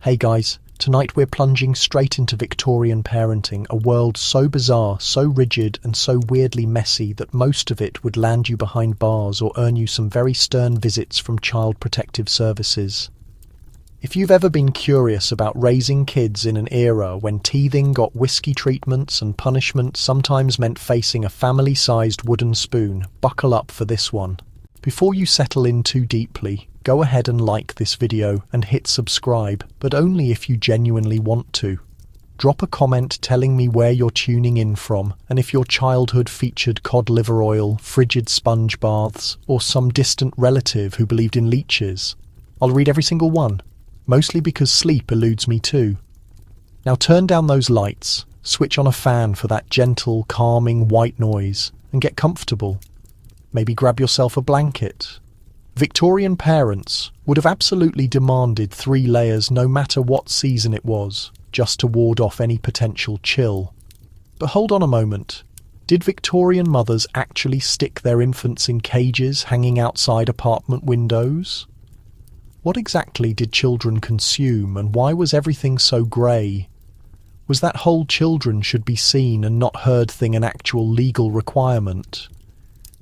Hey guys, tonight we're plunging straight into Victorian parenting, a world so bizarre, so rigid and so weirdly messy that most of it would land you behind bars or earn you some very stern visits from Child Protective Services. If you've ever been curious about raising kids in an era when teething got whiskey treatments and punishment sometimes meant facing a family-sized wooden spoon, buckle up for this one. Before you settle in too deeply, go ahead and like this video and hit subscribe, but only if you genuinely want to. Drop a comment telling me where you're tuning in from and if your childhood featured cod liver oil, frigid sponge baths, or some distant relative who believed in leeches. I'll read every single one, mostly because sleep eludes me too. Now turn down those lights, switch on a fan for that gentle, calming white noise, and get comfortable. Maybe grab yourself a blanket. Victorian parents would have absolutely demanded 3 layers no matter what season it was, just to ward off any potential chill. But hold on a moment. Did Victorian mothers actually stick their infants in cages hanging outside apartment windows? What exactly did children consume, and why was everything so grey? Was that whole children should be seen and not heard thing an actual legal requirement?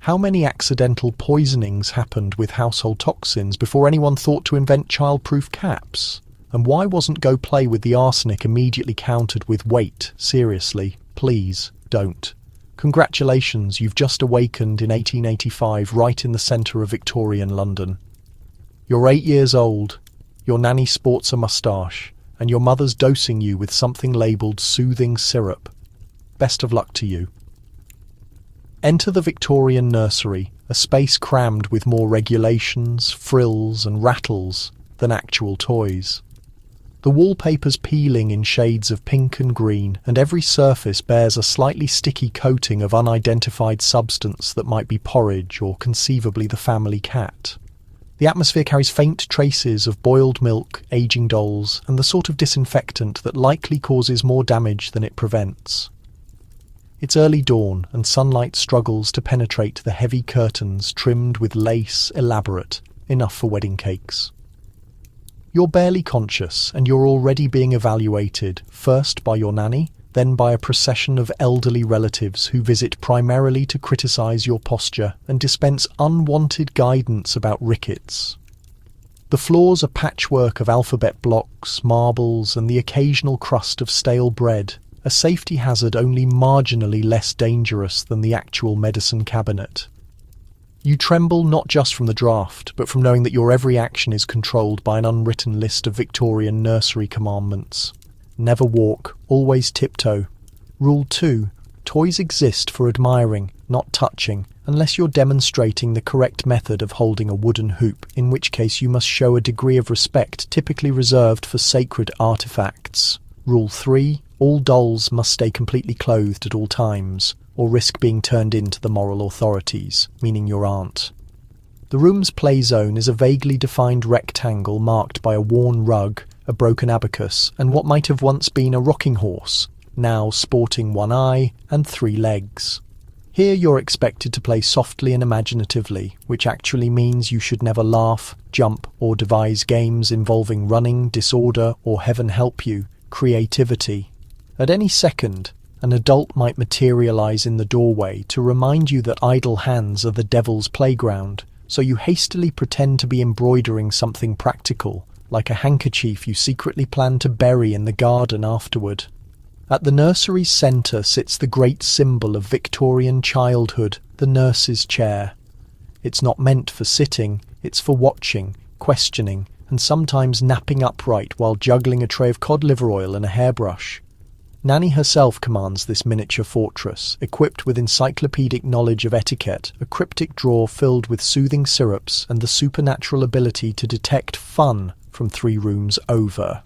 How many accidental poisonings happened with household toxins before anyone thought to invent child-proof caps? And why wasn't go play with the arsenic immediately countered with wait, seriously, please, don't. Congratulations, you've just awakened in 1885 right in the centre of Victorian London. You're 8 years old, your nanny sports a moustache, and your mother's dosing you with something labelled soothing syrup. Best of luck to you. Enter the Victorian nursery, a space crammed with more regulations, frills and rattles than actual toys. The wallpaper's peeling in shades of pink and green, and every surface bears a slightly sticky coating of unidentified substance that might be porridge or conceivably the family cat. The atmosphere carries faint traces of boiled milk, aging dolls, and the sort of disinfectant that likely causes more damage than it prevents. It's early dawn, and sunlight struggles to penetrate the heavy curtains trimmed with lace elaborate, enough for wedding cakes. You're barely conscious, and you're already being evaluated, first by your nanny, then by a procession of elderly relatives who visit primarily to criticise your posture and dispense unwanted guidance about rickets. The floors are patchwork of alphabet blocks, marbles, and the occasional crust of stale bread, a safety hazard only marginally less dangerous than the actual medicine cabinet. You tremble not just from the draft, but from knowing that your every action is controlled by an unwritten list of Victorian nursery commandments. Never walk, always tiptoe. Rule 2. Toys exist for admiring, not touching, unless you're demonstrating the correct method of holding a wooden hoop, in which case you must show a degree of respect typically reserved for sacred artifacts. Rule 3. All dolls must stay completely clothed at all times, or risk being turned in to the moral authorities, meaning your aunt. The room's play zone is a vaguely defined rectangle marked by a worn rug, a broken abacus, and what might have once been a rocking horse, now sporting 1 eye and 3 legs. Here you're expected to play softly and imaginatively, which actually means you should never laugh, jump, or devise games involving running, disorder, or heaven help you, creativity. At any second, an adult might materialize in the doorway to remind you that idle hands are the devil's playground, so you hastily pretend to be embroidering something practical, like a handkerchief you secretly plan to bury in the garden afterward. At the nursery's centre sits the great symbol of Victorian childhood, the nurse's chair. It's not meant for sitting, it's for watching, questioning, and sometimes napping upright while juggling a tray of cod liver oil and a hairbrush. Nanny herself commands this miniature fortress, equipped with encyclopedic knowledge of etiquette, a cryptic drawer filled with soothing syrups, and the supernatural ability to detect fun from 3 rooms over.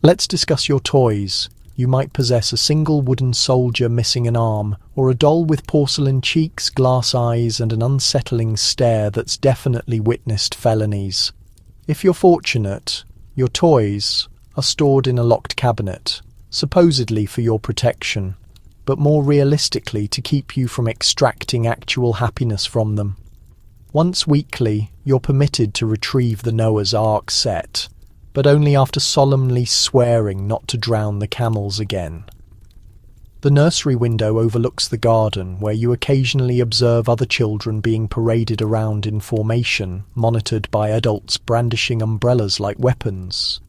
Let's discuss your toys. You might possess a single wooden soldier missing an arm, or a doll with porcelain cheeks, glass eyes, and an unsettling stare that's definitely witnessed felonies. If you're fortunate, your toys are stored in a locked cabinet, supposedly for your protection, but more realistically to keep you from extracting actual happiness from them. Once weekly, you're permitted to retrieve the Noah's Ark set, but only after solemnly swearing not to drown the camels again. The nursery window overlooks the garden, where you occasionally observe other children being paraded around in formation, monitored by adults brandishing umbrellas like weapons.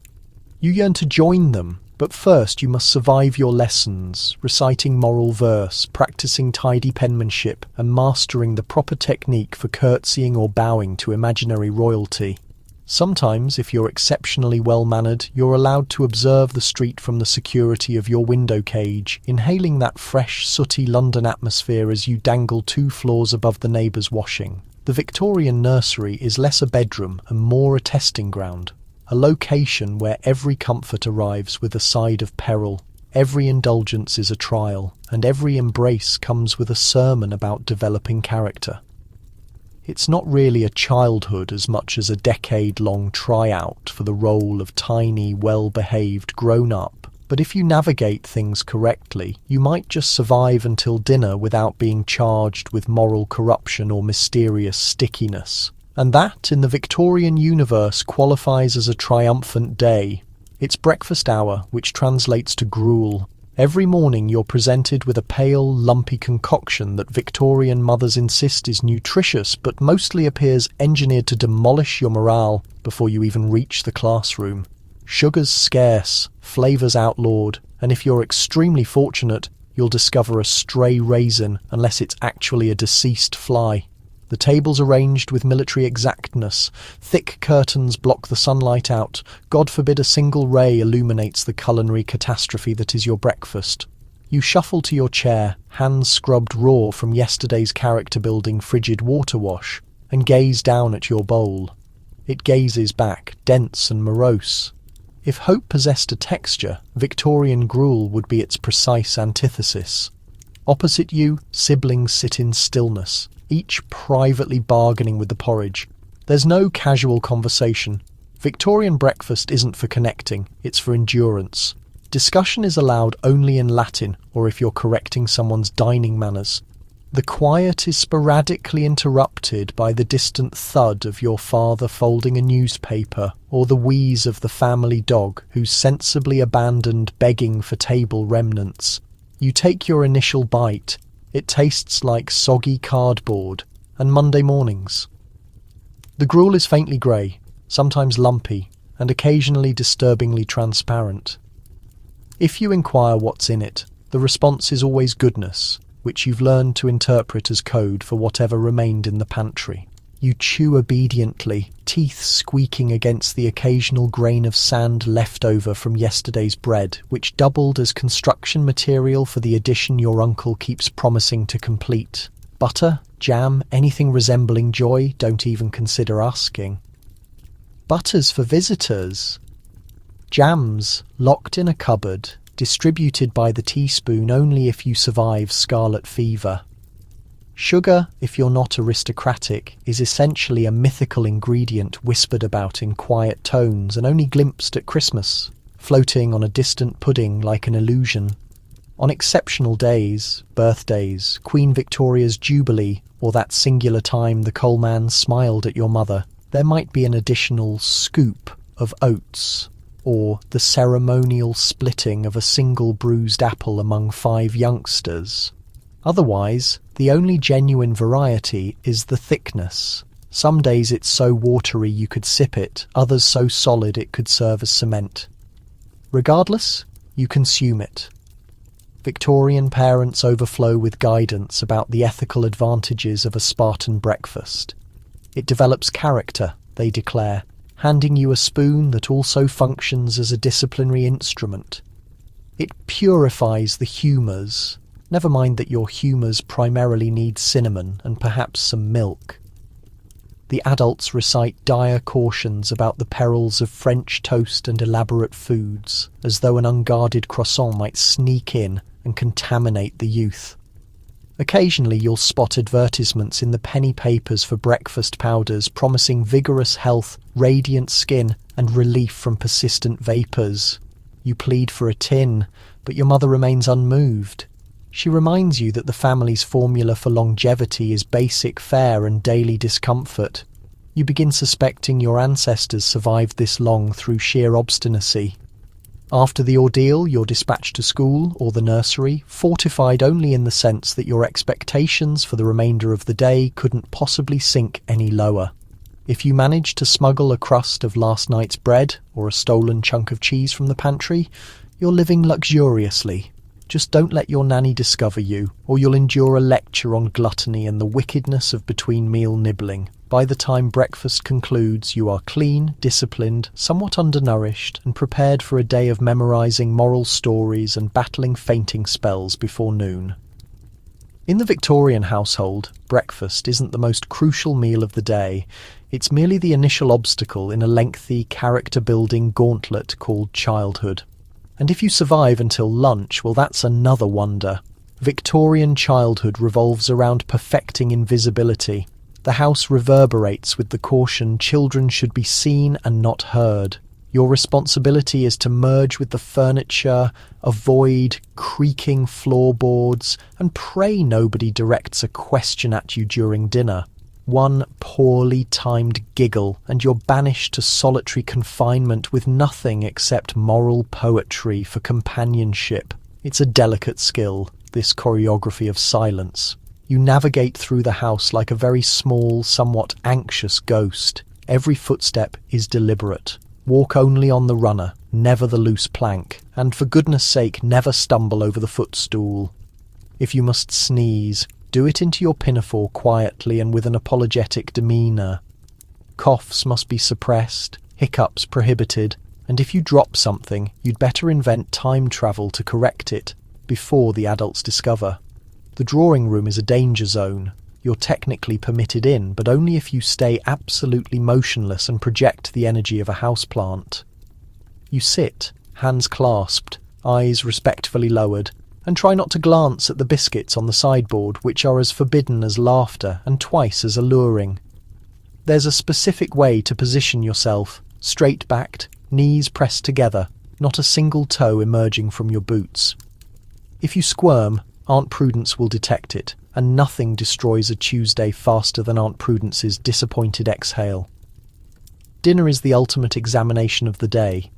You yearn to join them, but first you must survive your lessons, reciting moral verse, practicing tidy penmanship, and mastering the proper technique for curtsying or bowing to imaginary royalty. Sometimes, if you're exceptionally well-mannered, you're allowed to observe the street from the security of your window cage, inhaling that fresh, sooty London atmosphere as you dangle 2 floors above the neighbour's washing. The Victorian nursery is less a bedroom and more a testing ground, a location where every comfort arrives with a side of peril, every indulgence is a trial, and every embrace comes with a sermon about developing character. It's not really a childhood as much as a decade-long tryout for the role of tiny, well-behaved grown-up, but if you navigate things correctly, you might just survive until dinner without being charged with moral corruption or mysterious stickiness. And that, in the Victorian universe, qualifies as a triumphant day. It's breakfast hour, which translates to gruel. Every morning you're presented with a pale, lumpy concoction that Victorian mothers insist is nutritious but mostly appears engineered to demolish your morale before you even reach the classroom. Sugar's scarce, flavours outlawed, and if you're extremely fortunate, you'll discover a stray raisin unless it's actually a deceased fly. The table's arranged with military exactness. Thick curtains block the sunlight out. God forbid a single ray illuminates the culinary catastrophe that is your breakfast. You shuffle to your chair, hands scrubbed raw from yesterday's character-building frigid water wash, and gaze down at your bowl. It gazes back, dense and morose. If hope possessed a texture, Victorian gruel would be its precise antithesis. Opposite you, siblings sit in stillness, each privately bargaining with the porridge. There's no casual conversation. Victorian breakfast isn't for connecting, it's for endurance. Discussion is allowed only in Latin, or if you're correcting someone's dining manners. The quiet is sporadically interrupted by the distant thud of your father folding a newspaper, or the wheeze of the family dog who's sensibly abandoned begging for table remnants. You take your initial bite. It tastes like soggy cardboard, and Monday mornings. The gruel is faintly grey, sometimes lumpy, and occasionally disturbingly transparent. If you inquire what's in it, the response is always goodness, which you've learned to interpret as code for whatever remained in the pantry. You chew obediently, teeth squeaking against the occasional grain of sand left over from yesterday's bread, which doubled as construction material for the addition your uncle keeps promising to complete. Butter, jam, anything resembling joy, don't even consider asking. Butter's for visitors. Jams, locked in a cupboard, distributed by the teaspoon only if you survive scarlet fever. Sugar, if you're not aristocratic, is essentially a mythical ingredient whispered about in quiet tones and only glimpsed at Christmas, floating on a distant pudding like an illusion. On exceptional days, birthdays, Queen Victoria's Jubilee, or that singular time the coalman smiled at your mother, there might be an additional scoop of oats, or the ceremonial splitting of a single bruised apple among 5 youngsters. Otherwise, the only genuine variety is the thickness. Some days it's so watery you could sip it, others so solid it could serve as cement. Regardless, you consume it. Victorian parents overflow with guidance about the ethical advantages of a Spartan breakfast. It develops character, they declare, handing you a spoon that also functions as a disciplinary instrument. It purifies the humours. Never mind that your humours primarily need cinnamon and perhaps some milk. The adults recite dire cautions about the perils of French toast and elaborate foods, as though an unguarded croissant might sneak in and contaminate the youth. Occasionally you'll spot advertisements in the penny papers for breakfast powders promising vigorous health, radiant skin, and relief from persistent vapours. You plead for a tin, but your mother remains unmoved. She reminds you that the family's formula for longevity is basic fare and daily discomfort. You begin suspecting your ancestors survived this long through sheer obstinacy. After the ordeal, you're dispatched to school or the nursery, fortified only in the sense that your expectations for the remainder of the day couldn't possibly sink any lower. If you manage to smuggle a crust of last night's bread or a stolen chunk of cheese from the pantry, you're living luxuriously. Just don't let your nanny discover you, or you'll endure a lecture on gluttony and the wickedness of between-meal nibbling. By the time breakfast concludes, you are clean, disciplined, somewhat undernourished, and prepared for a day of memorising moral stories and battling fainting spells before noon. In the Victorian household, breakfast isn't the most crucial meal of the day. It's merely the initial obstacle in a lengthy, character-building gauntlet called childhood. And if you survive until lunch, well, that's another wonder. Victorian childhood revolves around perfecting invisibility. The house reverberates with the caution children should be seen and not heard. Your responsibility is to merge with the furniture, avoid creaking floorboards, and pray nobody directs a question at you during dinner. One poorly timed giggle, and you're banished to solitary confinement with nothing except moral poetry for companionship. It's a delicate skill, this choreography of silence. You navigate through the house like a very small, somewhat anxious ghost. Every footstep is deliberate. Walk only on the runner, never the loose plank, and for goodness sake, never stumble over the footstool. If you must sneeze, do it into your pinafore quietly and with an apologetic demeanour. Coughs must be suppressed, hiccups prohibited, and if you drop something, you'd better invent time travel to correct it before the adults discover. The drawing room is a danger zone. You're technically permitted in, but only if you stay absolutely motionless and project the energy of a houseplant. You sit, hands clasped, eyes respectfully lowered, and try not to glance at the biscuits on the sideboard, which are as forbidden as laughter and twice as alluring. There's a specific way to position yourself, straight-backed, knees pressed together, not a single toe emerging from your boots. If you squirm, Aunt Prudence will detect it, and nothing destroys a Tuesday faster than Aunt Prudence's disappointed exhale. Dinner is the ultimate examination of the day.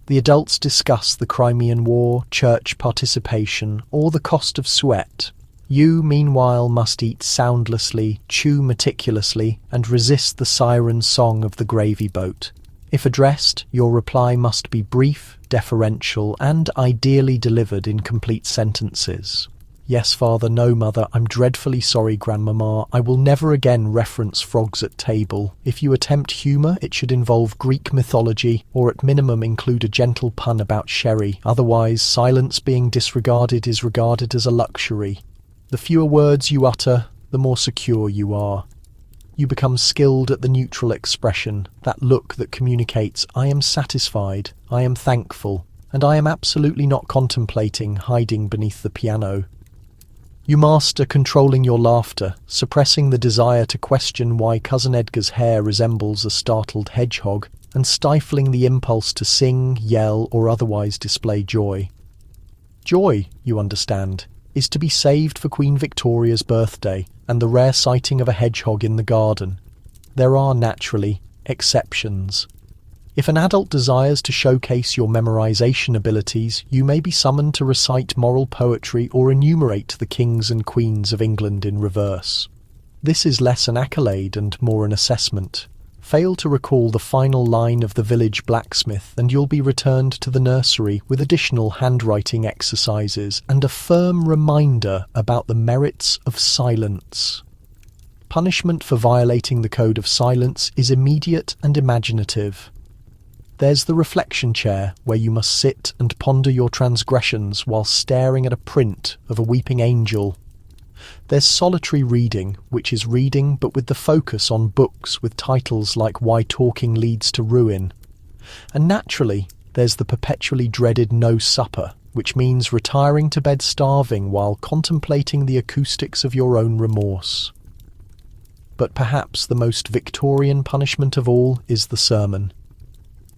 The adults discuss the Crimean War, church participation, or the cost of sweat. You, meanwhile, must eat soundlessly, chew meticulously, and resist the siren song of the gravy boat. If addressed, your reply must be brief, deferential, and ideally delivered in complete sentences. Yes, father, no, mother, I'm dreadfully sorry, grandmamma. I will never again reference frogs at table. If you attempt humour, it should involve Greek mythology, or at minimum include a gentle pun about sherry. Otherwise, silence being disregarded is regarded as a luxury. The fewer words you utter, the more secure you are. You become skilled at the neutral expression, that look that communicates, I am satisfied, I am thankful, and I am absolutely not contemplating hiding beneath the piano. You master controlling your laughter, suppressing the desire to question why Cousin Edgar's hair resembles a startled hedgehog, and stifling the impulse to sing, yell, or otherwise display joy. Joy, you understand, is to be saved for Queen Victoria's birthday and the rare sighting of a hedgehog in the garden. There are, naturally, exceptions. If an adult desires to showcase your memorization abilities, you may be summoned to recite moral poetry or enumerate the kings and queens of England in reverse. This is less an accolade and more an assessment. Fail to recall the final line of the village blacksmith and you'll be returned to the nursery with additional handwriting exercises and a firm reminder about the merits of silence. Punishment for violating the code of silence is immediate and imaginative. There's the reflection chair, where you must sit and ponder your transgressions while staring at a print of a weeping angel. There's solitary reading, which is reading but with the focus on books with titles like Why Talking Leads to Ruin. And naturally, there's the perpetually dreaded no supper, which means retiring to bed starving while contemplating the acoustics of your own remorse. But perhaps the most Victorian punishment of all is the sermon.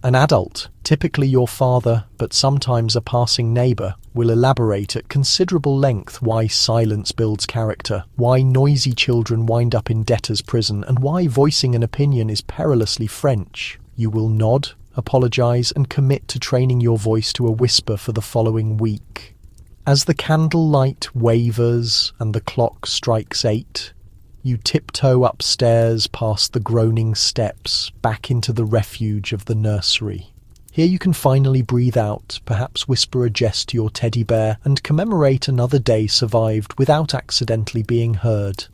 An adult, typically your father, but sometimes a passing neighbour, will elaborate at considerable length why silence builds character, why noisy children wind up in debtor's prison, and why voicing an opinion is perilously French. You will nod, apologise, and commit to training your voice to a whisper for the following week. As the candlelight wavers and the clock strikes 8, you tiptoe upstairs past the groaning steps back into the refuge of the nursery. Here you can finally breathe out, perhaps whisper a jest to your teddy bear, and commemorate another day survived without accidentally being heard.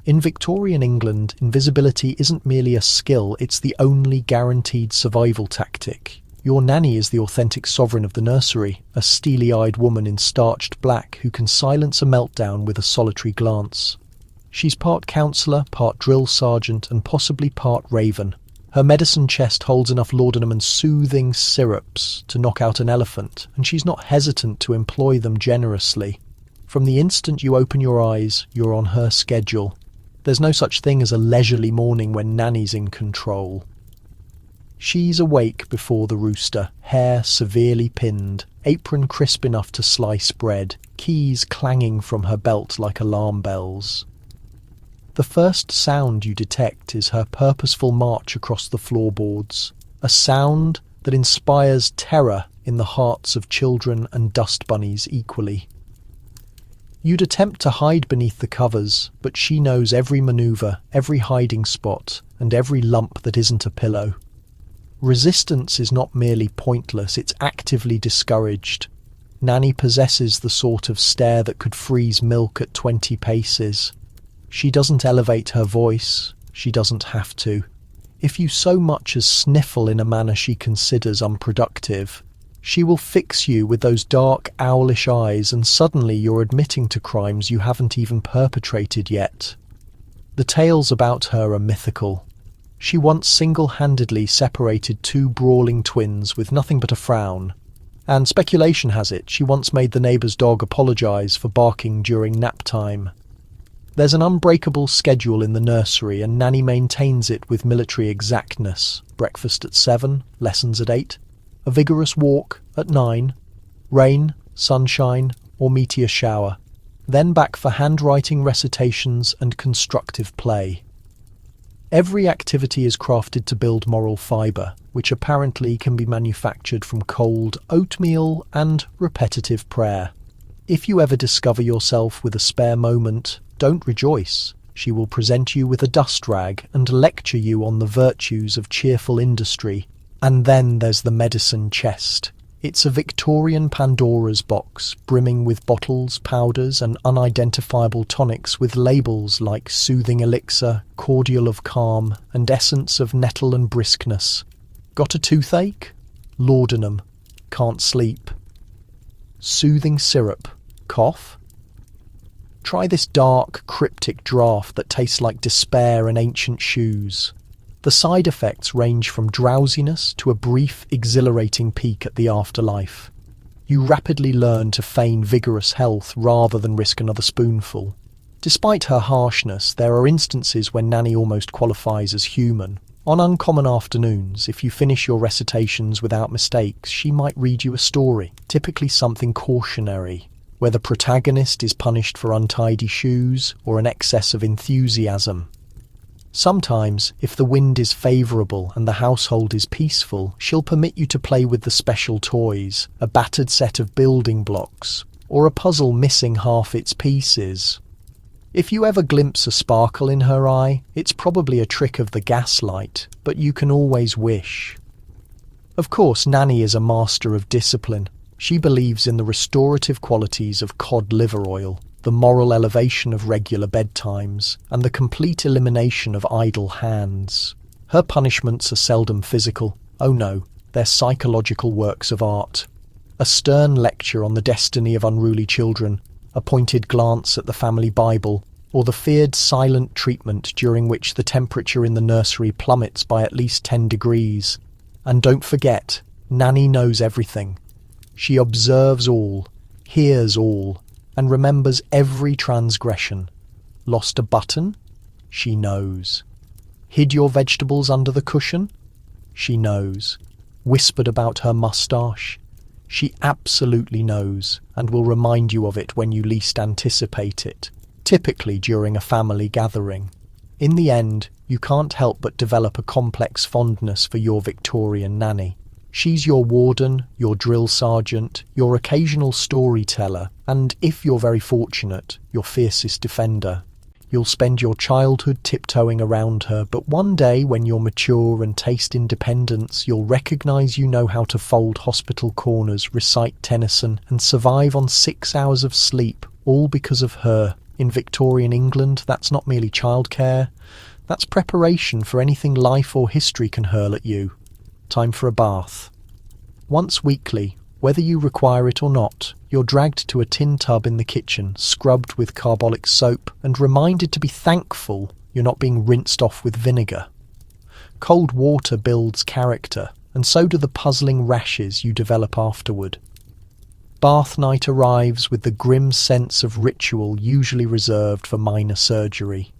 In Victorian England, invisibility isn't merely a skill, it's the only guaranteed survival tactic. Your nanny is the authentic sovereign of the nursery, a steely-eyed woman in starched black who can silence a meltdown with a solitary glance. She's part counsellor, part drill sergeant, and possibly part raven. Her medicine chest holds enough laudanum and soothing syrups to knock out an elephant, and she's not hesitant to employ them generously. From the instant you open your eyes, you're on her schedule. There's no such thing as a leisurely morning when Nanny's in control. She's awake before the rooster, hair severely pinned, apron crisp enough to slice bread, keys clanging from her belt like alarm bells. The first sound you detect is her purposeful march across the floorboards, a sound that inspires terror in the hearts of children and dust bunnies equally. You'd attempt to hide beneath the covers, but she knows every manoeuvre, every hiding spot, and every lump that isn't a pillow. Resistance is not merely pointless, it's actively discouraged. Nanny possesses the sort of stare that could freeze milk at 20 paces. She doesn't elevate her voice, she doesn't have to. If you so much as sniffle in a manner she considers unproductive, she will fix you with those dark, owlish eyes, and suddenly you're admitting to crimes you haven't even perpetrated yet. The tales about her are mythical. She once single-handedly separated 2 brawling twins with nothing but a frown, and speculation has it she once made the neighbour's dog apologise for barking during nap time. There's an unbreakable schedule in the nursery, and Nanny maintains it with military exactness. Breakfast at 7, lessons at 8, a vigorous walk at 9, rain, sunshine, or meteor shower, then back for handwriting recitations and constructive play. Every activity is crafted to build moral fibre, which apparently can be manufactured from cold oatmeal and repetitive prayer. If you ever discover yourself with a spare moment, don't rejoice. She will present you with a dust rag and lecture you on the virtues of cheerful industry. And then there's the medicine chest. It's a Victorian Pandora's box, brimming with bottles, powders, and unidentifiable tonics with labels like soothing elixir, cordial of calm, and essence of nettle and briskness. Got a toothache? Laudanum. Can't sleep. Soothing syrup. Cough? Try this dark, cryptic draught that tastes like despair and ancient shoes. The side effects range from drowsiness to a brief, exhilarating peek at the afterlife. You rapidly learn to feign vigorous health rather than risk another spoonful. Despite her harshness, there are instances when Nanny almost qualifies as human. On uncommon afternoons, if you finish your recitations without mistakes, she might read you a story, typically something cautionary, where the protagonist is punished for untidy shoes or an excess of enthusiasm. Sometimes, if the wind is favourable and the household is peaceful, she'll permit you to play with the special toys, a battered set of building blocks, or a puzzle missing half its pieces. If you ever glimpse a sparkle in her eye, it's probably a trick of the gaslight, but you can always wish. Of course, Nanny is a master of discipline. She believes in the restorative qualities of cod liver oil, the moral elevation of regular bedtimes, and the complete elimination of idle hands. Her punishments are seldom physical. Oh no, they're psychological works of art. A stern lecture on the destiny of unruly children, a pointed glance at the family Bible, or the feared silent treatment during which the temperature in the nursery plummets by at least 10 degrees. And don't forget, Nanny knows everything. She observes all, hears all, and remembers every transgression. Lost a button? She knows. Hid your vegetables under the cushion? She knows. whispered about her moustache. She absolutely knows and will remind you of it when you least anticipate it, typically during a family gathering. In the end, you can't help but develop a complex fondness for your Victorian nanny. She's your warden, your drill sergeant, your occasional storyteller, and if you're very fortunate, your fiercest defender. You'll spend your childhood tiptoeing around her, but one day when you're mature and taste independence, you'll recognise you know how to fold hospital corners, recite Tennyson, and survive on 6 hours of sleep, all because of her. In Victorian England, that's not merely childcare, that's preparation for anything life or history can hurl at you. Time for a bath. Once weekly, whether you require it or not, you're dragged to a tin tub in the kitchen, scrubbed with carbolic soap, and reminded to be thankful you're not being rinsed off with vinegar. Cold water builds character, and so do the puzzling rashes you develop afterward. Bath night arrives with the grim sense of ritual usually reserved for minor surgery.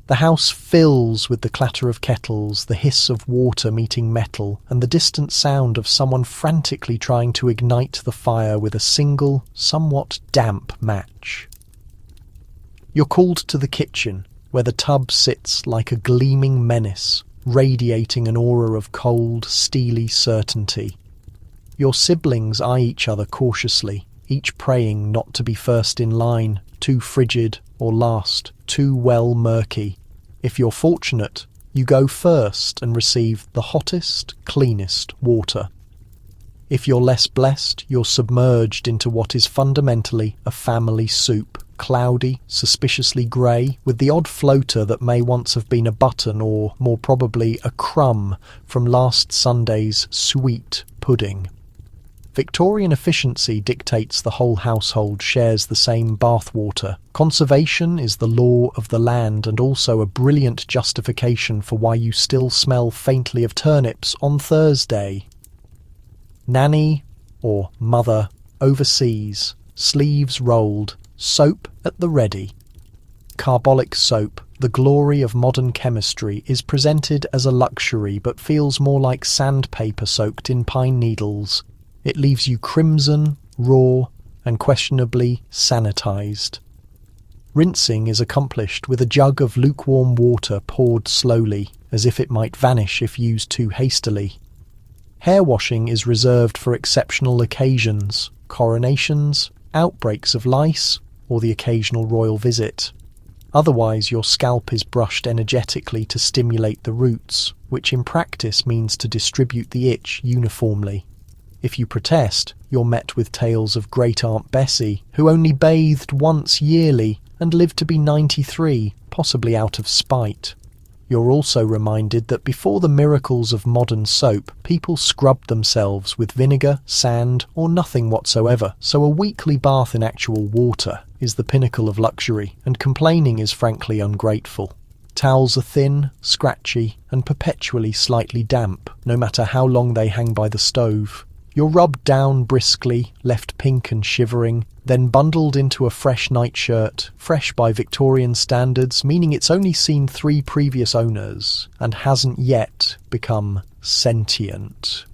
The house fills with the clatter of kettles, the hiss of water meeting metal, and the distant sound of someone frantically trying to ignite the fire with a single, somewhat damp match. You're called to the kitchen, where the tub sits like a gleaming menace, radiating an aura of cold, steely certainty. Your siblings eye each other cautiously, each praying not to be first in line, too frigid, or last, too well murky. If you're fortunate, you go first and receive the hottest, cleanest water. If you're less blessed, you're submerged into what is fundamentally a family soup, cloudy, suspiciously grey, with the odd floater that may once have been a button or, more probably, a crumb from last Sunday's sweet pudding. Victorian efficiency dictates the whole household shares the same bathwater. Conservation is the law of the land and also a brilliant justification for why you still smell faintly of turnips on Thursday. Nanny, or mother, overseas, sleeves rolled, soap at the ready. Carbolic soap, the glory of modern chemistry, is presented as a luxury but feels more like sandpaper soaked in pine needles. It leaves you crimson, raw, and questionably sanitized. Rinsing is accomplished with a jug of lukewarm water poured slowly, as if it might vanish if used too hastily. Hair washing is reserved for exceptional occasions, coronations, outbreaks of lice, or the occasional royal visit. Otherwise, your scalp is brushed energetically to stimulate the roots, which in practice means to distribute the itch uniformly. If you protest, you're met with tales of Great Aunt Bessie, who only bathed once yearly and lived to be 93, possibly out of spite. You're also reminded that before the miracles of modern soap, people scrubbed themselves with vinegar, sand, or nothing whatsoever, so a weekly bath in actual water is the pinnacle of luxury, and complaining is frankly ungrateful. Towels are thin, scratchy, and perpetually slightly damp, no matter how long they hang by the stove. You're rubbed down briskly, left pink and shivering, then bundled into a fresh nightshirt, fresh by Victorian standards, meaning it's only seen 3 previous owners, and hasn't yet become sentient.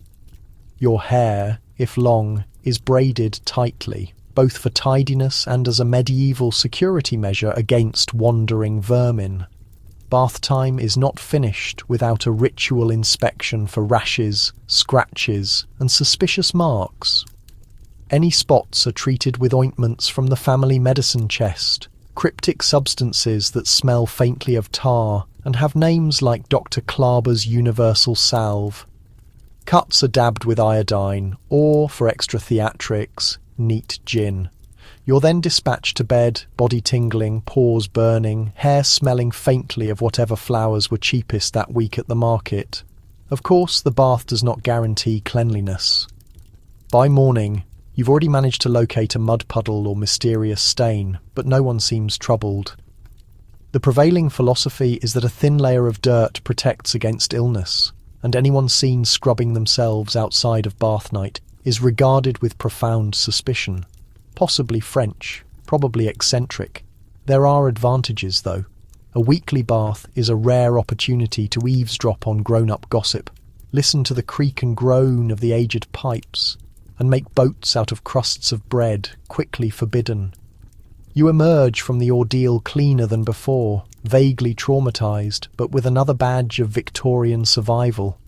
Your hair, if long, is braided tightly, both for tidiness and as a medieval security measure against wandering vermin. Bath time is not finished without a ritual inspection for rashes, scratches, and suspicious marks. Any spots are treated with ointments from the family medicine chest, cryptic substances that smell faintly of tar and have names like Dr. Klaber's Universal Salve. Cuts are dabbed with iodine, or, for extra theatrics, neat gin. You're then dispatched to bed, body tingling, pores burning, hair smelling faintly of whatever flowers were cheapest that week at the market. Of course, the bath does not guarantee cleanliness. By morning, you've already managed to locate a mud puddle or mysterious stain, but no one seems troubled. The prevailing philosophy is that a thin layer of dirt protects against illness, and anyone seen scrubbing themselves outside of bath night is regarded with profound suspicion. Possibly French, probably eccentric. There are advantages, though. A weekly bath is a rare opportunity to eavesdrop on grown-up gossip. listen to the creak and groan of the aged pipes, and make boats out of crusts of bread, quickly forbidden. You emerge from the ordeal cleaner than before, vaguely traumatized, but with another badge of Victorian survival.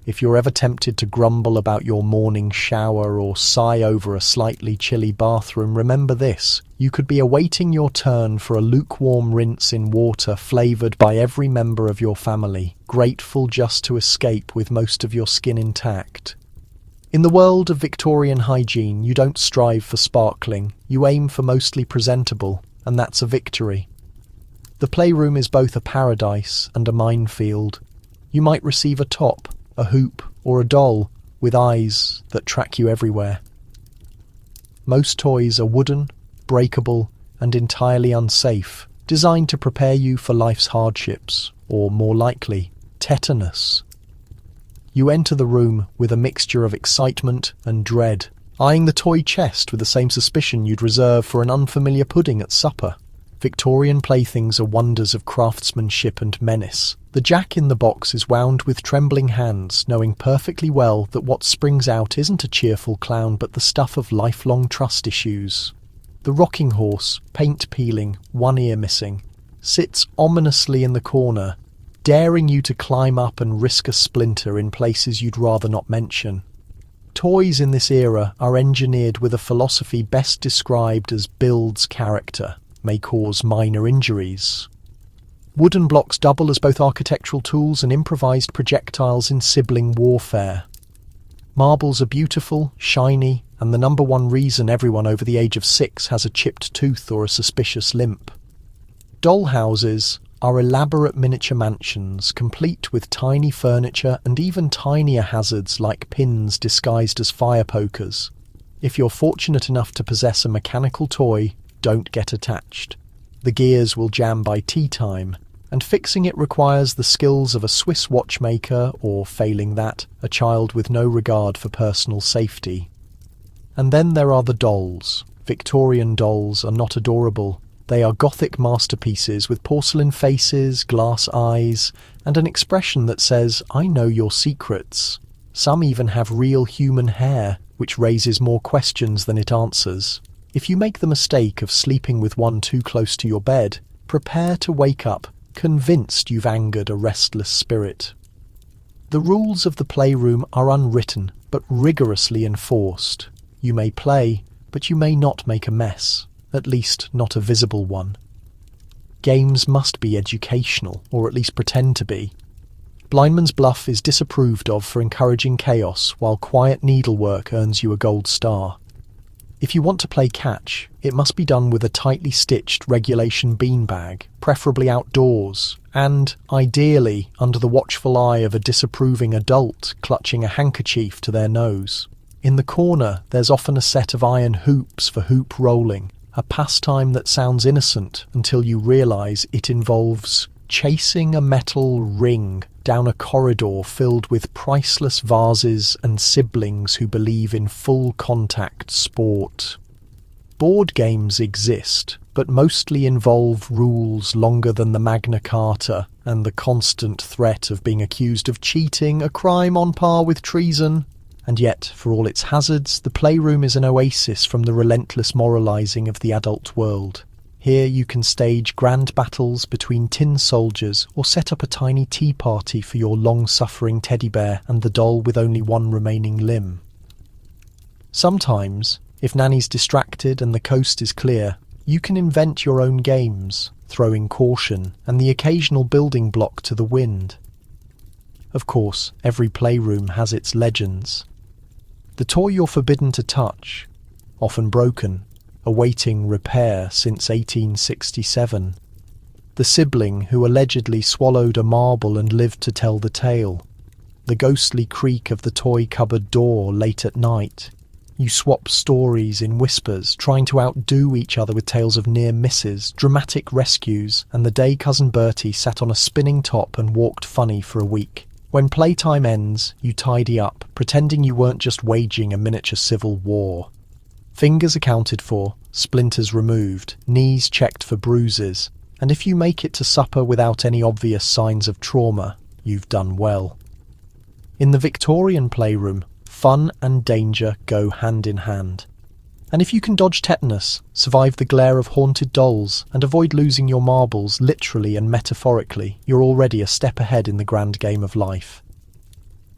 If you're ever tempted to grumble about your morning shower or sigh over a slightly chilly bathroom, remember this: you could be awaiting your turn for a lukewarm rinse in water flavoured by every member of your family, grateful just to escape with most of your skin intact. In the world of Victorian hygiene, you don't strive for sparkling, you aim for mostly presentable, and that's a victory. The playroom is both a paradise and a minefield. You might receive a top, a hoop, or a doll with eyes that track you everywhere. Most toys are wooden, breakable, and entirely unsafe, designed to prepare you for life's hardships, or more likely, tetanus. You enter the room with a mixture of excitement and dread, eyeing the toy chest with the same suspicion you'd reserve for an unfamiliar pudding at supper. Victorian playthings are wonders of craftsmanship and menace. The jack-in-the-box is wound with trembling hands, knowing perfectly well that what springs out isn't a cheerful clown but the stuff of lifelong trust issues. The rocking horse, paint peeling, one ear missing, sits ominously in the corner, daring you to climb up and risk a splinter in places you'd rather not mention. Toys in this era are engineered with a philosophy best described as builds character, may cause minor injuries. Wooden blocks double as both architectural tools and improvised projectiles in sibling warfare. Marbles are beautiful, shiny, and the number one reason everyone over the age of 6 has a chipped tooth or a suspicious limp. Doll houses are elaborate miniature mansions, complete with tiny furniture and even tinier hazards like pins disguised as fire pokers. If you're fortunate enough to possess a mechanical toy, don't get attached. The gears will jam by tea time, and fixing it requires the skills of a Swiss watchmaker or, failing that, a child with no regard for personal safety. And then there are the dolls. Victorian dolls are not adorable. They are Gothic masterpieces with porcelain faces, glass eyes, and an expression that says, "I know your secrets." Some even have real human hair, which raises more questions than it answers. If you make the mistake of sleeping with one too close to your bed, prepare to wake up convinced you've angered a restless spirit. The rules of the playroom are unwritten, but rigorously enforced. You may play, but you may not make a mess, at least not a visible one. Games must be educational, or at least pretend to be. Blindman's Bluff is disapproved of for encouraging chaos, while quiet needlework earns you a gold star. If you want to play catch, it must be done with a tightly stitched regulation beanbag, preferably outdoors, and, ideally, under the watchful eye of a disapproving adult clutching a handkerchief to their nose. In the corner, there's often a set of iron hoops for hoop rolling, a pastime that sounds innocent until you realise it involves chasing a metal ring down a corridor filled with priceless vases and siblings who believe in full contact sport. Board games exist, but mostly involve rules longer than the Magna Carta and the constant threat of being accused of cheating, a crime on par with treason. And yet, for all its hazards, the playroom is an oasis from the relentless moralising of the adult world. Here you can stage grand battles between tin soldiers or set up a tiny tea party for your long-suffering teddy bear and the doll with only one remaining limb. Sometimes, if Nanny's distracted and the coast is clear, you can invent your own games, throwing caution and the occasional building block to the wind. Of course, every playroom has its legends. The toy you're forbidden to touch, often broken, awaiting repair since 1867. The sibling who allegedly swallowed a marble and lived to tell the tale. The ghostly creak of the toy cupboard door late at night. You swap stories in whispers, trying to outdo each other with tales of near misses, dramatic rescues, and the day Cousin Bertie sat on a spinning top and walked funny for a week. When playtime ends, you tidy up, pretending you weren't just waging a miniature civil war. Fingers accounted for, splinters removed, knees checked for bruises, and if you make it to supper without any obvious signs of trauma, you've done well. In the Victorian playroom, fun and danger go hand in hand. And if you can dodge tetanus, survive the glare of haunted dolls, and avoid losing your marbles literally and metaphorically, you're already a step ahead in the grand game of life.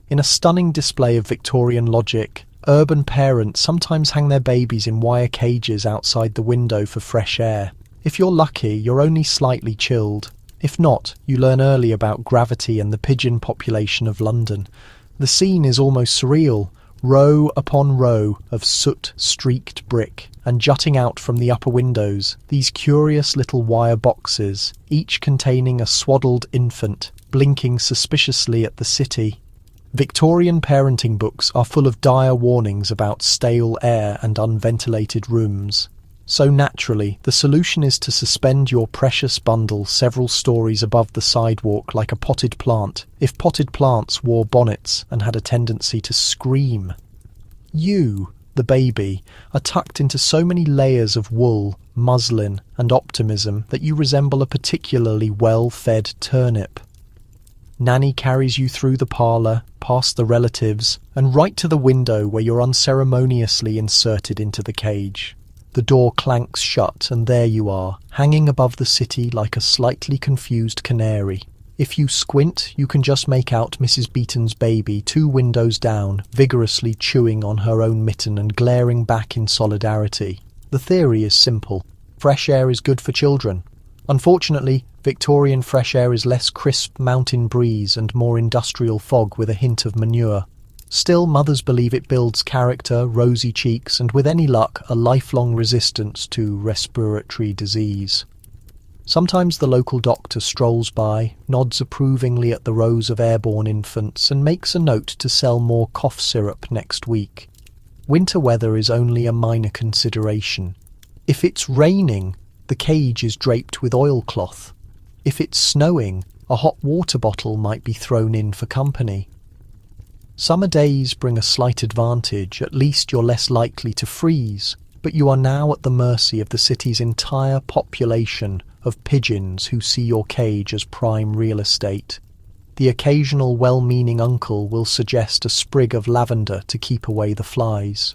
In a stunning display of Victorian logic, urban parents sometimes hang their babies in wire cages outside the window for fresh air. If you're lucky, you're only slightly chilled. If not, you learn early about gravity and the pigeon population of London. The scene is almost surreal. Row upon row of soot-streaked brick, and jutting out from the upper windows, these curious little wire boxes, each containing a swaddled infant, blinking suspiciously at the city. Victorian parenting books are full of dire warnings about stale air and unventilated rooms. So naturally, the solution is to suspend your precious bundle several stories above the sidewalk like a potted plant, if potted plants wore bonnets and had a tendency to scream. You, the baby, are tucked into so many layers of wool, muslin, and optimism that you resemble a particularly well-fed turnip. Nanny carries you through the parlour, past the relatives, and right to the window where you're unceremoniously inserted into the cage. The door clanks shut, and there you are, hanging above the city like a slightly confused canary. If you squint, you can just make out Mrs. Beeton's baby 2 windows down, vigorously chewing on her own mitten and glaring back in solidarity. The theory is simple. Fresh air is good for children. Unfortunately, Victorian fresh air is less crisp mountain breeze and more industrial fog with a hint of manure. Still, mothers believe it builds character, rosy cheeks, and with any luck, a lifelong resistance to respiratory disease. Sometimes the local doctor strolls by, nods approvingly at the rows of airborne infants, and makes a note to sell more cough syrup next week. Winter weather is only a minor consideration. If it's raining, the cage is draped with oilcloth. If it's snowing, a hot water bottle might be thrown in for company. Summer days bring a slight advantage, at least you're less likely to freeze, but you are now at the mercy of the city's entire population of pigeons who see your cage as prime real estate. The occasional well-meaning uncle will suggest a sprig of lavender to keep away the flies.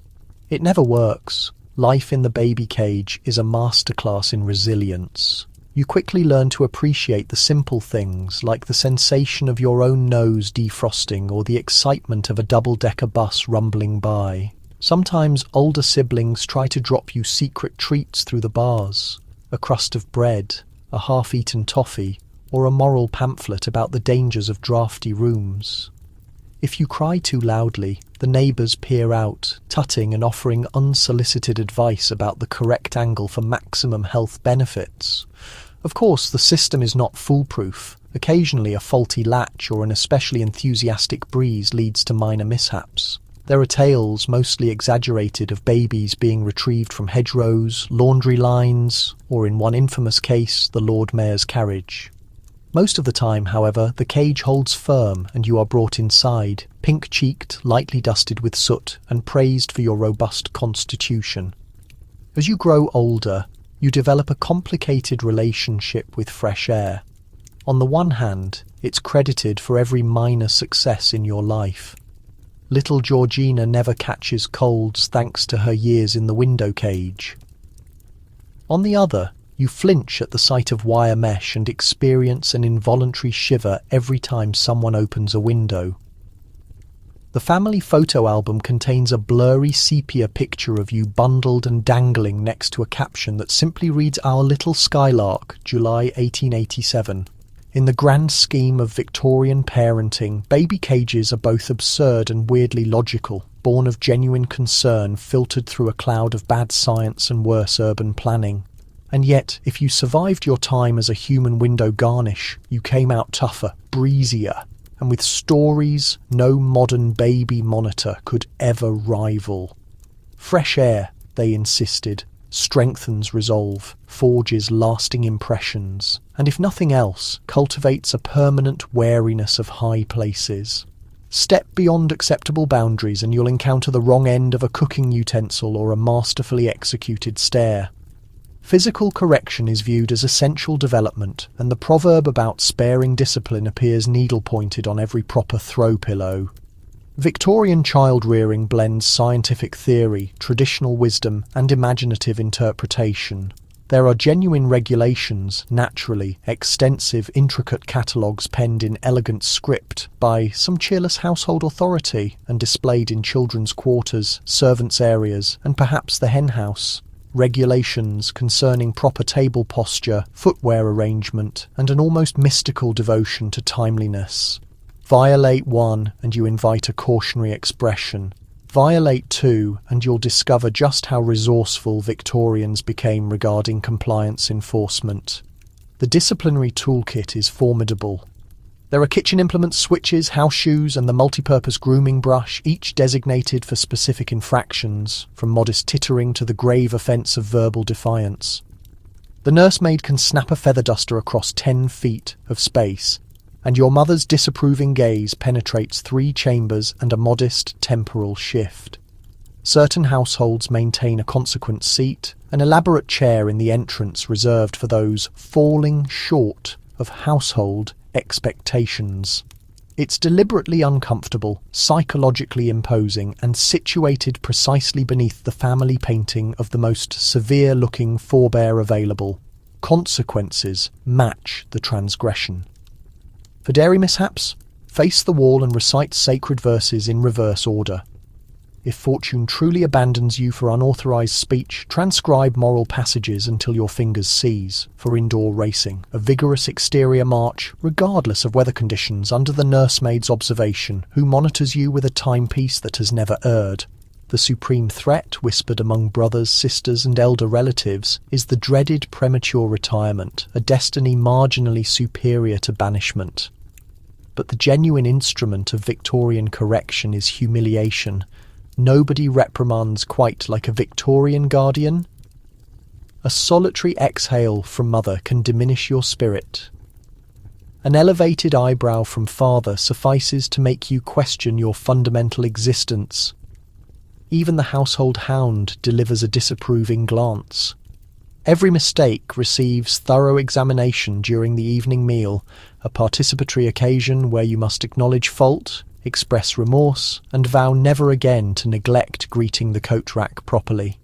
It never works. Life in the baby cage is a masterclass in resilience. You quickly learn to appreciate the simple things, like the sensation of your own nose defrosting or the excitement of a double-decker bus rumbling by. Sometimes older siblings try to drop you secret treats through the bars. A crust of bread, a half-eaten toffee, or a moral pamphlet about the dangers of drafty rooms. If you cry too loudly, the neighbours peer out, tutting and offering unsolicited advice about the correct angle for maximum health benefits. Of course, the system is not foolproof. Occasionally a faulty latch or an especially enthusiastic breeze leads to minor mishaps. There are tales, mostly exaggerated, of babies being retrieved from hedgerows, laundry lines, or in one infamous case, the Lord Mayor's carriage. Most of the time, however, the cage holds firm and you are brought inside, pink-cheeked, lightly dusted with soot, and praised for your robust constitution. As you grow older, you develop a complicated relationship with fresh air. On the one hand, it's credited for every minor success in your life. Little Georgina never catches colds thanks to her years in the window cage. On the other, you flinch at the sight of wire mesh and experience an involuntary shiver every time someone opens a window. The family photo album contains a blurry sepia picture of you bundled and dangling next to a caption that simply reads "Our Little Skylark, July 1887. In the grand scheme of Victorian parenting, baby cages are both absurd and weirdly logical, born of genuine concern filtered through a cloud of bad science and worse urban planning. And yet, if you survived your time as a human window garnish, you came out tougher, breezier, and with stories no modern baby monitor could ever rival. Fresh air, they insisted, strengthens resolve, forges lasting impressions, and if nothing else, cultivates a permanent wariness of high places. Step beyond acceptable boundaries and you'll encounter the wrong end of a cooking utensil or a masterfully executed stare. Physical correction is viewed as essential development, and the proverb about sparing discipline appears needle-pointed on every proper throw pillow. Victorian child-rearing blends scientific theory, traditional wisdom, and imaginative interpretation. There are genuine regulations, naturally, extensive, intricate catalogues penned in elegant script by some cheerless household authority and displayed in children's quarters, servants' areas, and perhaps the henhouse. Regulations concerning proper table posture, footwear arrangement, and an almost mystical devotion to timeliness. Violate one, and you invite a cautionary expression. Violate two, and you'll discover just how resourceful Victorians became regarding compliance enforcement. The disciplinary toolkit is formidable. There are kitchen implements, switches, house shoes, and the multi-purpose grooming brush, each designated for specific infractions, from modest tittering to the grave offence of verbal defiance. The nursemaid can snap a feather duster across 10 feet of space, and your mother's disapproving gaze penetrates 3 chambers and a modest temporal shift. Certain households maintain a consequent seat, an elaborate chair in the entrance reserved for those falling short of household expectations. It's deliberately uncomfortable, psychologically imposing, and situated precisely beneath the family painting of the most severe-looking forebear available. Consequences match the transgression. For dairy mishaps, face the wall and recite sacred verses in reverse order. If fortune truly abandons you for unauthorized speech, transcribe moral passages until your fingers seize. For indoor racing, a vigorous exterior march, regardless of weather conditions, under the nursemaid's observation, who monitors you with a timepiece that has never erred. The supreme threat, whispered among brothers, sisters, and elder relatives, is the dreaded premature retirement, a destiny marginally superior to banishment. But the genuine instrument of Victorian correction is humiliation. Nobody reprimands quite like a Victorian guardian. A solitary exhale from mother can diminish your spirit. An elevated eyebrow from father suffices to make you question your fundamental existence. Even the household hound delivers a disapproving glance. Every mistake receives thorough examination during the evening meal, a participatory occasion where you must acknowledge fault, express remorse, and vow never again to neglect greeting the coat rack properly.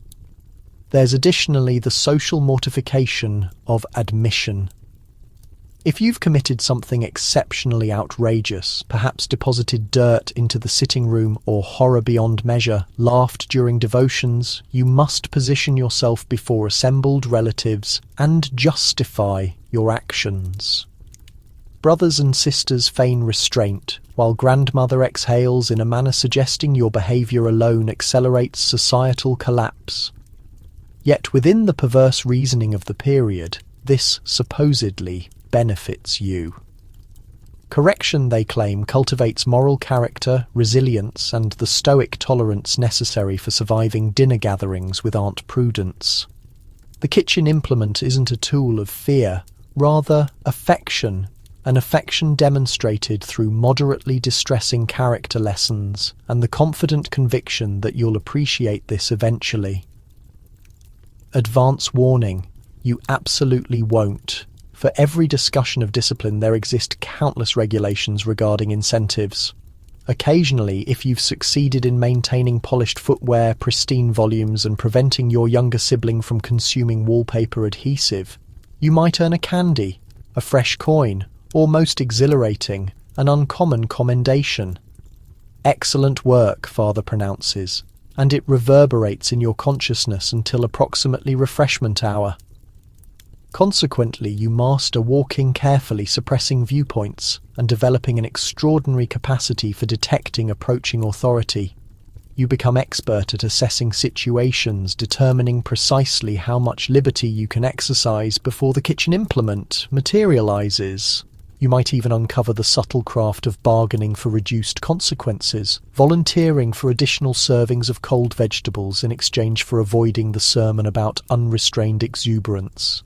There's additionally the social mortification of admission. If you've committed something exceptionally outrageous, perhaps deposited dirt into the sitting room or, horror beyond measure, laughed during devotions, you must position yourself before assembled relatives and justify your actions. Brothers and sisters feign restraint, while grandmother exhales in a manner suggesting your behaviour alone accelerates societal collapse. Yet within the perverse reasoning of the period, this supposedly benefits you. Correction, they claim, cultivates moral character, resilience, and the stoic tolerance necessary for surviving dinner gatherings with Aunt Prudence. The kitchen implement isn't a tool of fear, rather affection, an affection demonstrated through moderately distressing character lessons and the confident conviction that you'll appreciate this eventually. Advance warning, you absolutely won't. For every discussion of discipline, there exist countless regulations regarding incentives. Occasionally, if you've succeeded in maintaining polished footwear, pristine volumes, and preventing your younger sibling from consuming wallpaper adhesive, you might earn a candy, a fresh coin, or most exhilarating, an uncommon commendation. Excellent work, father pronounces, and it reverberates in your consciousness until approximately refreshment hour. Consequently, you master walking carefully, suppressing viewpoints, and developing an extraordinary capacity for detecting approaching authority. You become expert at assessing situations, determining precisely how much liberty you can exercise before the kitchen implement materializes. You might even uncover the subtle craft of bargaining for reduced consequences, volunteering for additional servings of cold vegetables in exchange for avoiding the sermon about unrestrained exuberance.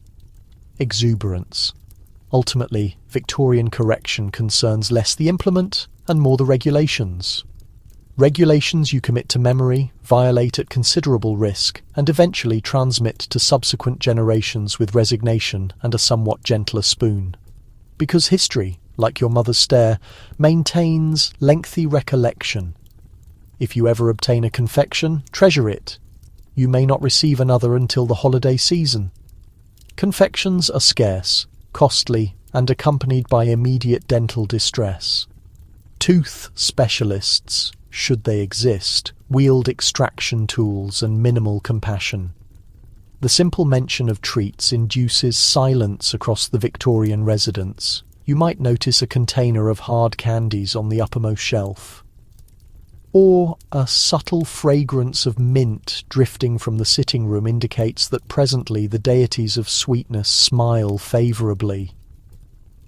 Ultimately, Victorian correction concerns less the implement and more the regulations. Regulations you commit to memory, violate at considerable risk, and eventually transmit to subsequent generations with resignation and a somewhat gentler spoon. Because history, like your mother's stare, maintains lengthy recollection, If you ever obtain a confection, treasure it. You may not receive another until the holiday season. Confections are scarce, costly, and accompanied by immediate dental distress. Tooth specialists, should they exist, wield extraction tools and minimal compassion. The simple mention of treats induces silence across the Victorian residence. You might notice a container of hard candies on the uppermost shelf. Or a subtle fragrance of mint drifting from the sitting room indicates that presently the deities of sweetness smile favourably.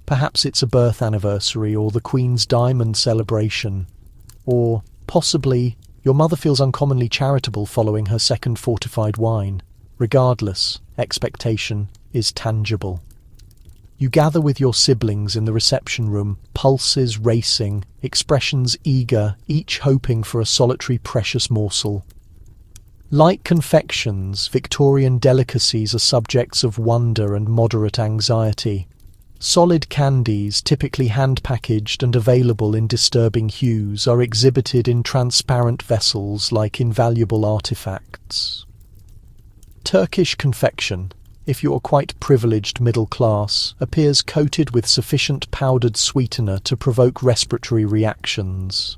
Perhaps it's a birth anniversary or the Queen's Diamond celebration. Or, possibly, your mother feels uncommonly charitable following her second fortified wine. Regardless, expectation is tangible. You gather with your siblings in the reception room, pulses racing, expressions eager, each hoping for a solitary precious morsel. Like confections, Victorian delicacies are subjects of wonder and moderate anxiety. Solid candies, typically hand-packaged and available in disturbing hues, are exhibited in transparent vessels like invaluable artifacts. Turkish confection, if you're quite privileged middle class, appears coated with sufficient powdered sweetener to provoke respiratory reactions.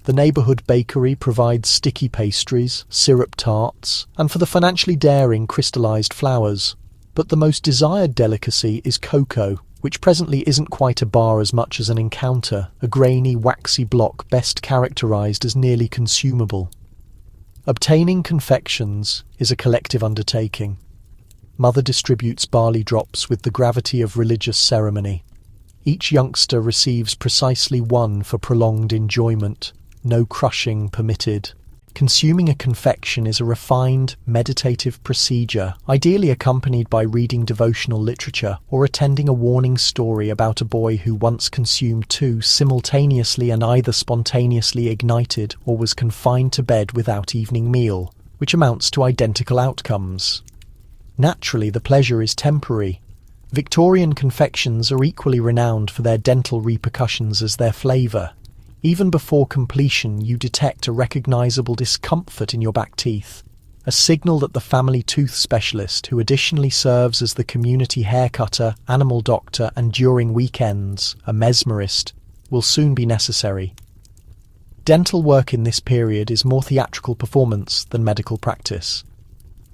The neighbourhood bakery provides sticky pastries, syrup tarts, and for the financially daring, crystallised flowers. But the most desired delicacy is cocoa, which presently isn't quite a bar as much as an encounter, a grainy, waxy block best characterised as nearly consumable. Obtaining confections is a collective undertaking. Mother distributes barley drops with the gravity of religious ceremony. Each youngster receives precisely one for prolonged enjoyment, no crushing permitted. Consuming a confection is a refined, meditative procedure, ideally accompanied by reading devotional literature or attending a warning story about a boy who once consumed two simultaneously and either spontaneously ignited or was confined to bed without evening meal, which amounts to identical outcomes. Naturally, the pleasure is temporary. Victorian confections are equally renowned for their dental repercussions as their flavour. Even before completion, you detect a recognisable discomfort in your back teeth, a signal that the family tooth specialist, who additionally serves as the community hair cutter, animal doctor, and during weekends, a mesmerist, will soon be necessary. Dental work in this period is more theatrical performance than medical practice.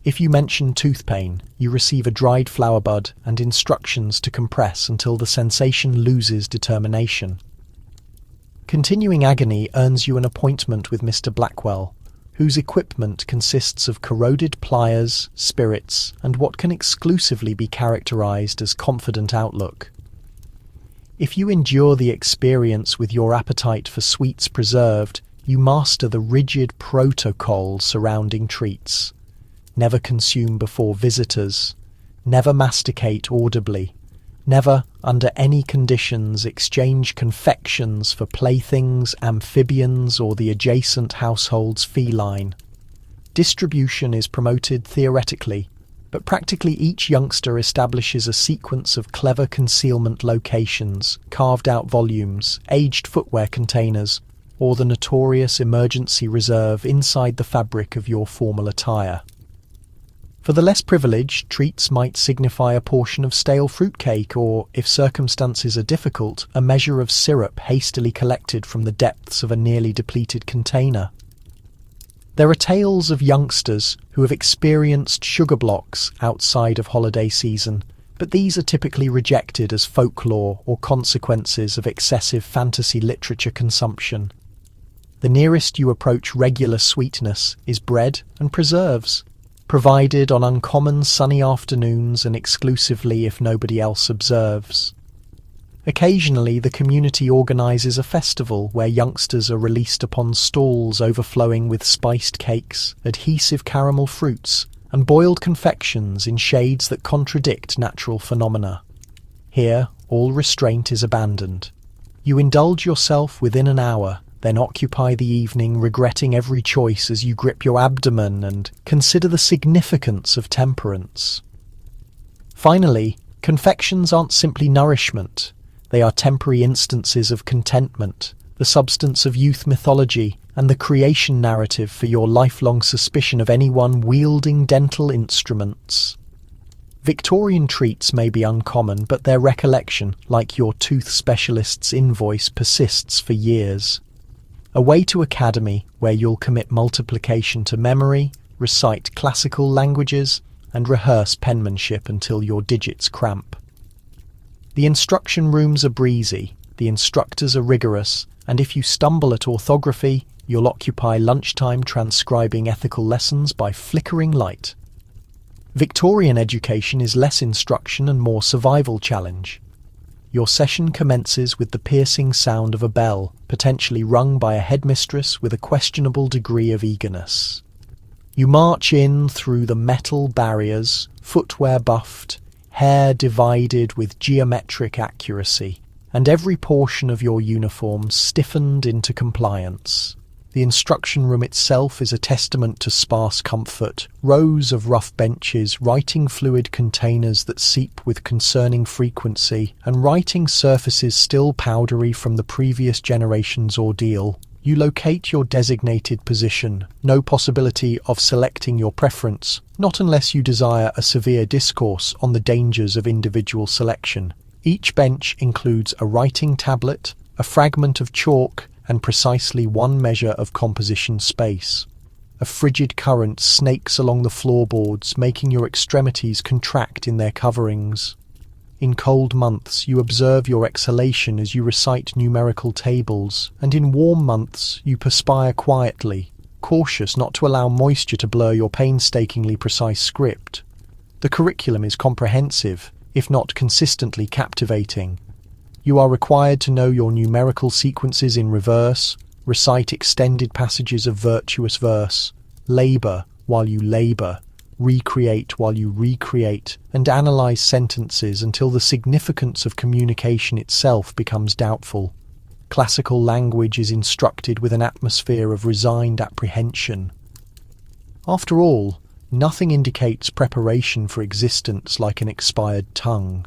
If you mention tooth pain, you receive a dried flower bud and instructions to compress until the sensation loses determination. Continuing agony earns you an appointment with Mr. Blackwell, whose equipment consists of corroded pliers, spirits, and what can exclusively be characterized as confident outlook. If you endure the experience with your appetite for sweets preserved, you master the rigid protocol surrounding treats. Never consume before visitors. Never masticate audibly. Never, under any conditions, exchange confections for playthings, amphibians, or the adjacent household's feline. Distribution is promoted theoretically, but practically each youngster establishes a sequence of clever concealment locations, carved-out volumes, aged footwear containers, or the notorious emergency reserve inside the fabric of your formal attire. For the less privileged, treats might signify a portion of stale fruitcake or, if circumstances are difficult, a measure of syrup hastily collected from the depths of a nearly depleted container. There are tales of youngsters who have experienced sugar blocks outside of holiday season, but these are typically rejected as folklore or consequences of excessive fantasy literature consumption. The nearest you approach regular sweetness is bread and preserves, provided on uncommon sunny afternoons and exclusively if nobody else observes. Occasionally, the community organises a festival where youngsters are released upon stalls overflowing with spiced cakes, adhesive caramel fruits, and boiled confections in shades that contradict natural phenomena. Here, all restraint is abandoned. You indulge yourself within an hour, then occupy the evening regretting every choice as you grip your abdomen and consider the significance of temperance. Finally, confections aren't simply nourishment. They are temporary instances of contentment, the substance of youth mythology, and the creation narrative for your lifelong suspicion of anyone wielding dental instruments. Victorian treats may be uncommon, but their recollection, like your tooth specialist's invoice, persists for years. Away to academy, where you'll commit multiplication to memory, recite classical languages, and rehearse penmanship until your digits cramp. The instruction rooms are breezy, the instructors are rigorous, and if you stumble at orthography, you'll occupy lunchtime transcribing ethical lessons by flickering light. Victorian education is less instruction and more survival challenge. Your session commences with the piercing sound of a bell, potentially rung by a headmistress with a questionable degree of eagerness. You march in through the metal barriers, footwear buffed, hair divided with geometric accuracy, and every portion of your uniform stiffened into compliance. The instruction room itself is a testament to sparse comfort, rows of rough benches, writing fluid containers that seep with concerning frequency, and writing surfaces still powdery from the previous generation's ordeal. You locate your designated position, no possibility of selecting your preference, not unless you desire a severe discourse on the dangers of individual selection. Each bench includes a writing tablet, a fragment of chalk, and precisely one measure of composition space. A frigid current snakes along the floorboards, making your extremities contract in their coverings. In cold months, you observe your exhalation as you recite numerical tables, and in warm months, you perspire quietly, cautious not to allow moisture to blur your painstakingly precise script. The curriculum is comprehensive, if not consistently captivating. You are required to know your numerical sequences in reverse, recite extended passages of virtuous verse, labour while you labour, recreate while you recreate, and analyse sentences until the significance of communication itself becomes doubtful. Classical language is instructed with an atmosphere of resigned apprehension. After all, nothing indicates preparation for existence like an expired tongue.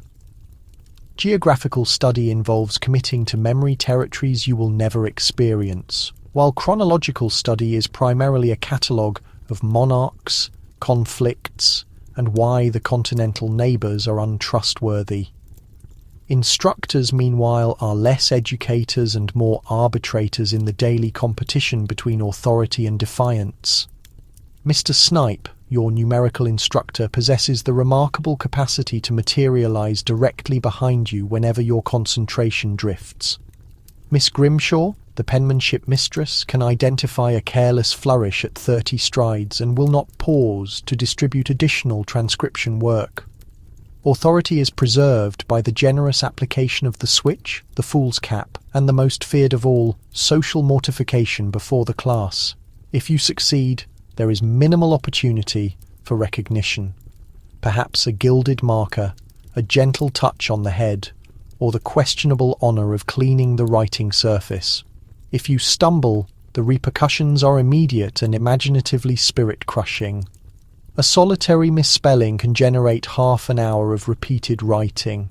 Geographical study involves committing to memory territories you will never experience, while chronological study is primarily a catalogue of monarchs, conflicts, and why the continental neighbours are untrustworthy. Instructors, meanwhile, are less educators and more arbitrators in the daily competition between authority and defiance. Mr. Snipe, your numerical instructor, possesses the remarkable capacity to materialise directly behind you whenever your concentration drifts. Miss Grimshaw, the penmanship mistress, can identify a careless flourish at 30 strides and will not pause to distribute additional transcription work. Authority is preserved by the generous application of the switch, the fool's cap, and the most feared of all, social mortification before the class. If you succeed, there is minimal opportunity for recognition. Perhaps a gilded marker, a gentle touch on the head, or the questionable honour of cleaning the writing surface. If you stumble, the repercussions are immediate and imaginatively spirit-crushing. A solitary misspelling can generate half an hour of repeated writing.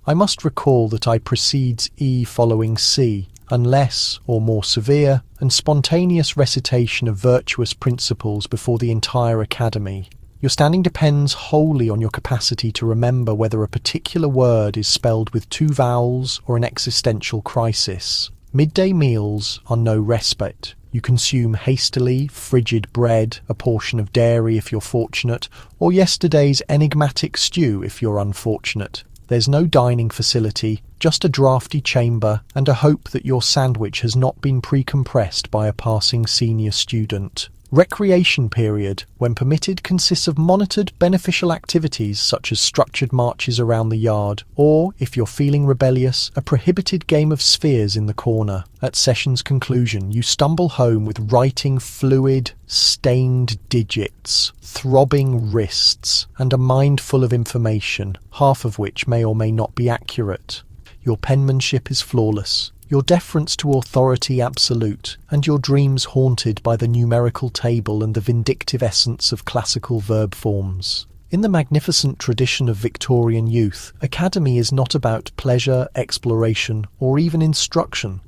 I must recall that I precedes E following C, unless, or more severe, and spontaneous recitation of virtuous principles before the entire academy. Your standing depends wholly on your capacity to remember whether a particular word is spelled with 2 vowels or an existential crisis. Midday meals are no respite. You consume hastily frigid bread, a portion of dairy if you're fortunate, or yesterday's enigmatic stew if you're unfortunate. There's no dining facility, just a draughty chamber and a hope that your sandwich has not been pre-compressed by a passing senior student. Recreation period, when permitted, consists of monitored beneficial activities such as structured marches around the yard, or, if you're feeling rebellious, a prohibited game of spheres in the corner. At session's conclusion, you stumble home with writing fluid, stained digits, throbbing wrists, and a mind full of information, half of which may or may not be accurate. Your penmanship is flawless, your deference to authority absolute, and your dreams haunted by the numerical table and the vindictive essence of classical verb forms. In the magnificent tradition of Victorian youth, academy is not about pleasure, exploration, or even instruction.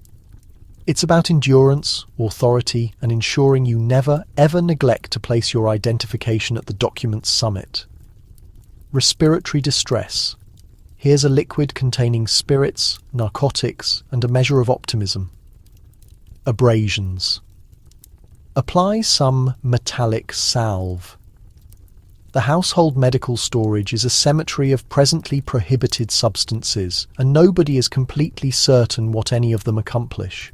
It's about endurance, authority, and ensuring you never, ever neglect to place your identification at the document's summit. Respiratory distress. Here's a liquid containing spirits, narcotics, and a measure of optimism. Abrasions. Apply some metallic salve. The household medical storage is a cemetery of presently prohibited substances, and nobody is completely certain what any of them accomplish.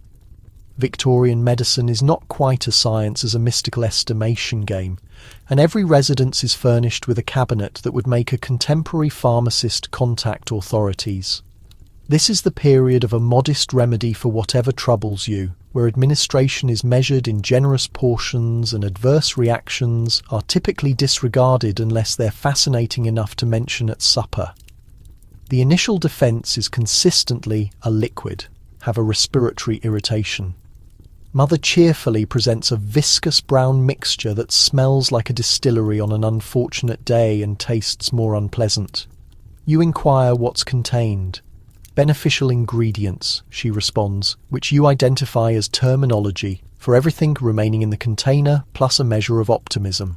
Victorian medicine is not quite a science as a mystical estimation game, and every residence is furnished with a cabinet that would make a contemporary pharmacist contact authorities. This is the period of a modest remedy for whatever troubles you, where administration is measured in generous portions and adverse reactions are typically disregarded unless they're fascinating enough to mention at supper. The initial defense is consistently a liquid, have a respiratory irritation. Mother cheerfully presents a viscous brown mixture that smells like a distillery on an unfortunate day and tastes more unpleasant. You inquire what's contained. Beneficial ingredients, she responds, which you identify as terminology for everything remaining in the container plus a measure of optimism.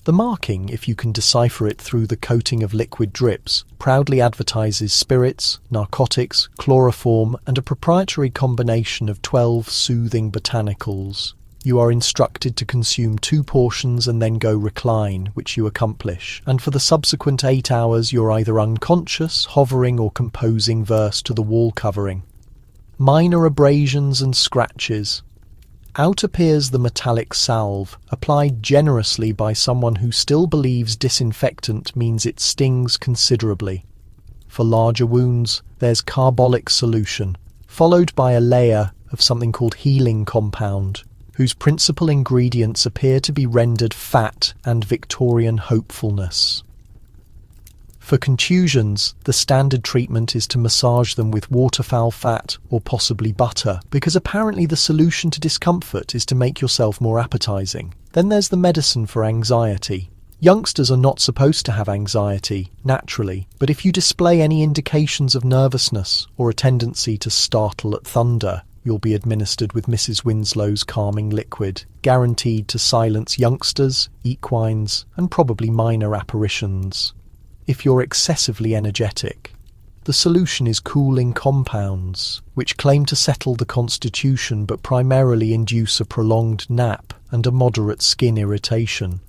The marking, if you can decipher it through the coating of liquid drips, proudly advertises spirits, narcotics, chloroform, and a proprietary combination of 12 soothing botanicals. You are instructed to consume 2 portions and then go recline, which you accomplish, and for the subsequent 8 hours you're either unconscious, hovering, or composing verse to the wall covering. Minor abrasions and scratches. Out appears the metallic salve, applied generously by someone who still believes disinfectant means it stings considerably. For larger wounds, there's carbolic solution, followed by a layer of something called healing compound, whose principal ingredients appear to be rendered fat and Victorian hopefulness. For contusions, the standard treatment is to massage them with waterfowl fat or possibly butter, because apparently the solution to discomfort is to make yourself more appetizing. Then there's the medicine for anxiety. Youngsters are not supposed to have anxiety, naturally, but if you display any indications of nervousness or a tendency to startle at thunder, you'll be administered with Mrs. Winslow's calming liquid, guaranteed to silence youngsters, equines, and probably minor apparitions. If you're excessively energetic, the solution is cooling compounds, which claim to settle the constitution but primarily induce a prolonged nap and a moderate skin irritation.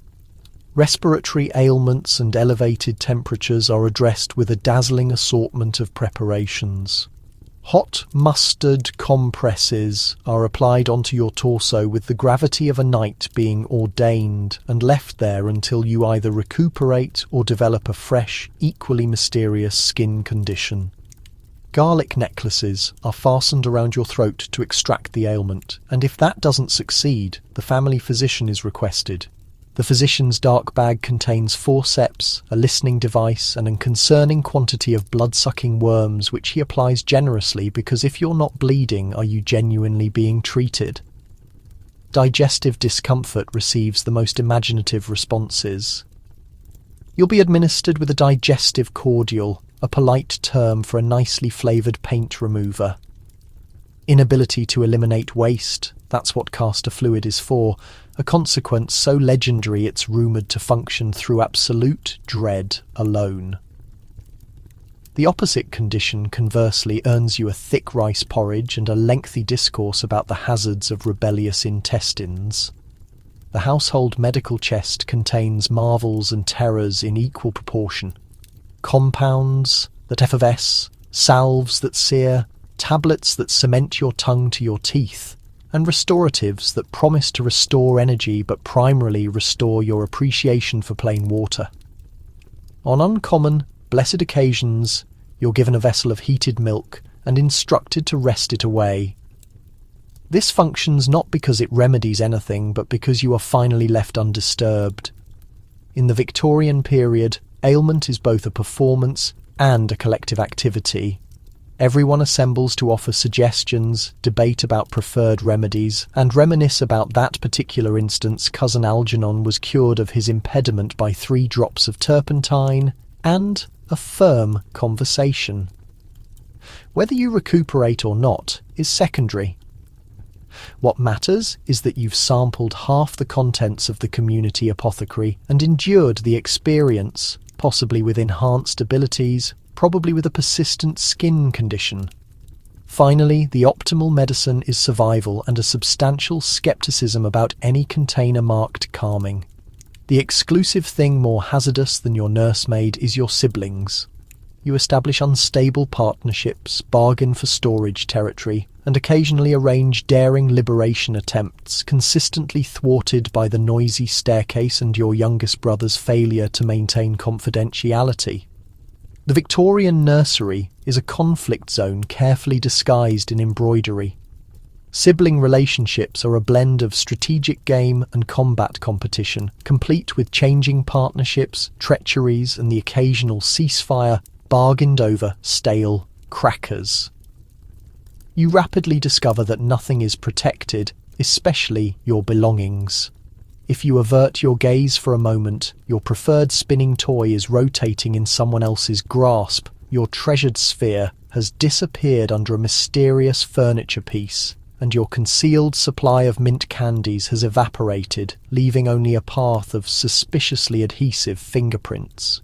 Respiratory ailments and elevated temperatures are addressed with a dazzling assortment of preparations. Hot mustard compresses are applied onto your torso with the gravity of a knight being ordained and left there until you either recuperate or develop a fresh, equally mysterious skin condition. Garlic necklaces are fastened around your throat to extract the ailment, and if that doesn't succeed, the family physician is requested. The physician's dark bag contains forceps, a listening device, and a concerning quantity of blood-sucking worms which he applies generously because if you're not bleeding, are you genuinely being treated? Digestive discomfort receives the most imaginative responses. You'll be administered with a digestive cordial, a polite term for a nicely flavoured paint remover. Inability to eliminate waste, that's what castor fluid is for, a consequence so legendary it's rumoured to function through absolute dread alone. The opposite condition, conversely, earns you a thick rice porridge and a lengthy discourse about the hazards of rebellious intestines. The household medical chest contains marvels and terrors in equal proportion. Compounds that effervesce, salves that sear, tablets that cement your tongue to your teeth, and restoratives that promise to restore energy but primarily restore your appreciation for plain water. On uncommon, blessed occasions, you're given a vessel of heated milk and instructed to rest it away. This functions not because it remedies anything, but because you are finally left undisturbed. In the Victorian period, ailment is both a performance and a collective activity. Everyone assembles to offer suggestions, debate about preferred remedies, and reminisce about that particular instance cousin Algernon was cured of his impediment by 3 drops of turpentine and a firm conversation. Whether you recuperate or not is secondary. What matters is that you've sampled half the contents of the community apothecary and endured the experience, possibly with enhanced abilities, probably with a persistent skin condition. Finally, the optimal medicine is survival and a substantial skepticism about any container marked calming. The exclusive thing more hazardous than your nursemaid is your siblings. You establish unstable partnerships, bargain for storage territory, and occasionally arrange daring liberation attempts, consistently thwarted by the noisy staircase and your youngest brother's failure to maintain confidentiality. The Victorian nursery is a conflict zone carefully disguised in embroidery. Sibling relationships are a blend of strategic game and combat competition, complete with changing partnerships, treacheries, and the occasional ceasefire bargained over stale crackers. You rapidly discover that nothing is protected, especially your belongings. If you avert your gaze for a moment, your preferred spinning toy is rotating in someone else's grasp. Your treasured sphere has disappeared under a mysterious furniture piece, and your concealed supply of mint candies has evaporated, leaving only a path of suspiciously adhesive fingerprints.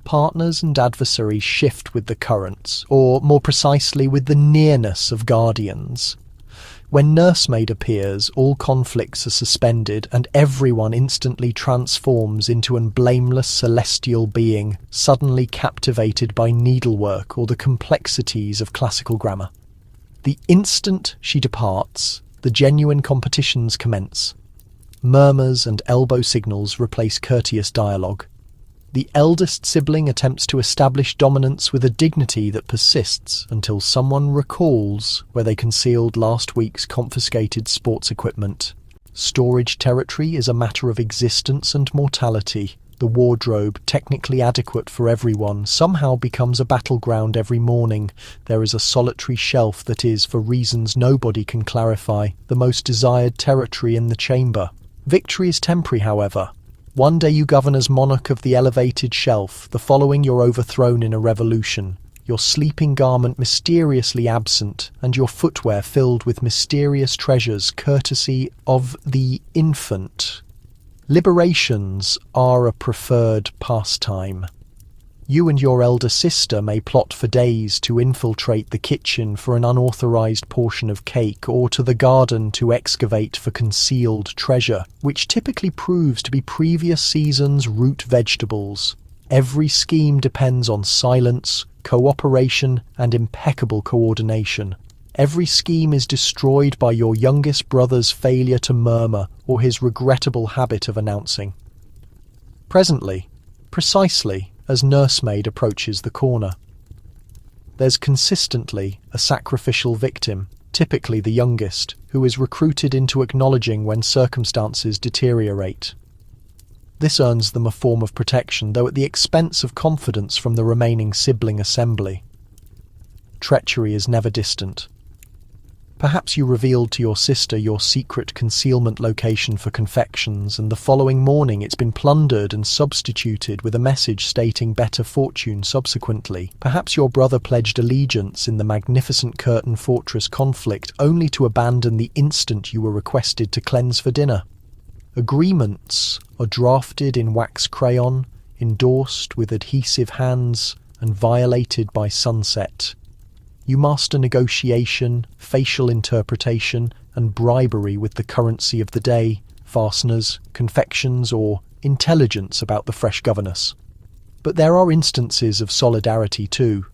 Partners and adversaries shift with the currents, or more precisely with the nearness of guardians. When nursemaid appears, all conflicts are suspended and everyone instantly transforms into an blameless celestial being, suddenly captivated by needlework or the complexities of classical grammar. The instant she departs, the genuine competitions commence. Murmurs and elbow signals replace courteous dialogue. The eldest sibling attempts to establish dominance with a dignity that persists until someone recalls where they concealed last week's confiscated sports equipment. Storage territory is a matter of existence and mortality. The wardrobe, technically adequate for everyone, somehow becomes a battleground every morning. There is a solitary shelf that is, for reasons nobody can clarify, the most desired territory in the chamber. Victory is temporary, however. One day you govern as monarch of the elevated shelf, the following you're overthrown in a revolution, your sleeping garment mysteriously absent, and your footwear filled with mysterious treasures courtesy of the infant. Liberations are a preferred pastime. You and your elder sister may plot for days to infiltrate the kitchen for an unauthorized portion of cake or to the garden to excavate for concealed treasure, which typically proves to be previous season's root vegetables. Every scheme depends on silence, cooperation, and impeccable coordination. Every scheme is destroyed by your youngest brother's failure to murmur or his regrettable habit of announcing. Presently, precisely as nursemaid approaches the corner, there's consistently a sacrificial victim, typically the youngest, who is recruited into acknowledging when circumstances deteriorate. This earns them a form of protection, though at the expense of confidence from the remaining sibling assembly. Treachery is never distant. Perhaps you revealed to your sister your secret concealment location for confections, and the following morning it's been plundered and substituted with a message stating better fortune subsequently. Perhaps your brother pledged allegiance in the magnificent Curtain Fortress conflict only to abandon the instant you were requested to cleanse for dinner. Agreements are drafted in wax crayon, endorsed with adhesive hands, and violated by sunset. You master negotiation, facial interpretation, and bribery with the currency of the day, fasteners, confections, or intelligence about the fresh governess. But there are instances of solidarity too.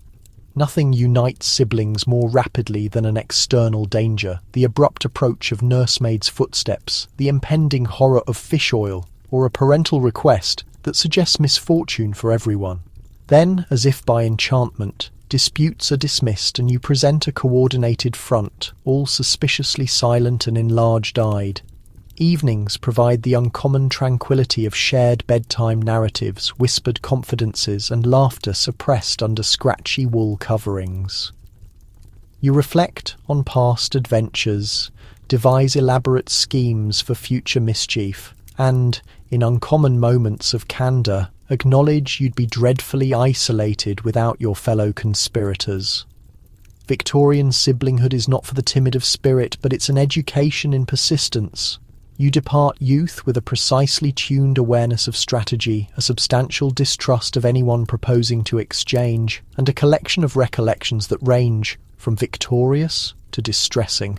Nothing unites siblings more rapidly than an external danger, the abrupt approach of nursemaid's footsteps, the impending horror of fish oil, or a parental request that suggests misfortune for everyone. Then, as if by enchantment, disputes are dismissed and you present a coordinated front, all suspiciously silent and enlarged-eyed. Evenings provide the uncommon tranquility of shared bedtime narratives, whispered confidences, and laughter suppressed under scratchy wool coverings. You reflect on past adventures, devise elaborate schemes for future mischief, and, in uncommon moments of candour, acknowledge you'd be dreadfully isolated without your fellow conspirators. Victorian siblinghood is not for the timid of spirit, but it's an education in persistence. You depart youth with a precisely tuned awareness of strategy, a substantial distrust of anyone proposing to exchange, and a collection of recollections that range from victorious to distressing.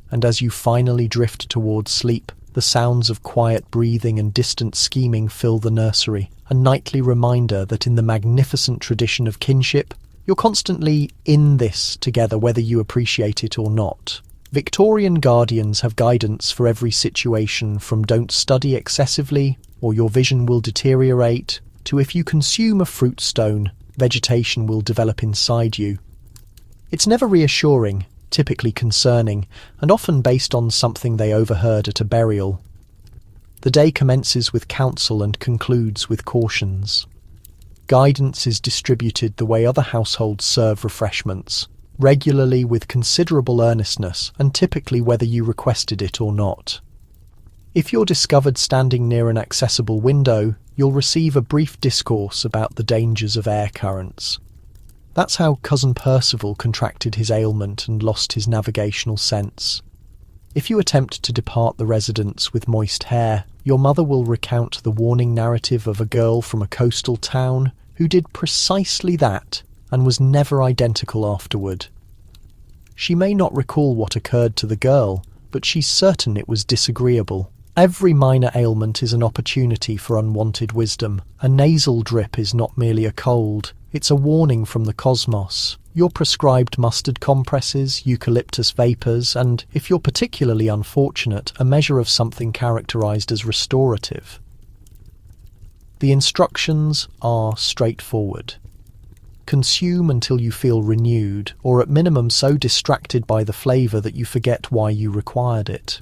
And as you finally drift towards sleep, the sounds of quiet breathing and distant scheming fill the nursery, a nightly reminder that in the magnificent tradition of kinship, you're constantly in this together, whether you appreciate it or not. Victorian guardians have guidance for every situation, from don't study excessively or your vision will deteriorate, to if you consume a fruit stone, vegetation will develop inside you. It's never reassuring, typically concerning, and often based on something they overheard at a burial. The day commences with counsel and concludes with cautions. Guidance is distributed the way other households serve refreshments, regularly with considerable earnestness, and typically whether you requested it or not. If you're discovered standing near an accessible window, you'll receive a brief discourse about the dangers of air currents. That's how cousin Percival contracted his ailment and lost his navigational sense. If you attempt to depart the residence with moist hair, your mother will recount the warning narrative of a girl from a coastal town who did precisely that and was never identical afterward. She may not recall what occurred to the girl, but she's certain it was disagreeable. Every minor ailment is an opportunity for unwanted wisdom. A nasal drip is not merely a cold, it's a warning from the cosmos. Your prescribed mustard compresses, eucalyptus vapours, and, if you're particularly unfortunate, a measure of something characterised as restorative. The instructions are straightforward. Consume until you feel renewed, or at minimum so distracted by the flavour that you forget why you required it.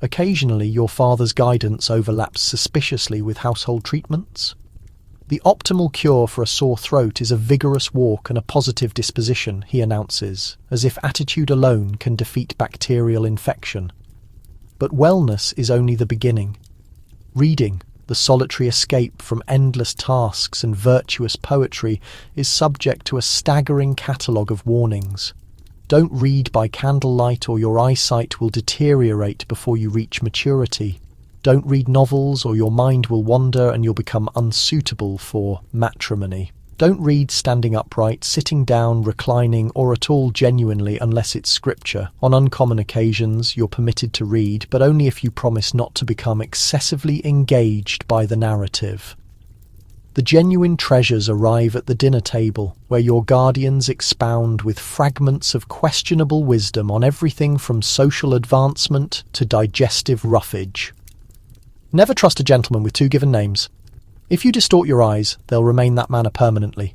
Occasionally, your father's guidance overlaps suspiciously with household treatments. The optimal cure for a sore throat is a vigorous walk and a positive disposition, he announces, as if attitude alone can defeat bacterial infection. But wellness is only the beginning. Reading, the solitary escape from endless tasks and virtuous poetry, is subject to a staggering catalogue of warnings. Don't read by candlelight or your eyesight will deteriorate before you reach maturity. Don't read novels or your mind will wander and you'll become unsuitable for matrimony. Don't read standing upright, sitting down, reclining, or at all genuinely unless it's scripture. On uncommon occasions, you're permitted to read, but only if you promise not to become excessively engaged by the narrative. The genuine treasures arrive at the dinner table, where your guardians expound with fragments of questionable wisdom on everything from social advancement to digestive roughage. Never trust a gentleman with two given names. If you distort your eyes, they'll remain that manner permanently.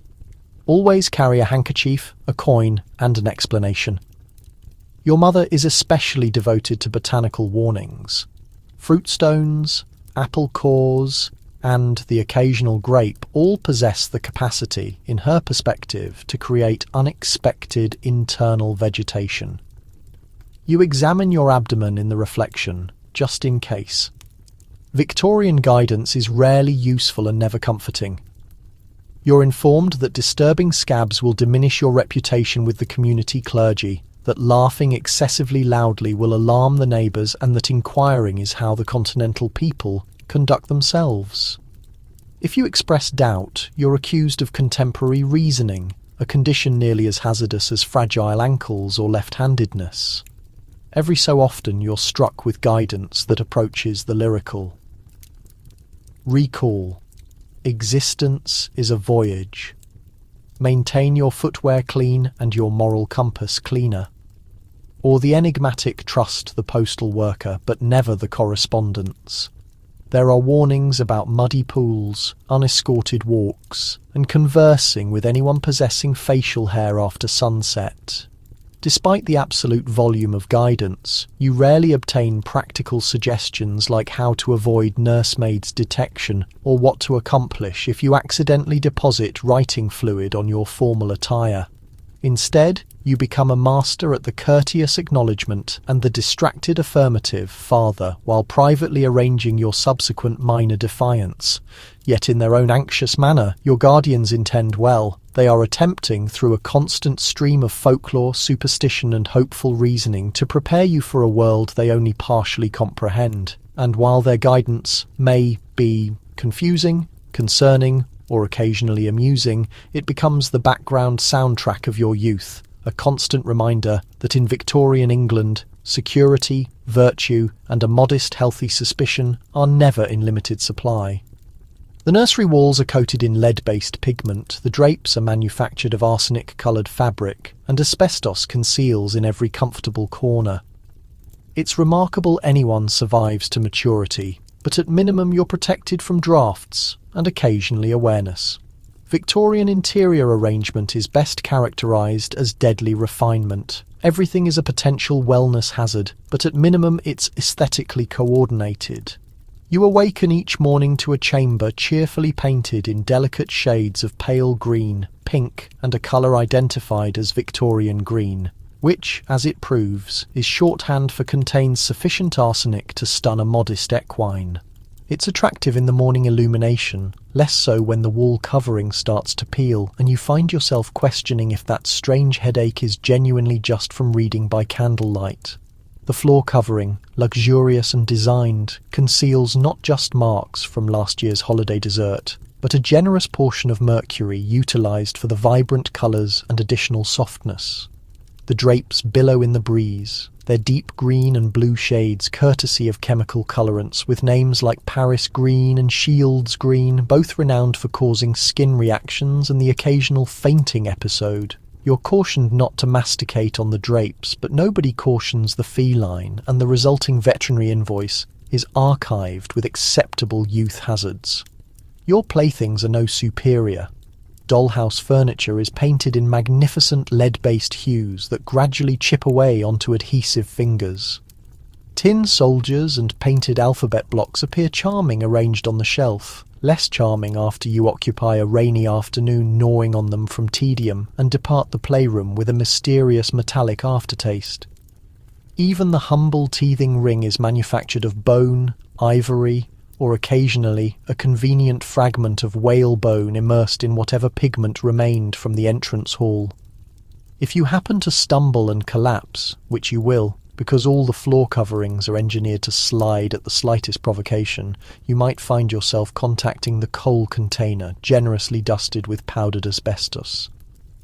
Always carry a handkerchief, a coin, and an explanation. Your mother is especially devoted to botanical warnings. Fruit stones, apple cores, and the occasional grape all possess the capacity, in her perspective, to create unexpected internal vegetation. You examine your abdomen in the reflection, just in case. Victorian guidance is rarely useful and never comforting. You're informed that disturbing scabs will diminish your reputation with the community clergy, that laughing excessively loudly will alarm the neighbours, and that inquiring is how the continental people conduct themselves. If you express doubt, you're accused of contemporary reasoning, a condition nearly as hazardous as fragile ankles or left-handedness. Every so often you're struck with guidance that approaches the lyrical. Recall. Existence is a voyage. Maintain your footwear clean and your moral compass cleaner. Or the enigmatic trust the postal worker, but never the correspondence. There are warnings about muddy pools, unescorted walks, and conversing with anyone possessing facial hair after sunset. Despite the absolute volume of guidance, you rarely obtain practical suggestions like how to avoid nursemaid's detection or what to accomplish if you accidentally deposit writing fluid on your formal attire. Instead, You become a master at the courteous acknowledgement and the distracted affirmative father while privately arranging your subsequent minor defiance. Yet in their own anxious manner, your guardians intend well. They are attempting, through a constant stream of folklore, superstition and hopeful reasoning, to prepare you for a world they only partially comprehend. And while their guidance may be confusing, concerning, or occasionally amusing, it becomes the background soundtrack of your youth, a constant reminder that in Victorian England, security, virtue, and a modest, healthy suspicion are never in limited supply. The nursery walls are coated in lead-based pigment, the drapes are manufactured of arsenic-coloured fabric, and asbestos conceals in every comfortable corner. It's remarkable anyone survives to maturity, but at minimum you're protected from drafts and occasionally awareness. Victorian interior arrangement is best characterised as deadly refinement. Everything is a potential wellness hazard, but at minimum it's aesthetically coordinated. You awaken each morning to a chamber cheerfully painted in delicate shades of pale green, pink, and a colour identified as Victorian green, which, as it proves, is shorthand for contains sufficient arsenic to stun a modest equine. It's attractive in the morning illumination, less so when the wall covering starts to peel and you find yourself questioning if that strange headache is genuinely just from reading by candlelight. The floor covering, luxurious and designed, conceals not just marks from last year's holiday dessert, but a generous portion of mercury utilised for the vibrant colours and additional softness. The drapes billow in the breeze, their deep green and blue shades courtesy of chemical colorants with names like Paris green and Shields green, both renowned for causing skin reactions and the occasional fainting episode. You're cautioned not to masticate on the drapes, but nobody cautions the feline, and the resulting veterinary invoice is archived with acceptable youth hazards. Your playthings are no superior. Dollhouse furniture is painted in magnificent lead-based hues that gradually chip away onto adhesive fingers. Tin soldiers and painted alphabet blocks appear charming arranged on the shelf, less charming after you occupy a rainy afternoon gnawing on them from tedium and depart the playroom with a mysterious metallic aftertaste. Even the humble teething ring is manufactured of bone, ivory, or occasionally a convenient fragment of whalebone immersed in whatever pigment remained from the entrance hall. If you happen to stumble and collapse, which you will, because all the floor coverings are engineered to slide at the slightest provocation, you might find yourself contacting the coal container, generously dusted with powdered asbestos.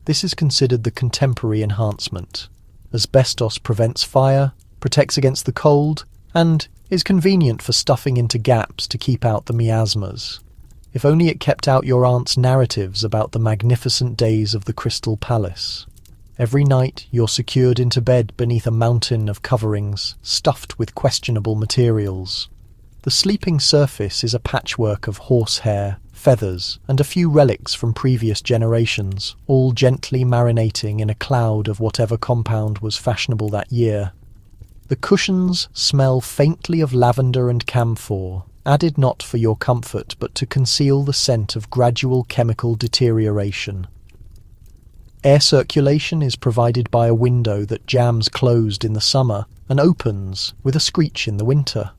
This is considered the contemporary enhancement. Asbestos prevents fire, protects against the cold, and is convenient for stuffing into gaps to keep out the miasmas. If only it kept out your aunt's narratives about the magnificent days of the Crystal Palace. Every night you're secured into bed beneath a mountain of coverings, stuffed with questionable materials. The sleeping surface is a patchwork of horsehair, feathers, and a few relics from previous generations, all gently marinating in a cloud of whatever compound was fashionable that year. The cushions smell faintly of lavender and camphor, added not for your comfort but to conceal the scent of gradual chemical deterioration. Air circulation is provided by a window that jams closed in the summer and opens with a screech in the winter.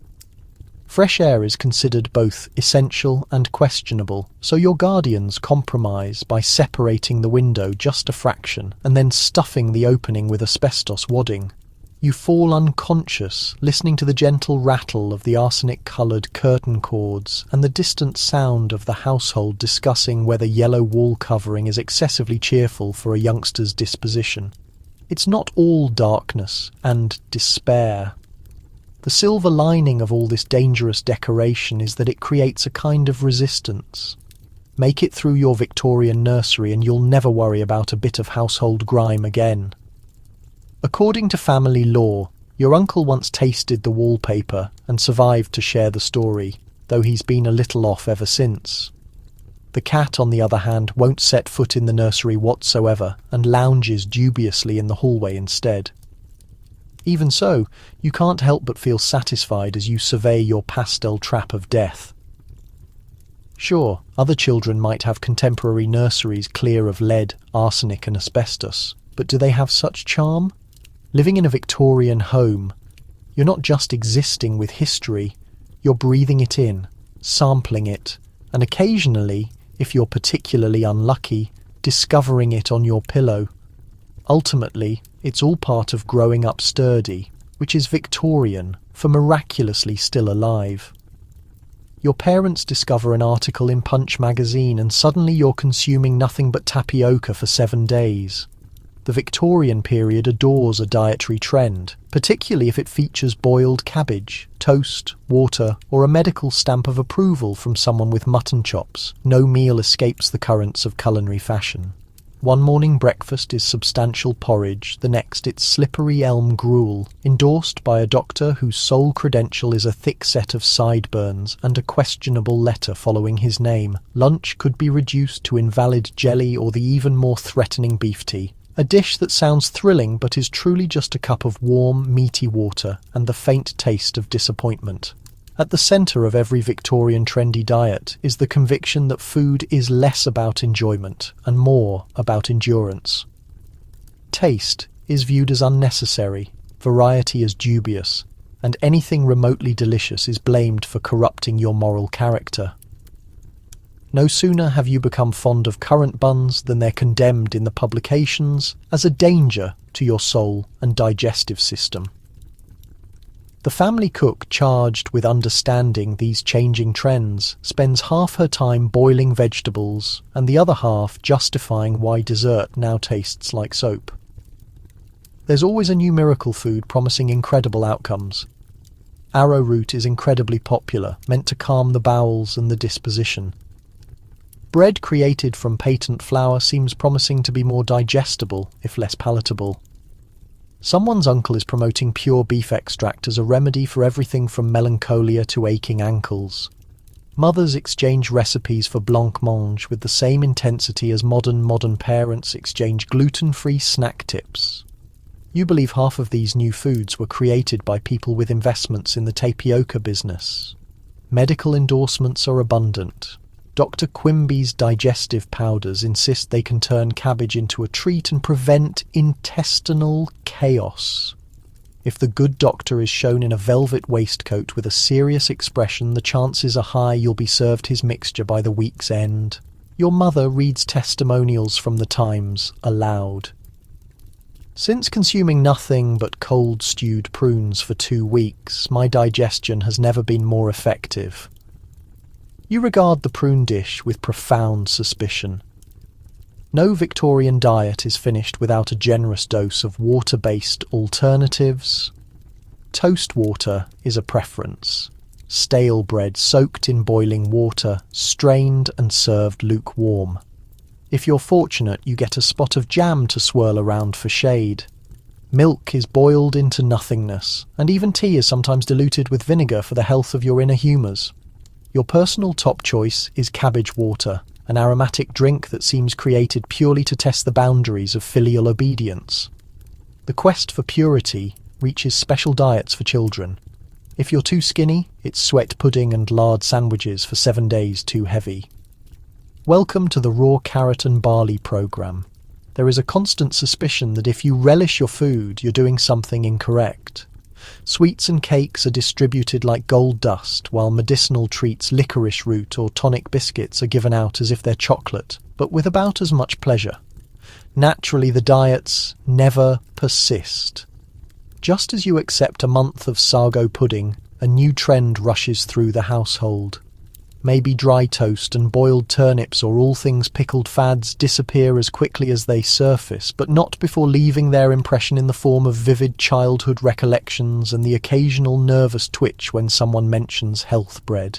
Fresh air is considered both essential and questionable, so your guardians compromise by separating the window just a fraction and then stuffing the opening with asbestos wadding. You fall unconscious, listening to the gentle rattle of the arsenic-coloured curtain cords and the distant sound of the household discussing whether yellow wall covering is excessively cheerful for a youngster's disposition. It's not all darkness and despair. The silver lining of all this dangerous decoration is that it creates a kind of resistance. Make it through your Victorian nursery and you'll never worry about a bit of household grime again. According to family law, your uncle once tasted the wallpaper and survived to share the story, though he's been a little off ever since. The cat, on the other hand, won't set foot in the nursery whatsoever and lounges dubiously in the hallway instead. Even so, you can't help but feel satisfied as you survey your pastel trap of death. Sure, other children might have contemporary nurseries clear of lead, arsenic and asbestos, But do they have such charm? Living in a Victorian home, you're not just existing with history, you're breathing it in, sampling it, and occasionally, if you're particularly unlucky, discovering it on your pillow. Ultimately, it's all part of growing up sturdy, which is Victorian for miraculously still alive. Your parents discover an article in Punch magazine and suddenly you're consuming nothing but tapioca for 7 days. The Victorian period adores a dietary trend, particularly if it features boiled cabbage, toast, water, or a medical stamp of approval from someone with mutton chops. No meal escapes the currents of culinary fashion. One morning breakfast is substantial porridge, the next it's slippery elm gruel, endorsed by a doctor whose sole credential is a thick set of sideburns and a questionable letter following his name. Lunch could be reduced to invalid jelly or the even more threatening beef tea. A dish that sounds thrilling but is truly just a cup of warm, meaty water and the faint taste of disappointment. At the centre of every Victorian trendy diet is the conviction that food is less about enjoyment and more about endurance. Taste is viewed as unnecessary, variety as dubious, and anything remotely delicious is blamed for corrupting your moral character. No sooner have you become fond of currant buns than they're condemned in the publications as a danger to your soul and digestive system. The family cook charged with understanding these changing trends spends half her time boiling vegetables and the other half justifying why dessert now tastes like soap. There's always a new miracle food promising incredible outcomes. Arrowroot is incredibly popular, meant to calm the bowels and the disposition. Bread created from patent flour seems promising to be more digestible, if less palatable. Someone's uncle is promoting pure beef extract as a remedy for everything from melancholia to aching ankles. Mothers exchange recipes for blancmange with the same intensity as modern parents exchange gluten-free snack tips. You believe half of these new foods were created by people with investments in the tapioca business. Medical endorsements are abundant. Dr. Quimby's digestive powders insist they can turn cabbage into a treat and prevent intestinal chaos. If the good doctor is shown in a velvet waistcoat with a serious expression, the chances are high you'll be served his mixture by the week's end. Your mother reads testimonials from the Times aloud. Since consuming nothing but cold stewed prunes for 2 weeks, my digestion has never been more effective. You regard the prune dish with profound suspicion. No Victorian diet is finished without a generous dose of water-based alternatives. Toast water is a preference. Stale bread soaked in boiling water, strained and served lukewarm. If you're fortunate, you get a spot of jam to swirl around for shade. Milk is boiled into nothingness, and even tea is sometimes diluted with vinegar for the health of your inner humours. Your personal top choice is cabbage water, an aromatic drink that seems created purely to test the boundaries of filial obedience. The quest for purity reaches special diets for children. If you're too skinny, it's sweat pudding and lard sandwiches for 7 days too heavy. Welcome to the raw carrot and barley program. There is a constant suspicion that if you relish your food, you're doing something incorrect. Sweets and cakes are distributed like gold dust, while medicinal treats, licorice root or tonic biscuits, are given out as if they're chocolate, but with about as much pleasure. Naturally, the diets never persist. Just as you accept a month of sago pudding, a new trend rushes through the household. Maybe dry toast and boiled turnips or all things pickled fads disappear as quickly as they surface, but not before leaving their impression in the form of vivid childhood recollections and the occasional nervous twitch when someone mentions health bread.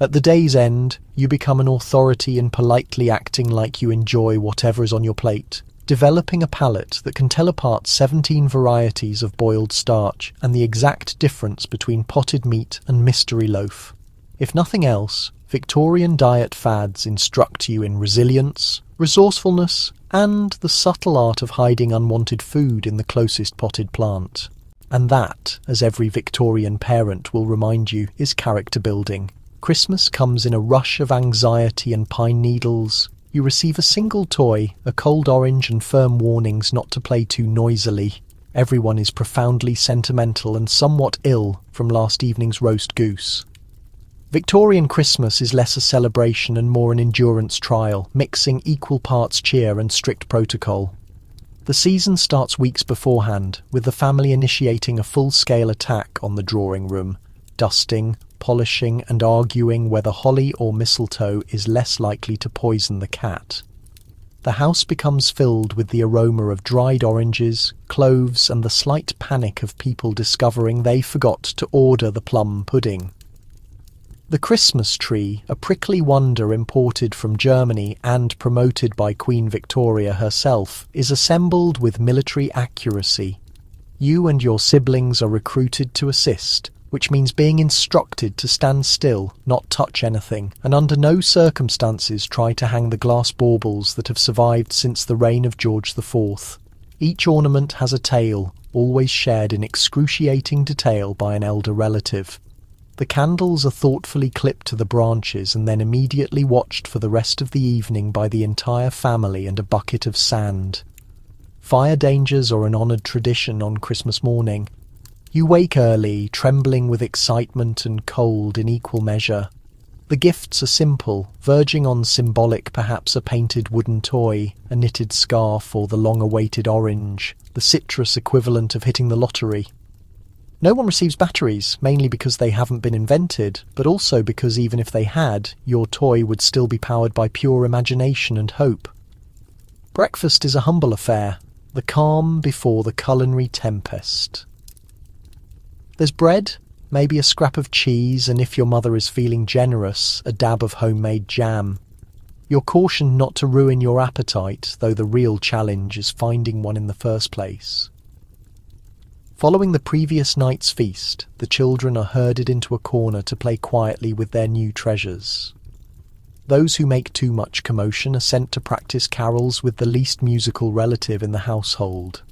At the day's end, you become an authority in politely acting like you enjoy whatever is on your plate, developing a palate that can tell apart 17 varieties of boiled starch and the exact difference between potted meat and mystery loaf. If nothing else, Victorian diet fads instruct you in resilience, resourcefulness, and the subtle art of hiding unwanted food in the closest potted plant. And that, as every Victorian parent will remind you, is character building. Christmas comes in a rush of anxiety and pine needles. You receive a single toy, a cold orange and firm warnings not to play too noisily. Everyone is profoundly sentimental and somewhat ill from last evening's roast goose. Victorian Christmas is less a celebration and more an endurance trial, mixing equal parts cheer and strict protocol. The season starts weeks beforehand, with the family initiating a full-scale attack on the drawing room, dusting, polishing and arguing whether holly or mistletoe is less likely to poison the cat. The house becomes filled with the aroma of dried oranges, cloves and the slight panic of people discovering they forgot to order the plum pudding. The Christmas tree, a prickly wonder imported from Germany and promoted by Queen Victoria herself, is assembled with military accuracy. You and your siblings are recruited to assist, which means being instructed to stand still, not touch anything, and under no circumstances try to hang the glass baubles that have survived since the reign of George IV. Each ornament has a tale, always shared in excruciating detail by an elder relative. The candles are thoughtfully clipped to the branches and then immediately watched for the rest of the evening by the entire family and a bucket of sand. Fire dangers are an honoured tradition on Christmas morning. You wake early, trembling with excitement and cold in equal measure. The gifts are simple, verging on symbolic, perhaps a painted wooden toy, a knitted scarf or the long-awaited orange, the citrus equivalent of hitting the lottery. No one receives batteries, mainly because they haven't been invented, but also because even if they had, your toy would still be powered by pure imagination and hope. Breakfast is a humble affair, the calm before the culinary tempest. There's bread, maybe a scrap of cheese, and if your mother is feeling generous, a dab of homemade jam. You're cautioned not to ruin your appetite, though the real challenge is finding one in the first place. Following the previous night's feast, the children are herded into a corner to play quietly with their new treasures. Those who make too much commotion are sent to practice carols with the least musical relative in the household.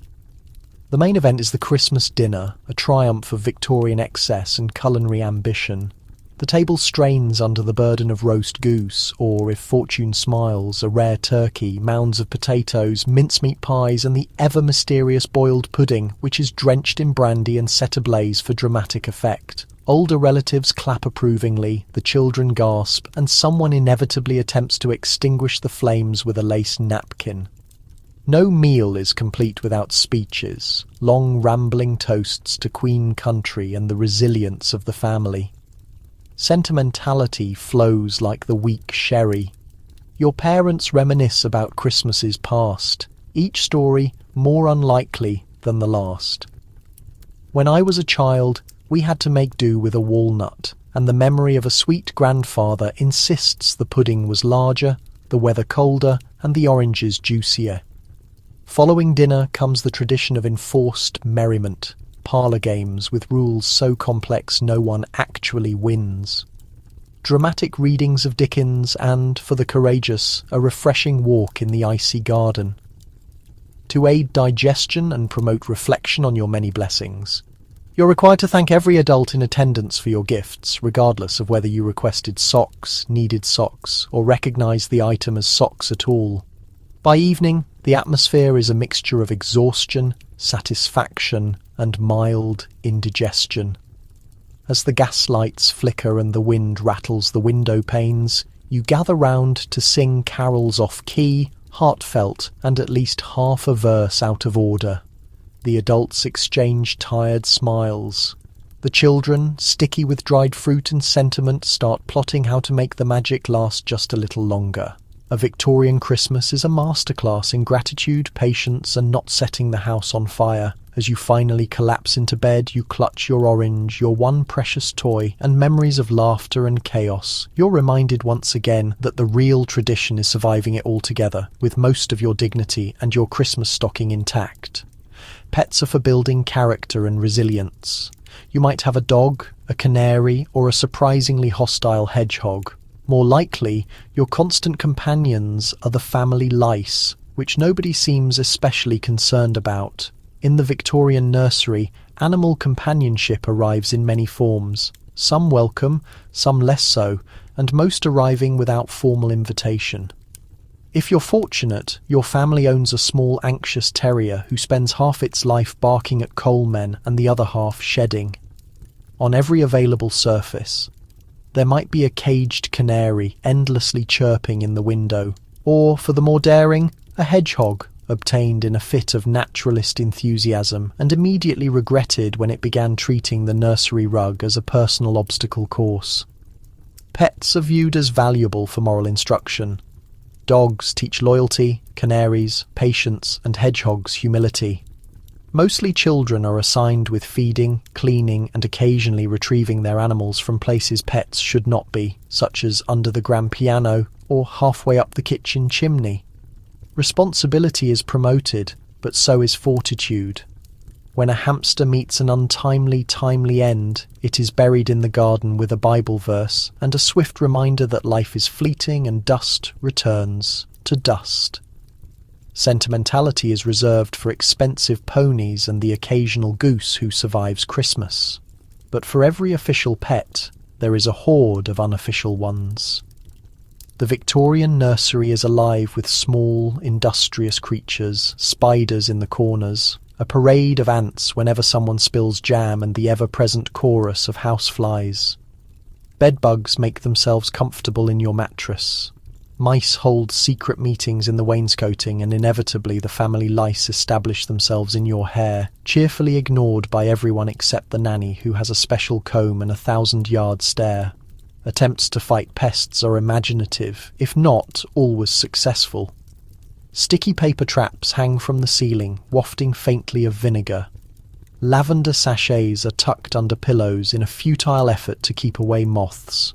The main event is the Christmas dinner, a triumph of Victorian excess and culinary ambition. The table strains under the burden of roast goose, or, if fortune smiles, a rare turkey, mounds of potatoes, mincemeat pies, and the ever-mysterious boiled pudding, which is drenched in brandy and set ablaze for dramatic effect. Older relatives clap approvingly, the children gasp, and someone inevitably attempts to extinguish the flames with a lace napkin. No meal is complete without speeches, long rambling toasts to Queen Country and the resilience of the family. Sentimentality flows like the weak sherry. Your parents reminisce about Christmases past, each story more unlikely than the last. When I was a child, we had to make do with a walnut, and the memory of a sweet grandfather insists the pudding was larger, the weather colder, and the oranges juicier. Following dinner comes the tradition of enforced merriment, parlour games with rules so complex no one actually wins. Dramatic readings of Dickens and, for the courageous, a refreshing walk in the icy garden. To aid digestion and promote reflection on your many blessings, you're required to thank every adult in attendance for your gifts, regardless of whether you requested socks, needed socks, or recognised the item as socks at all. By evening, the atmosphere is a mixture of exhaustion, satisfaction, and mild indigestion. As the gas lights flicker and the wind rattles the window panes, you gather round to sing carols off-key, heartfelt, and at least half a verse out of order. The adults exchange tired smiles. The children, sticky with dried fruit and sentiment, start plotting how to make the magic last just a little longer. A Victorian Christmas is a masterclass in gratitude, patience, and not setting the house on fire. As you finally collapse into bed, you clutch your orange, your one precious toy, and memories of laughter and chaos. You're reminded once again that the real tradition is surviving it all together, with most of your dignity and your Christmas stocking intact. Pets are for building character and resilience. You might have a dog, a canary, or a surprisingly hostile hedgehog. More likely, your constant companions are the family lice, which nobody seems especially concerned about. In the Victorian nursery, animal companionship arrives in many forms, some welcome, some less so, and most arriving without formal invitation. If you're fortunate, your family owns a small anxious terrier who spends half its life barking at coalmen and the other half shedding. On every available surface, there might be a caged canary endlessly chirping in the window, or, for the more daring, a hedgehog obtained in a fit of naturalist enthusiasm and immediately regretted when it began treating the nursery rug as a personal obstacle course. Pets are viewed as valuable for moral instruction. Dogs teach loyalty, canaries, patience, and hedgehogs humility. Mostly children are assigned with feeding, cleaning, and occasionally retrieving their animals from places pets should not be, such as under the grand piano or halfway up the kitchen chimney. Responsibility is promoted, but so is fortitude. When a hamster meets an untimely, timely end, it is buried in the garden with a Bible verse and a swift reminder that life is fleeting and dust returns to dust. Sentimentality is reserved for expensive ponies and the occasional goose who survives Christmas. But for every official pet, there is a horde of unofficial ones. The Victorian nursery is alive with small, industrious creatures, spiders in the corners, a parade of ants whenever someone spills jam, and the ever-present chorus of houseflies. Bedbugs make themselves comfortable in your mattress. Mice hold secret meetings in the wainscoting, and inevitably the family lice establish themselves in your hair, cheerfully ignored by everyone except the nanny, who has a special comb and a 1,000-yard stare. Attempts to fight pests are imaginative, if not always successful. Sticky paper traps hang from the ceiling, wafting faintly of vinegar. Lavender sachets are tucked under pillows in a futile effort to keep away moths.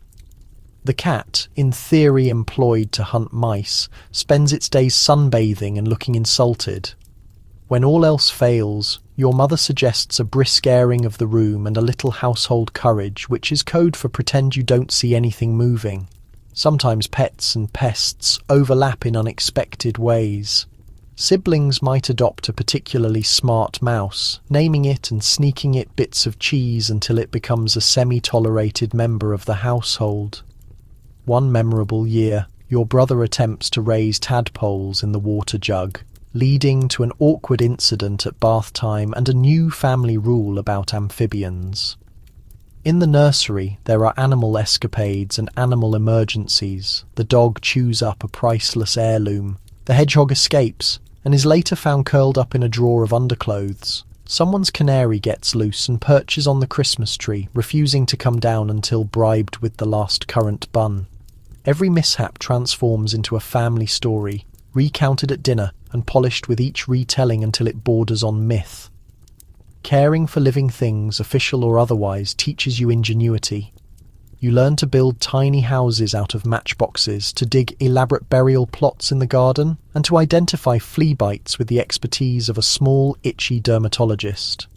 The cat, in theory employed to hunt mice, spends its days sunbathing and looking insulted. When all else fails, your mother suggests a brisk airing of the room and a little household courage, which is code for pretend you don't see anything moving. Sometimes pets and pests overlap in unexpected ways. Siblings might adopt a particularly smart mouse, naming it and sneaking it bits of cheese until it becomes a semi-tolerated member of the household. One memorable year, your brother attempts to raise tadpoles in the water jug, leading to an awkward incident at bath time and a new family rule about amphibians. In the nursery, there are animal escapades and animal emergencies. The dog chews up a priceless heirloom. The hedgehog escapes and is later found curled up in a drawer of underclothes. Someone's canary gets loose and perches on the Christmas tree, refusing to come down until bribed with the last currant bun. Every mishap transforms into a family story, recounted at dinner and polished with each retelling until it borders on myth. Caring for living things, official or otherwise, teaches you ingenuity. You learn to build tiny houses out of matchboxes, to dig elaborate burial plots in the garden, and to identify flea bites with the expertise of a small, itchy dermatologist.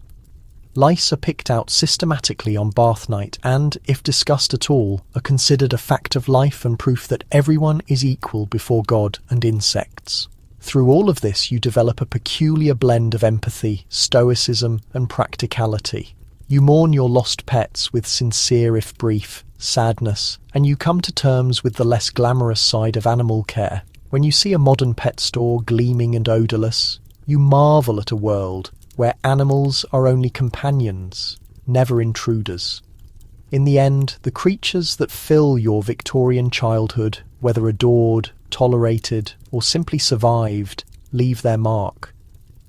Lice are picked out systematically on bath night and, if discussed at all, are considered a fact of life and proof that everyone is equal before God and insects. Through all of this, you develop a peculiar blend of empathy, stoicism, and practicality. You mourn your lost pets with sincere, if brief, sadness, and you come to terms with the less glamorous side of animal care. When you see a modern pet store gleaming and odorless, you marvel at a world where animals are only companions, never intruders. In the end, the creatures that fill your Victorian childhood, whether adored, tolerated, or simply survived, leave their mark.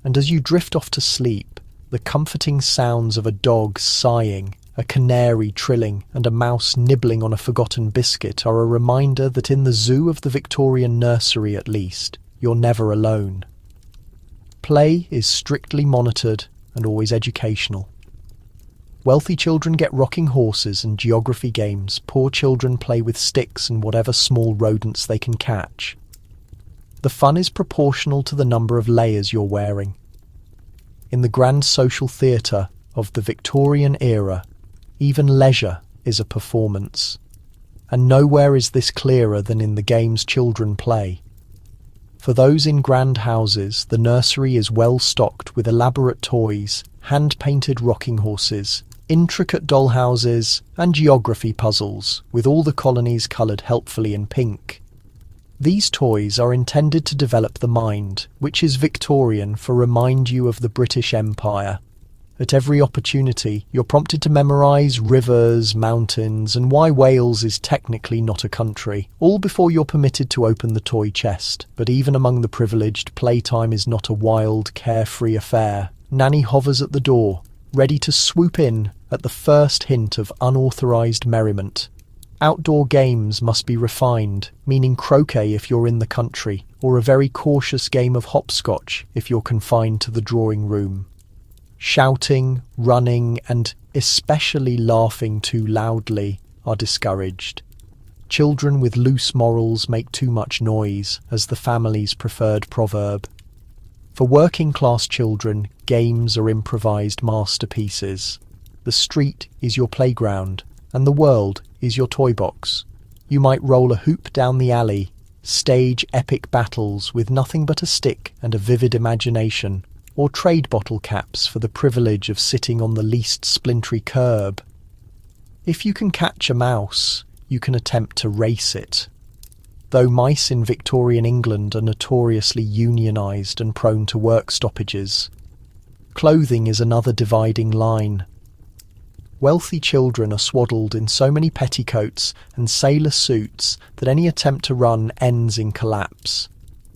And as you drift off to sleep, the comforting sounds of a dog sighing, a canary trilling, and a mouse nibbling on a forgotten biscuit are a reminder that in the zoo of the Victorian nursery at least, you're never alone. Play is strictly monitored and always educational. Wealthy children get rocking horses and geography games. Poor children play with sticks and whatever small rodents they can catch. The fun is proportional to the number of layers you're wearing. In the grand social theatre of the Victorian era, even leisure is a performance. And nowhere is this clearer than in the games children play. For those in grand houses, the nursery is well stocked with elaborate toys, hand-painted rocking horses, intricate dollhouses, and geography puzzles, with all the colonies coloured helpfully in pink. These toys are intended to develop the mind, which is Victorian for remind you of the British Empire. At every opportunity, you're prompted to memorise rivers, mountains, and why Wales is technically not a country, all before you're permitted to open the toy chest. But even among the privileged, playtime is not a wild, carefree affair. Nanny hovers at the door, ready to swoop in at the first hint of unauthorised merriment. Outdoor games must be refined, meaning croquet if you're in the country, or a very cautious game of hopscotch if you're confined to the drawing room. Shouting, running, and especially laughing too loudly are discouraged. Children with loose morals make too much noise, as the family's preferred proverb. For working-class children, games are improvised masterpieces. The street is your playground, and the world is your toy box. You might roll a hoop down the alley, stage epic battles with nothing but a stick and a vivid imagination, or trade bottle caps for the privilege of sitting on the least splintery curb. If you can catch a mouse, you can attempt to race it. Though mice in Victorian England are notoriously unionised and prone to work stoppages, clothing is another dividing line. Wealthy children are swaddled in so many petticoats and sailor suits that any attempt to run ends in collapse.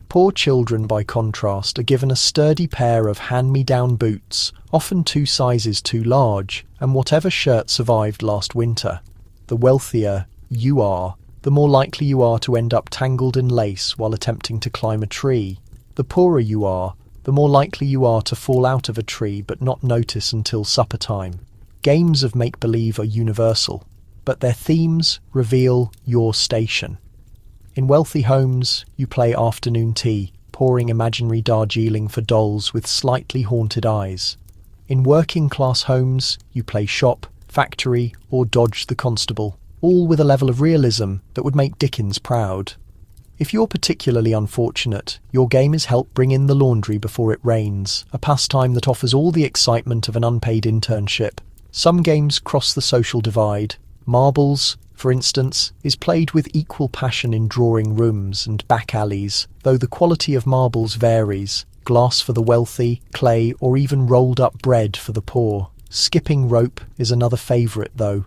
Poor children, by contrast, are given a sturdy pair of hand-me-down boots, often 2 sizes too large, and whatever shirt survived last winter. The wealthier you are, the more likely you are to end up tangled in lace while attempting to climb a tree. The poorer you are, the more likely you are to fall out of a tree but not notice until supper time. Games of make-believe are universal, but their themes reveal your station. In wealthy homes, you play afternoon tea, pouring imaginary Darjeeling for dolls with slightly haunted eyes. In working-class homes, you play shop, factory, or dodge the constable, all with a level of realism that would make Dickens proud. If you're particularly unfortunate, your game is help bring in the laundry before it rains, a pastime that offers all the excitement of an unpaid internship. Some games cross the social divide. Marbles, for instance, is played with equal passion in drawing rooms and back alleys, though the quality of marbles varies. Glass for the wealthy, clay, or even rolled-up bread for the poor. Skipping rope is another favourite, though.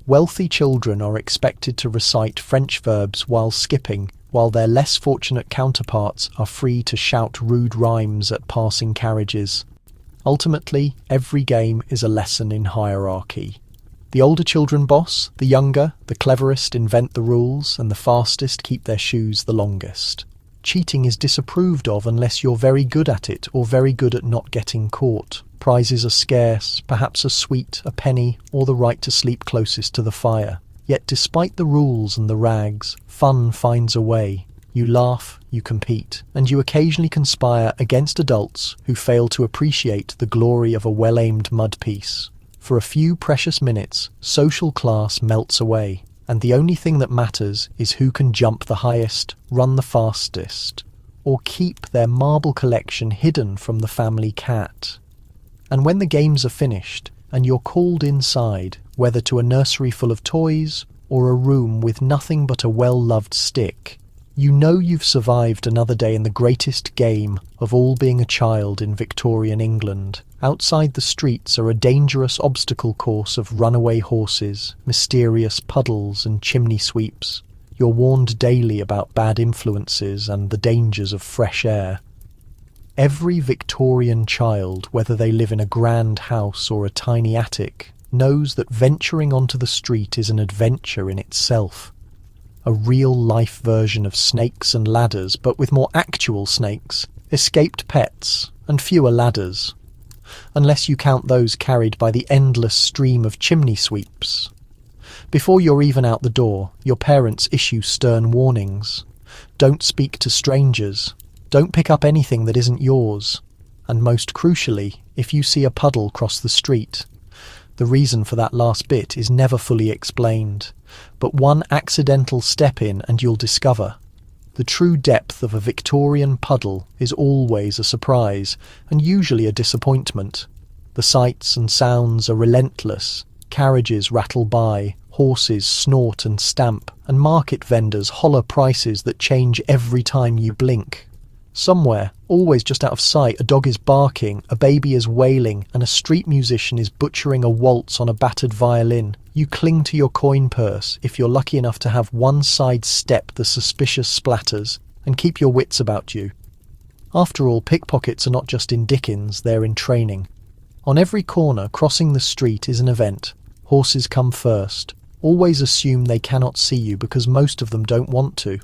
Wealthy children are expected to recite French verbs while skipping, while their less fortunate counterparts are free to shout rude rhymes at passing carriages. Ultimately, every game is a lesson in hierarchy. The older children boss, the younger, the cleverest invent the rules, and the fastest keep their shoes the longest. Cheating is disapproved of unless you're very good at it or very good at not getting caught. Prizes are scarce, perhaps a sweet, a penny, or the right to sleep closest to the fire. Yet despite the rules and the rags, fun finds a way. You laugh, you compete, and you occasionally conspire against adults who fail to appreciate the glory of a well-aimed mud piece. For a few precious minutes, social class melts away, and the only thing that matters is who can jump the highest, run the fastest, or keep their marble collection hidden from the family cat. And when the games are finished, and you're called inside, whether to a nursery full of toys or a room with nothing but a well-loved stick, you know you've survived another day in the greatest game of all being a child in Victorian England. Outside the streets are a dangerous obstacle course of runaway horses, mysterious puddles and chimney sweeps. You're warned daily about bad influences and the dangers of fresh air. Every Victorian child, whether they live in a grand house or a tiny attic, knows that venturing onto the street is an adventure in itself. A real-life version of snakes and ladders, but with more actual snakes, escaped pets, and fewer ladders. Unless you count those carried by the endless stream of chimney sweeps. Before you're even out the door, your parents issue stern warnings. Don't speak to strangers. Don't pick up anything that isn't yours. And most crucially, if you see a puddle cross the street. The reason for that last bit is never fully explained, but one accidental step in and you'll discover. The true depth of a Victorian puddle is always a surprise, and usually a disappointment. The sights and sounds are relentless. Carriages rattle by, Horses snort and stamp, and market vendors holler prices that change every time you blink. Somewhere, always just out of sight, a dog is barking, a baby is wailing, and a street musician is butchering a waltz on a battered violin. You cling to your coin purse, if you're lucky enough to have one side step the suspicious splatters, and keep your wits about you. After all, pickpockets are not just in Dickens, they're in training. On every corner, crossing the street is an event. Horses come first. Always assume they cannot see you because most of them don't want to.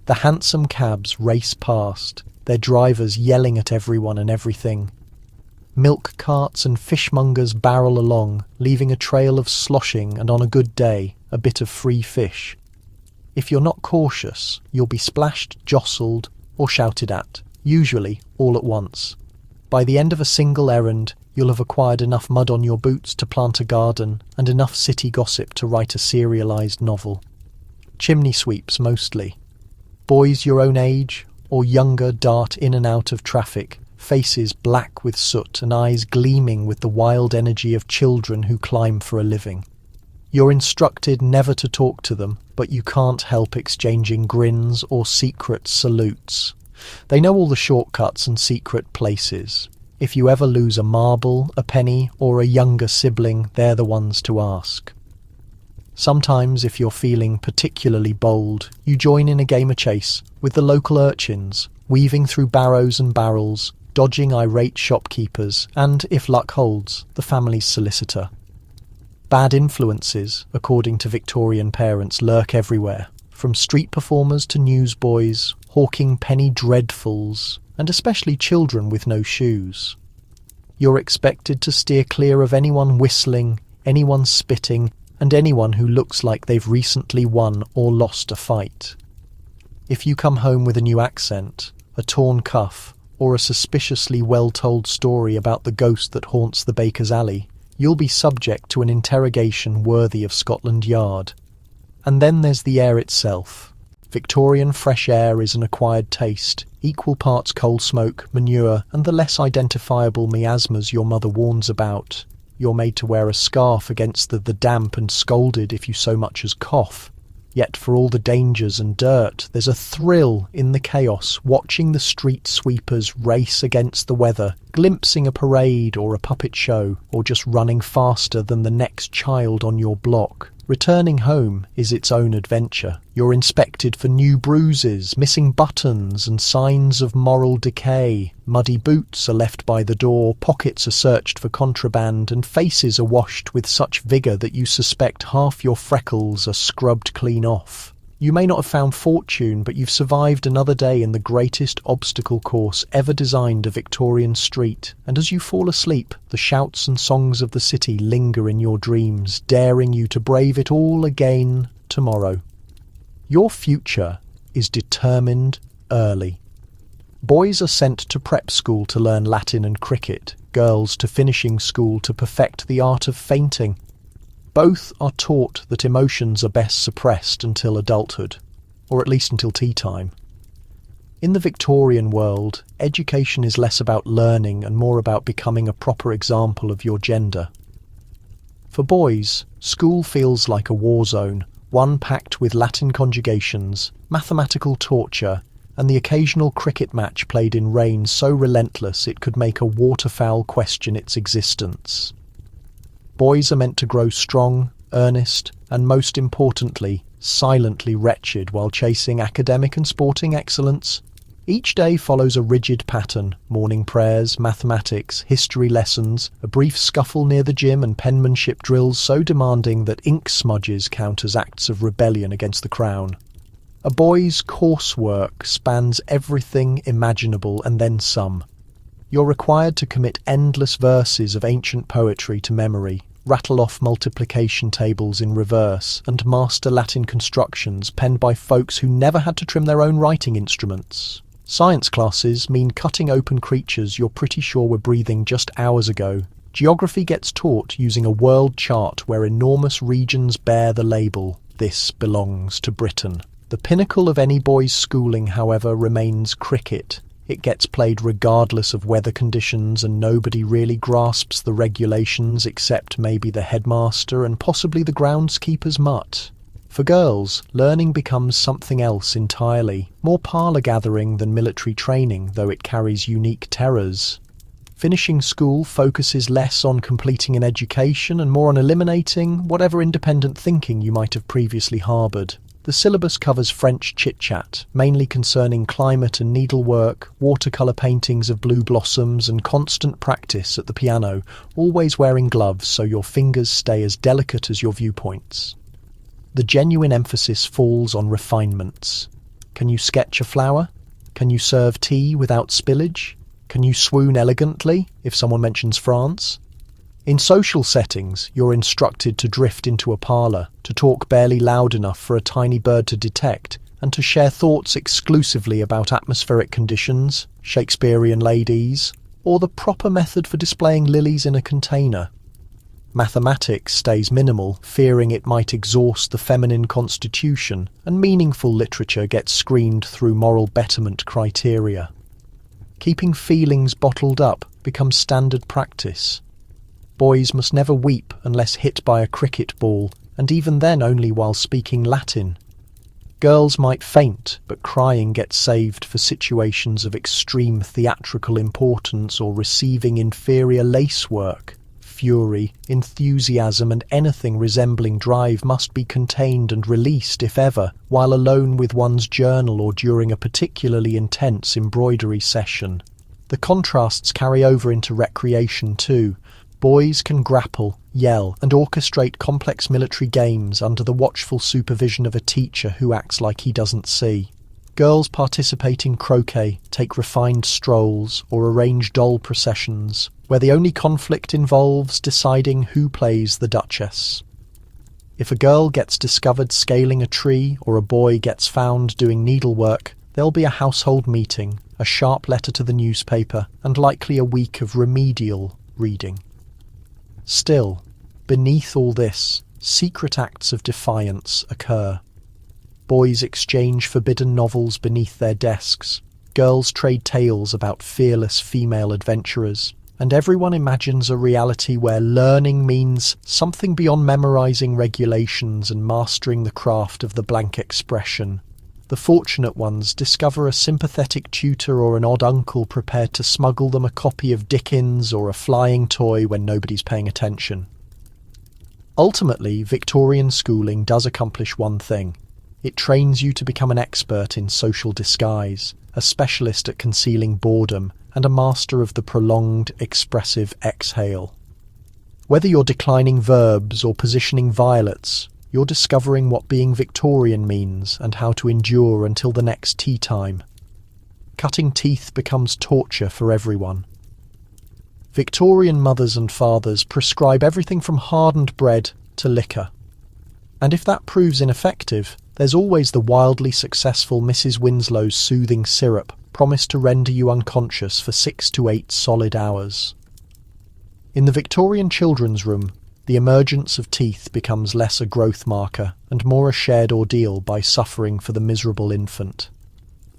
The handsome cabs race past, their drivers yelling at everyone and everything. Milk carts and fishmongers barrel along, leaving a trail of sloshing and, on a good day, a bit of free fish. If you're not cautious, you'll be splashed, jostled, or shouted at, usually all at once. By the end of a single errand, you'll have acquired enough mud on your boots to plant a garden and enough city gossip to write a serialised novel. Chimney sweeps mostly. Boys your own age or younger dart in and out of traffic, faces black with soot and eyes gleaming with the wild energy of children who climb for a living. You're instructed never to talk to them, but you can't help exchanging grins or secret salutes. They know all the shortcuts and secret places. If you ever lose a marble, a penny, or a younger sibling, they're the ones to ask. Sometimes, if you're feeling particularly bold, you join in a game of chase with the local urchins, weaving through barrows and barrels, dodging irate shopkeepers, and, if luck holds, the family's solicitor. Bad influences, according to Victorian parents, lurk everywhere, from street performers to newsboys, hawking penny dreadfuls, and especially children with no shoes. You're expected to steer clear of anyone whistling, anyone spitting, and anyone who looks like they've recently won or lost a fight. If you come home with a new accent, a torn cuff, or a suspiciously well-told story about the ghost that haunts the baker's alley, you'll be subject to an interrogation worthy of Scotland Yard. And then there's the air itself. Victorian fresh air is an acquired taste, equal parts coal smoke, manure, and the less identifiable miasmas your mother warns about. You're made to wear a scarf against the damp and scolded if you so much as cough. Yet for all the dangers and dirt, there's a thrill in the chaos, watching the street sweepers race against the weather, glimpsing a parade or a puppet show, or just running faster than the next child on your block. Returning home is its own adventure. You're inspected for new bruises, missing buttons, and signs of moral decay. Muddy boots are left by the door, pockets are searched for contraband, and faces are washed with such vigour that you suspect half your freckles are scrubbed clean off. You may not have found fortune, but you've survived another day in the greatest obstacle course ever designed a Victorian street, and as you fall asleep, the shouts and songs of the city linger in your dreams, daring you to brave it all again tomorrow. Your future is determined early. Boys are sent to prep school to learn Latin and cricket, girls to finishing school to perfect the art of fainting. Both are taught that emotions are best suppressed until adulthood, or at least until tea time. In the Victorian world, education is less about learning and more about becoming a proper example of your gender. For boys, school feels like a war zone, one packed with Latin conjugations, mathematical torture, and the occasional cricket match played in rain so relentless it could make a waterfowl question its existence. Boys are meant to grow strong, earnest, and most importantly, silently wretched while chasing academic and sporting excellence. Each day follows a rigid pattern: morning prayers, mathematics, history lessons, a brief scuffle near the gym, and penmanship drills so demanding that ink smudges count as acts of rebellion against the crown. A boy's coursework spans everything imaginable and then some. You're required to commit endless verses of ancient poetry to memory, rattle off multiplication tables in reverse, and master Latin constructions penned by folks who never had to trim their own writing instruments. Science classes mean cutting open creatures you're pretty sure were breathing just hours ago. Geography gets taught using a world chart where enormous regions bear the label, "This belongs to Britain." The pinnacle of any boy's schooling, however, remains cricket. It gets played regardless of weather conditions, and nobody really grasps the regulations except maybe the headmaster and possibly the groundskeeper's mutt. For girls, learning becomes something else entirely, more parlour gathering than military training, though it carries unique terrors. Finishing school focuses less on completing an education and more on eliminating whatever independent thinking you might have previously harboured. The syllabus covers French chit-chat, mainly concerning climate and needlework, watercolour paintings of blue blossoms, and constant practice at the piano, always wearing gloves so your fingers stay as delicate as your viewpoints. The genuine emphasis falls on refinements. Can you sketch a flower? Can you serve tea without spillage? Can you swoon elegantly if someone mentions France? In social settings, you're instructed to drift into a parlour, to talk barely loud enough for a tiny bird to detect, and to share thoughts exclusively about atmospheric conditions, Shakespearean ladies, or the proper method for displaying lilies in a container. Mathematics stays minimal, fearing it might exhaust the feminine constitution, and meaningful literature gets screened through moral betterment criteria. Keeping feelings bottled up becomes standard practice. Boys must never weep unless hit by a cricket ball, and even then only while speaking Latin. Girls might faint, but crying gets saved for situations of extreme theatrical importance or receiving inferior lacework. Fury, enthusiasm, and anything resembling drive must be contained and released, if ever, while alone with one's journal or during a particularly intense embroidery session. The contrasts carry over into recreation too. Boys can grapple, yell, and orchestrate complex military games under the watchful supervision of a teacher who acts like he doesn't see. Girls participate in croquet, take refined strolls, or arrange doll processions, where the only conflict involves deciding who plays the Duchess. If a girl gets discovered scaling a tree or a boy gets found doing needlework, there'll be a household meeting, a sharp letter to the newspaper, and likely a week of remedial reading. Still, beneath all this, secret acts of defiance occur. Boys exchange forbidden novels beneath their desks, girls trade tales about fearless female adventurers, and everyone imagines a reality where learning means something beyond memorizing regulations and mastering the craft of the blank expression. The fortunate ones discover a sympathetic tutor or an odd uncle prepared to smuggle them a copy of Dickens or a flying toy when nobody's paying attention. Ultimately, Victorian schooling does accomplish one thing. It trains you to become an expert in social disguise, a specialist at concealing boredom, and a master of the prolonged, expressive exhale. Whether you're declining verbs or positioning violets, you're discovering what being Victorian means and how to endure until the next tea time. Cutting teeth becomes torture for everyone. Victorian mothers and fathers prescribe everything from hardened bread to liquor. And if that proves ineffective, there's always the wildly successful Mrs. Winslow's soothing syrup, promised to render you unconscious for 6 to 8 solid hours. In the Victorian children's room, the emergence of teeth becomes less a growth marker and more a shared ordeal by suffering for the miserable infant.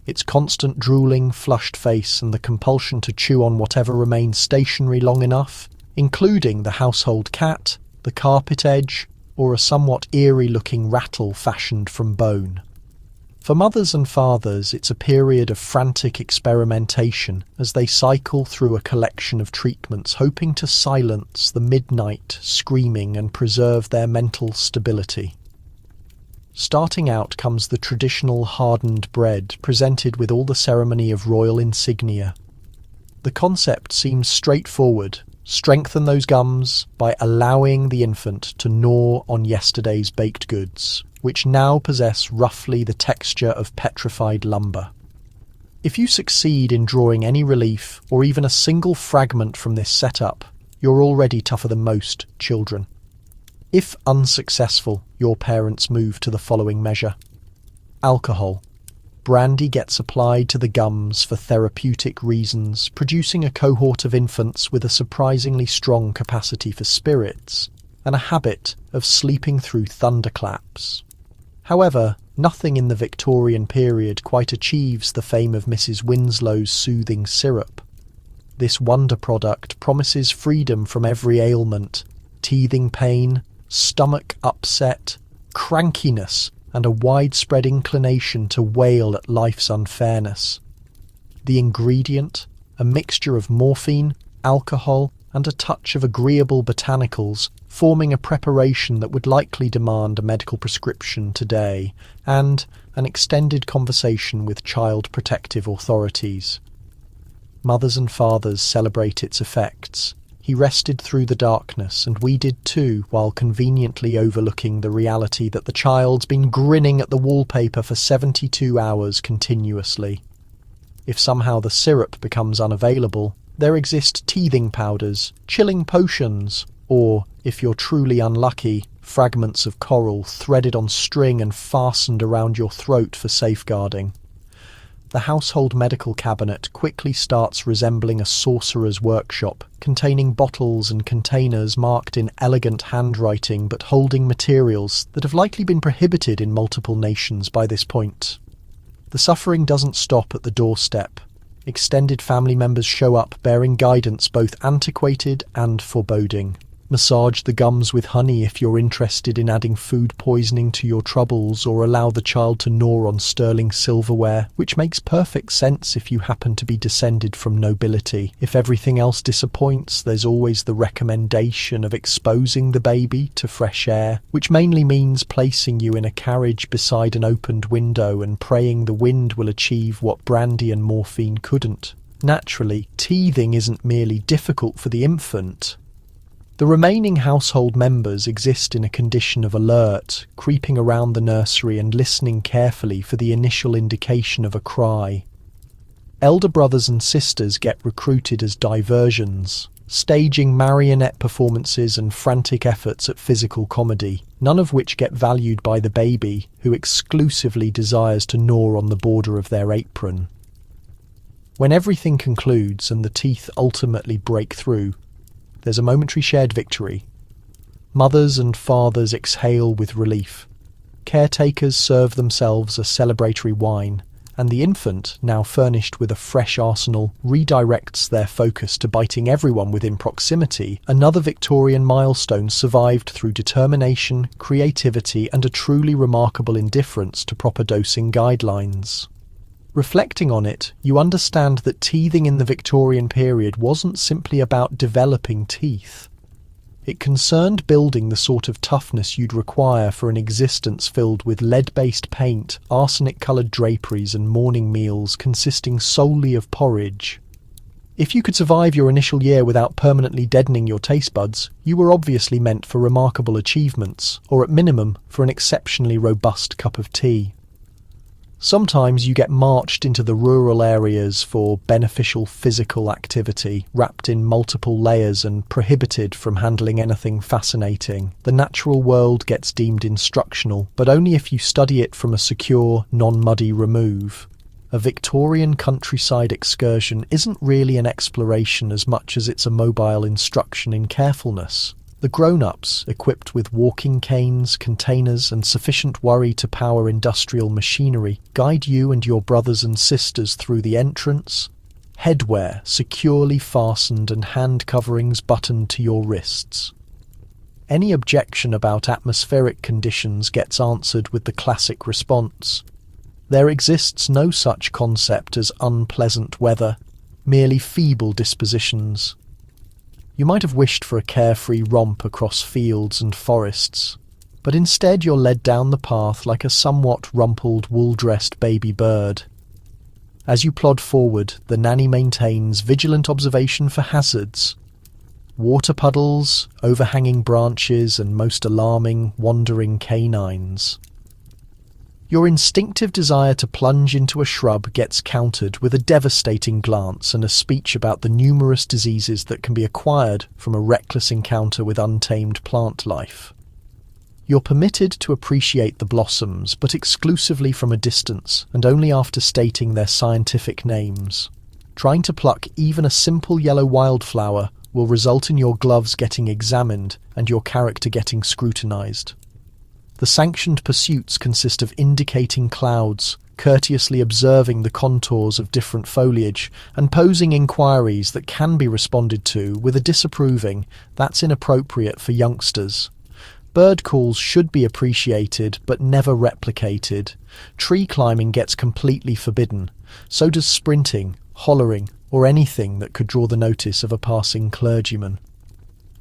Its constant drooling, flushed face, and the compulsion to chew on whatever remains stationary long enough, including the household cat, the carpet edge, or a somewhat eerie-looking rattle fashioned from bone. For mothers and fathers, it's a period of frantic experimentation as they cycle through a collection of treatments hoping to silence the midnight screaming and preserve their mental stability. Starting out comes the traditional hardened bread presented with all the ceremony of royal insignia. The concept seems straightforward. Strengthen those gums by allowing the infant to gnaw on yesterday's baked goods, which now possess roughly the texture of petrified lumber. If you succeed in drawing any relief or even a single fragment from this setup, you're already tougher than most children. If unsuccessful, your parents move to the following measure. Alcohol. Brandy gets applied to the gums for therapeutic reasons, producing a cohort of infants with a surprisingly strong capacity for spirits and a habit of sleeping through thunderclaps. However, Nothing in the Victorian period quite achieves the fame of Mrs. Winslow's soothing syrup. This wonder product promises freedom from every ailment, teething pain, stomach upset, crankiness, and a widespread inclination to wail at life's unfairness. The ingredient, a mixture of morphine, alcohol, and a touch of agreeable botanicals, forming a preparation that would likely demand a medical prescription today, and an extended conversation with child protective authorities. Mothers and fathers celebrate its effects. He rested through the darkness, and we did too, while conveniently overlooking the reality that the child's been grinning at the wallpaper for 72 hours continuously. If somehow the syrup becomes unavailable, there exist teething powders, chilling potions, or, if you're truly unlucky, fragments of coral threaded on string and fastened around your throat for safeguarding. The household medical cabinet quickly starts resembling a sorcerer's workshop, containing bottles and containers marked in elegant handwriting but holding materials that have likely been prohibited in multiple nations by this point. The suffering doesn't stop at the doorstep. Extended family members show up bearing guidance both antiquated and foreboding. Massage the gums with honey if you're interested in adding food poisoning to your troubles, or allow the child to gnaw on sterling silverware, which makes perfect sense if you happen to be descended from nobility. If everything else disappoints, there's always the recommendation of exposing the baby to fresh air, which mainly means placing you in a carriage beside an opened window and praying the wind will achieve what brandy and morphine couldn't. Naturally, teething isn't merely difficult for the infant. The remaining household members exist in a condition of alert, creeping around the nursery and listening carefully for the initial indication of a cry. Elder brothers and sisters get recruited as diversions, staging marionette performances and frantic efforts at physical comedy, none of which get valued by the baby, who exclusively desires to gnaw on the border of their apron. When everything concludes and the teeth ultimately break through, there's a momentary shared victory. Mothers and fathers exhale with relief. Caretakers serve themselves a celebratory wine, and the infant, now furnished with a fresh arsenal, redirects their focus to biting everyone within proximity. Another Victorian milestone survived through determination, creativity, and a truly remarkable indifference to proper dosing guidelines. Reflecting on it, you understand that teething in the Victorian period wasn't simply about developing teeth. It concerned building the sort of toughness you'd require for an existence filled with lead-based paint, arsenic-coloured draperies and morning meals consisting solely of porridge. If you could survive your initial year without permanently deadening your taste buds, you were obviously meant for remarkable achievements, or at minimum, for an exceptionally robust cup of tea. Sometimes you get marched into the rural areas for beneficial physical activity, wrapped in multiple layers and prohibited from handling anything fascinating. The natural world gets deemed instructional, but only if you study it from a secure, non-muddy remove. A Victorian countryside excursion isn't really an exploration as much as it's a mobile instruction in carefulness. The grown-ups, equipped with walking canes, containers, and sufficient worry to power industrial machinery, guide you and your brothers and sisters through the entrance, headwear securely fastened and hand coverings buttoned to your wrists. Any objection about atmospheric conditions gets answered with the classic response: there exists no such concept as unpleasant weather, merely feeble dispositions. You might have wished for a carefree romp across fields and forests, but instead you're led down the path like a somewhat rumpled, wool-dressed baby bird. As you plod forward, the nanny maintains vigilant observation for hazards. Water puddles, overhanging branches, and most alarming, wandering canines. Your instinctive desire to plunge into a shrub gets countered with a devastating glance and a speech about the numerous diseases that can be acquired from a reckless encounter with untamed plant life. You're permitted to appreciate the blossoms, but exclusively from a distance and only after stating their scientific names. Trying to pluck even a simple yellow wildflower will result in your gloves getting examined and your character getting scrutinized. The sanctioned pursuits consist of indicating clouds, courteously observing the contours of different foliage, and posing inquiries that can be responded to with a disapproving, "That's inappropriate for youngsters." Bird calls should be appreciated but never replicated. Tree climbing gets completely forbidden. So does sprinting, hollering, or anything that could draw the notice of a passing clergyman.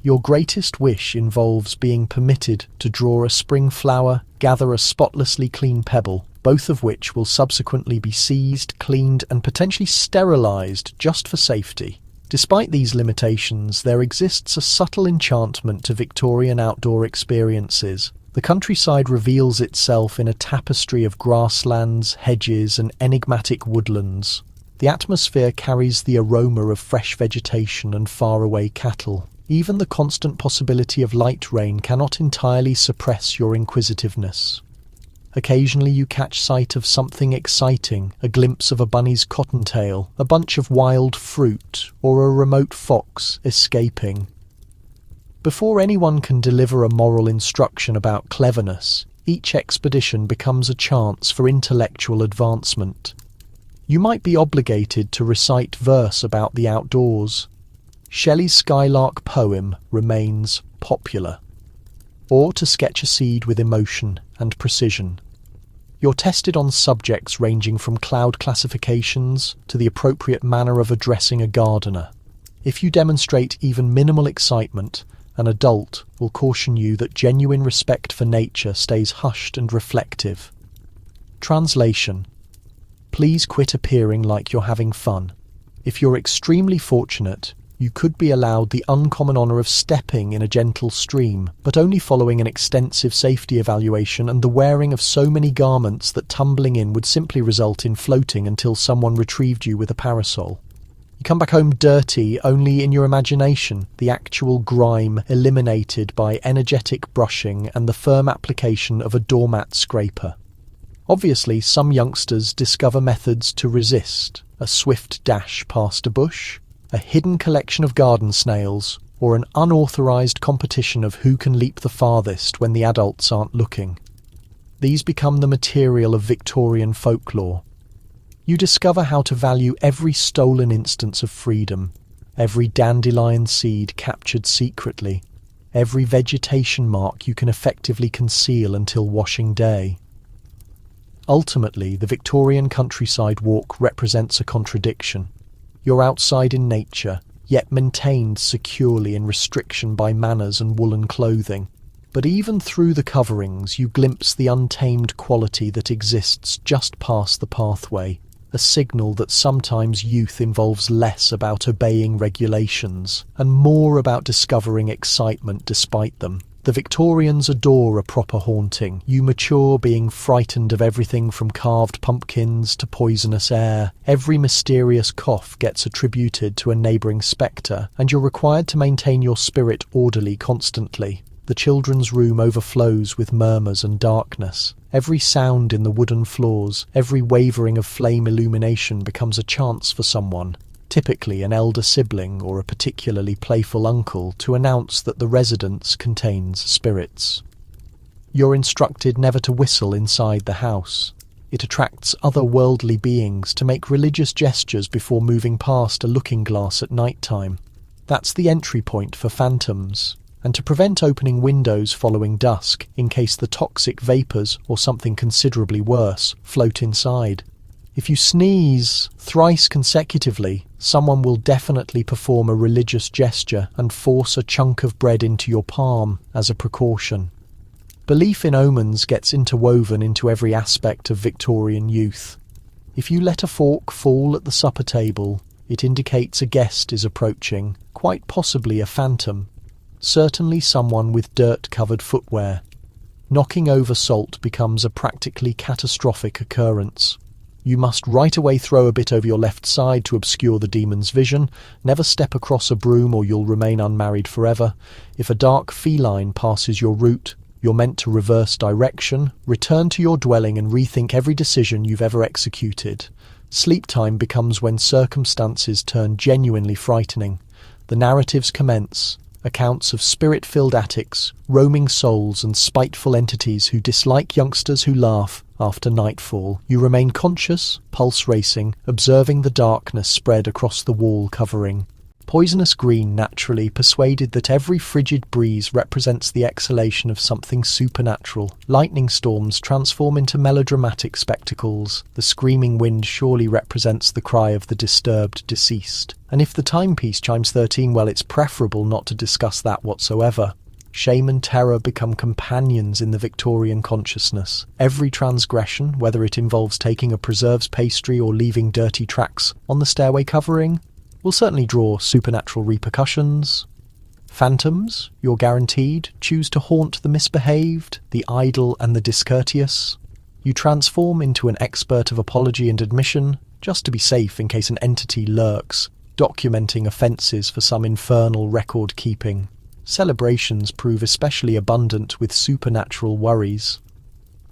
Your greatest wish involves being permitted to draw a spring flower, gather a spotlessly clean pebble, both of which will subsequently be seized, cleaned, and potentially sterilized just for safety. Despite these limitations, there exists a subtle enchantment to Victorian outdoor experiences. The countryside reveals itself in a tapestry of grasslands, hedges, and enigmatic woodlands. The atmosphere carries the aroma of fresh vegetation and faraway cattle. Even the constant possibility of light rain cannot entirely suppress your inquisitiveness. Occasionally you catch sight of something exciting, a glimpse of a bunny's cottontail, a bunch of wild fruit, or a remote fox escaping. Before anyone can deliver a moral instruction about cleverness, each expedition becomes a chance for intellectual advancement. You might be obligated to recite verse about the outdoors. Shelley's Skylark poem remains popular. Or to sketch a seed with emotion and precision. You're tested on subjects ranging from cloud classifications to the appropriate manner of addressing a gardener. If you demonstrate even minimal excitement, an adult will caution you that genuine respect for nature stays hushed and reflective. Translation: please quit appearing like you're having fun. If you're extremely fortunate, you could be allowed the uncommon honour of stepping in a gentle stream, but only following an extensive safety evaluation and the wearing of so many garments that tumbling in would simply result in floating until someone retrieved you with a parasol. You come back home dirty only in your imagination, the actual grime eliminated by energetic brushing and the firm application of a doormat scraper. Obviously, some youngsters discover methods to resist: a swift dash past a bush, a hidden collection of garden snails, or an unauthorized competition of who can leap the farthest when the adults aren't looking. These become the material of Victorian folklore. You discover how to value every stolen instance of freedom, every dandelion seed captured secretly, every vegetation mark you can effectively conceal until washing day. Ultimately, the Victorian countryside walk represents a contradiction. You're outside in nature, yet maintained securely in restriction by manners and woolen clothing. But even through the coverings, you glimpse the untamed quality that exists just past the pathway, a signal that sometimes youth involves less about obeying regulations and more about discovering excitement despite them. The Victorians adore a proper haunting. You mature being frightened of everything from carved pumpkins to poisonous air. Every mysterious cough gets attributed to a neighbouring spectre, and you're required to maintain your spirit orderly constantly. The children's room overflows with murmurs and darkness. Every sound in the wooden floors, every wavering of flame illumination becomes a chance for someone, typically an elder sibling or a particularly playful uncle, to announce that the residence contains spirits. You're instructed never to whistle inside the house. It attracts otherworldly beings to make religious gestures before moving past a looking glass at night time. That's the entry point for phantoms, and to prevent opening windows following dusk in case the toxic vapours, or something considerably worse, float inside. If you sneeze thrice consecutively, someone will definitely perform a religious gesture and force a chunk of bread into your palm as a precaution. Belief in omens gets interwoven into every aspect of Victorian youth. If you let a fork fall at the supper table, it indicates a guest is approaching, quite possibly a phantom, certainly someone with dirt-covered footwear. Knocking over salt becomes a practically catastrophic occurrence. You must right away throw a bit over your left side to obscure the demon's vision. Never step across a broom or you'll remain unmarried forever. If a dark feline passes your route, you're meant to reverse direction, return to your dwelling and rethink every decision you've ever executed. Sleep time becomes when circumstances turn genuinely frightening. The narratives commence. accounts of spirit-filled attics, roaming souls and spiteful entities who dislike youngsters who laugh after nightfall. You remain conscious, pulse racing, observing the darkness spread across the wall covering. Poisonous green naturally persuaded that every frigid breeze represents the exhalation of something supernatural. Lightning storms transform into melodramatic spectacles. The screaming wind surely represents the cry of the disturbed deceased. And if the timepiece chimes 13, well, it's preferable not to discuss that whatsoever. Shame and terror become companions in the Victorian consciousness. Every transgression, whether it involves taking a preserves pastry or leaving dirty tracks on the stairway covering, will certainly draw supernatural repercussions. Phantoms, you're guaranteed, choose to haunt the misbehaved, the idle and the discourteous. You transform into an expert of apology and admission, just to be safe in case an entity lurks, documenting offences for some infernal record-keeping. Celebrations prove especially abundant with supernatural worries.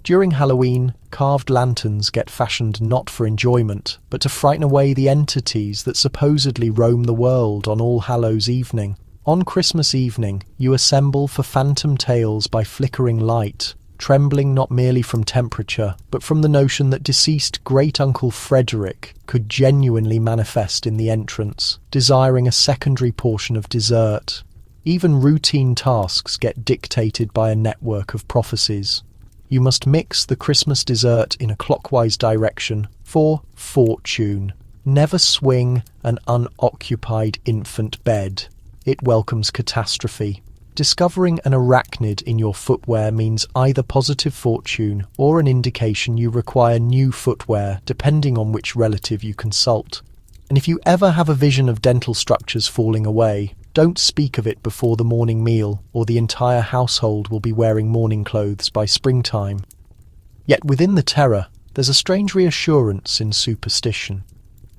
During Halloween, carved lanterns get fashioned not for enjoyment, but to frighten away the entities that supposedly roam the world on All Hallows evening. On Christmas evening, you assemble for phantom tales by flickering light, trembling not merely from temperature, but from the notion that deceased great-uncle Frederick could genuinely manifest in the entrance, desiring a secondary portion of dessert. Even routine tasks get dictated by a network of prophecies. You must mix the Christmas dessert in a clockwise direction for fortune. Never swing an unoccupied infant bed. It welcomes catastrophe. Discovering an arachnid in your footwear means either positive fortune or an indication you require new footwear, depending on which relative you consult. And if you ever have a vision of dental structures falling away, don't speak of it before the morning meal, or the entire household will be wearing mourning clothes by springtime. Yet within the terror, there's a strange reassurance in superstition.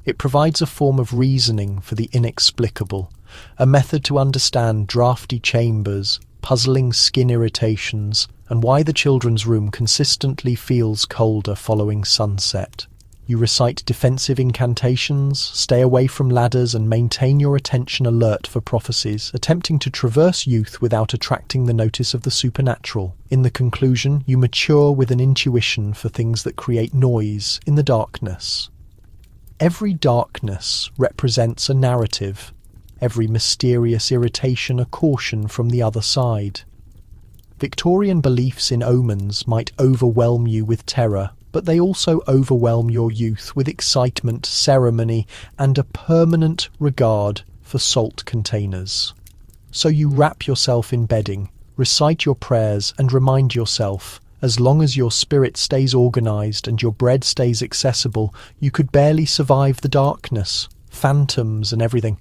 It provides a form of reasoning for the inexplicable, a method to understand drafty chambers, puzzling skin irritations, and why the children's room consistently feels colder following sunset. You recite defensive incantations, stay away from ladders, and maintain your attention alert for prophecies, attempting to traverse youth without attracting the notice of the supernatural. In the conclusion, you mature with an intuition for things that create noise in the darkness. Every darkness represents a narrative, every mysterious irritation a caution from the other side. Victorian beliefs in omens might overwhelm you with terror, but they also overwhelm your youth with excitement, ceremony, and a permanent regard for salt containers. So you wrap yourself in bedding, recite your prayers, and remind yourself, as long as your spirit stays organised and your bread stays accessible, you could barely survive the darkness, phantoms and everything.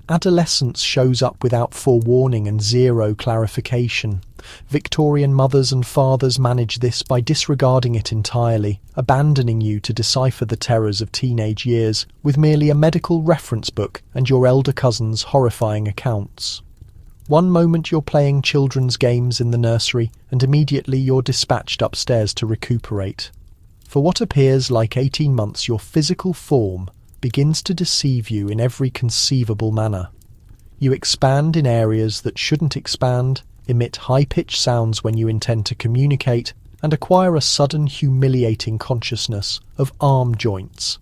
Adolescence shows up without forewarning and zero clarification. Victorian mothers and fathers manage this by disregarding it entirely, abandoning you to decipher the terrors of teenage years with merely a medical reference book and your elder cousin's horrifying accounts. One moment you're playing children's games in the nursery, and immediately you're dispatched upstairs to recuperate. For what appears like 18 months, your physical form begins to deceive you in every conceivable manner. You expand in areas that shouldn't expand, emit high-pitched sounds when you intend to communicate, and acquire a sudden humiliating consciousness of arm joints.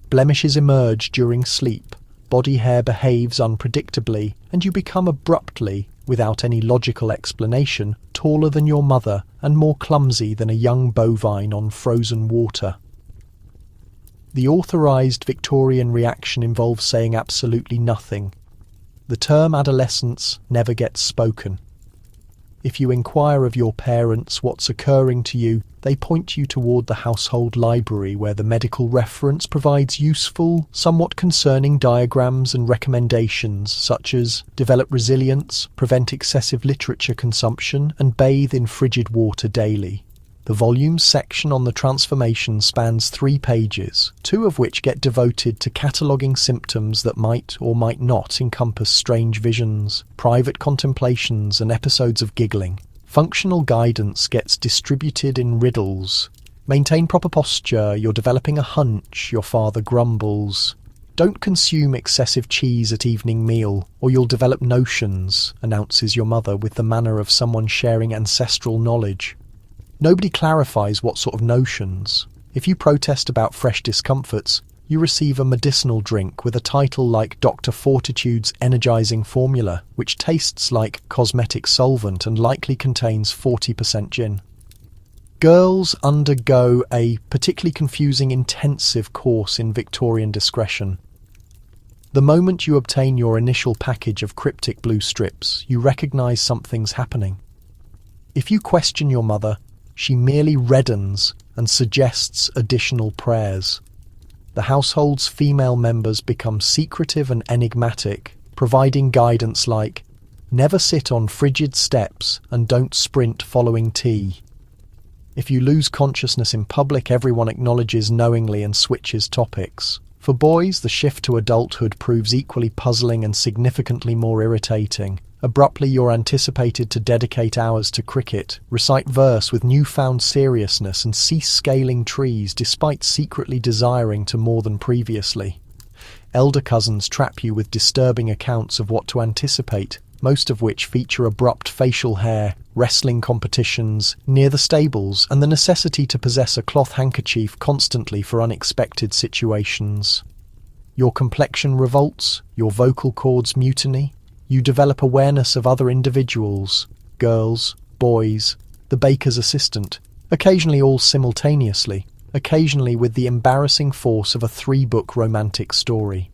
Blemishes emerge during sleep, body hair behaves unpredictably, and you become abruptly, without any logical explanation, taller than your mother and more clumsy than a young bovine on frozen water. The authorised Victorian reaction involves saying absolutely nothing. The term adolescence never gets spoken. If you inquire of your parents what's occurring to you, they point you toward the household library where the medical reference provides useful, somewhat concerning diagrams and recommendations such as develop resilience, prevent excessive literature consumption, and bathe in frigid water daily. The volumes section on the transformation spans 3 pages, 2 of which get devoted to cataloguing symptoms that might or might not encompass strange visions, private contemplations, and episodes of giggling. Functional guidance gets distributed in riddles. Maintain proper posture, you're developing a hunch, your father grumbles. "Don't consume excessive cheese at evening meal, or you'll develop notions," announces your mother with the manner of someone sharing ancestral knowledge. Nobody clarifies what sort of notions. If you protest about fresh discomforts, you receive a medicinal drink with a title like Dr. Fortitude's Energizing Formula, which tastes like cosmetic solvent and likely contains 40% gin. Girls undergo a particularly confusing intensive course in Victorian discretion. The moment you obtain your initial package of cryptic blue strips, you recognize something's happening. If you question your mother, she merely reddens and suggests additional prayers. The household's female members become secretive and enigmatic, providing guidance like, "Never sit on frigid steps and don't sprint following tea." If you lose consciousness in public, everyone acknowledges knowingly and switches topics. For boys, the shift to adulthood proves equally puzzling and significantly more irritating. Abruptly, you're anticipated to dedicate hours to cricket, recite verse with newfound seriousness, and cease scaling trees despite secretly desiring to more than previously. Elder cousins trap you with disturbing accounts of what to anticipate, most of which feature abrupt facial hair, wrestling competitions near the stables, and the necessity to possess a cloth handkerchief constantly for unexpected situations. Your complexion revolts, your vocal cords mutiny. You develop awareness of other individuals, girls, boys, the baker's assistant, occasionally all simultaneously, occasionally with the embarrassing force of a 3-book romantic story.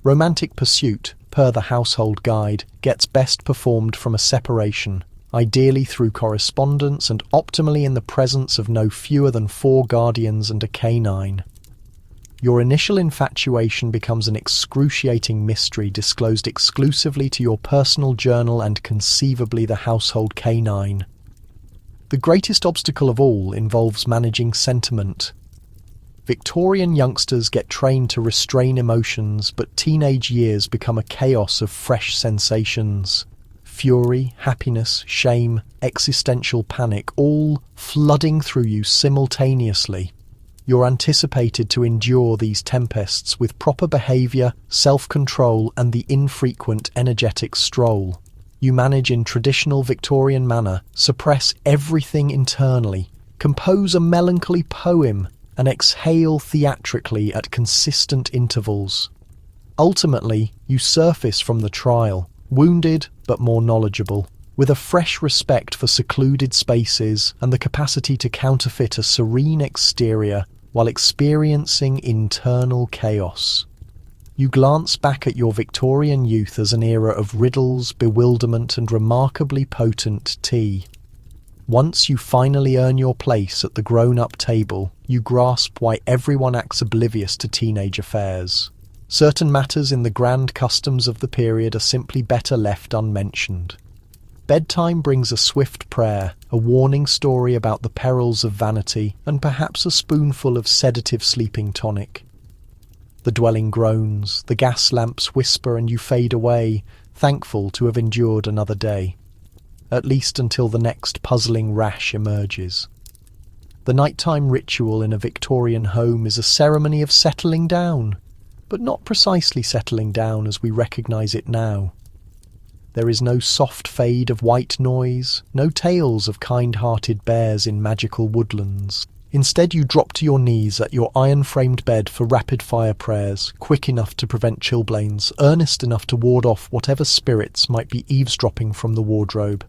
Romantic pursuit, per the household guide, gets best performed from a separation, ideally through correspondence and optimally in the presence of no fewer than 4 guardians and a canine. Your initial infatuation becomes an excruciating mystery disclosed exclusively to your personal journal and conceivably the household canine. The greatest obstacle of all involves managing sentiment. Victorian youngsters get trained to restrain emotions, but teenage years become a chaos of fresh sensations. Fury, happiness, shame, existential panic, all flooding through you simultaneously. You're anticipated to endure these tempests with proper behaviour, self-control, and the infrequent energetic stroll. You manage in traditional Victorian manner, suppress everything internally, compose a melancholy poem, and exhale theatrically at consistent intervals. Ultimately, you surface from the trial, wounded but more knowledgeable, with a fresh respect for secluded spaces and the capacity to counterfeit a serene exterior while experiencing internal chaos. You glance back at your Victorian youth as an era of riddles, bewilderment, and remarkably potent tea. Once you finally earn your place at the grown-up table, you grasp why everyone acts oblivious to teenage affairs. Certain matters in the grand customs of the period are simply better left unmentioned. Bedtime brings a swift prayer, a warning story about the perils of vanity, and perhaps a spoonful of sedative sleeping tonic. The dwelling groans, the gas lamps whisper, and you fade away, thankful to have endured another day. At least until the next puzzling rash emerges. The nighttime ritual in a Victorian home is a ceremony of settling down, but not precisely settling down as we recognise it now. There is no soft fade of white noise, no tales of kind-hearted bears in magical woodlands. Instead, you drop to your knees at your iron-framed bed for rapid-fire prayers, quick enough to prevent chilblains, earnest enough to ward off whatever spirits might be eavesdropping from the wardrobe.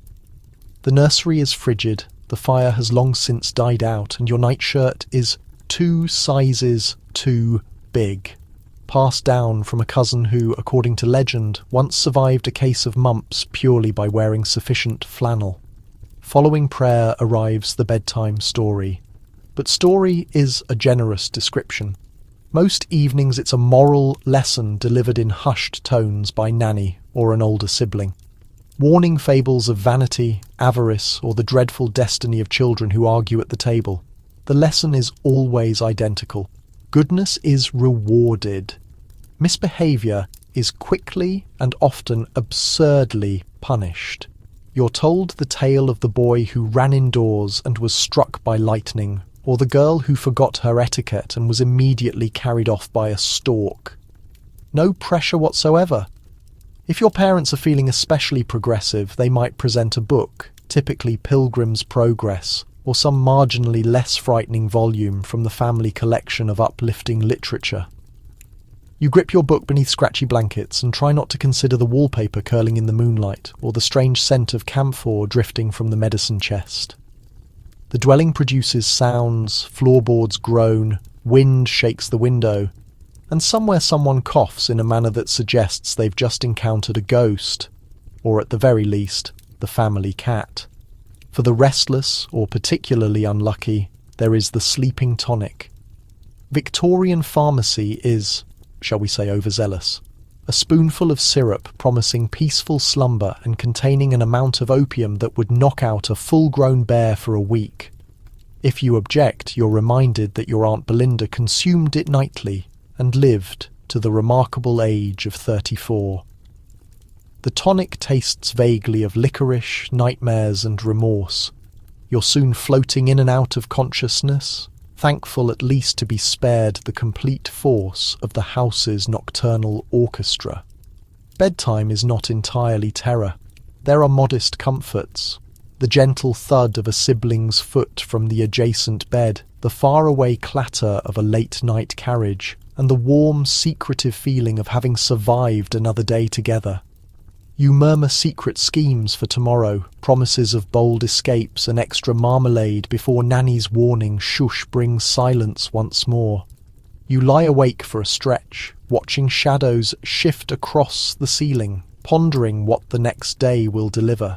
The nursery is frigid, the fire has long since died out, and your nightshirt is 2 sizes too big. Passed down from a cousin who, according to legend, once survived a case of mumps purely by wearing sufficient flannel. Following prayer arrives the bedtime story. But story is a generous description. Most evenings it's a moral lesson delivered in hushed tones by nanny or an older sibling. Warning fables of vanity, avarice, or the dreadful destiny of children who argue at the table. The lesson is always identical. Goodness is rewarded. Misbehaviour is quickly and often absurdly punished. You're told the tale of the boy who ran indoors and was struck by lightning, or the girl who forgot her etiquette and was immediately carried off by a stork. No pressure whatsoever. If your parents are feeling especially progressive, they might present a book, typically Pilgrim's Progress, or some marginally less frightening volume from the family collection of uplifting literature. You grip your book beneath scratchy blankets and try not to consider the wallpaper curling in the moonlight or the strange scent of camphor drifting from the medicine chest. The dwelling produces sounds, floorboards groan, wind shakes the window, and somewhere someone coughs in a manner that suggests they've just encountered a ghost, or at the very least, the family cat. For the restless or particularly unlucky, there is the sleeping tonic. Victorian pharmacy is, shall we say, overzealous. A spoonful of syrup promising peaceful slumber and containing an amount of opium that would knock out a full-grown bear for a week. If you object, you're reminded that your Aunt Belinda consumed it nightly and lived to the remarkable age of 34. The tonic tastes vaguely of licorice, nightmares and remorse. You're soon floating in and out of consciousness, thankful at least to be spared the complete force of the house's nocturnal orchestra. Bedtime is not entirely terror. There are modest comforts. The gentle thud of a sibling's foot from the adjacent bed, the faraway clatter of a late-night carriage, and the warm, secretive feeling of having survived another day together. You murmur secret schemes for tomorrow, promises of bold escapes and extra marmalade before Nanny's warning shush brings silence once more. You lie awake for a stretch, watching shadows shift across the ceiling, pondering what the next day will deliver.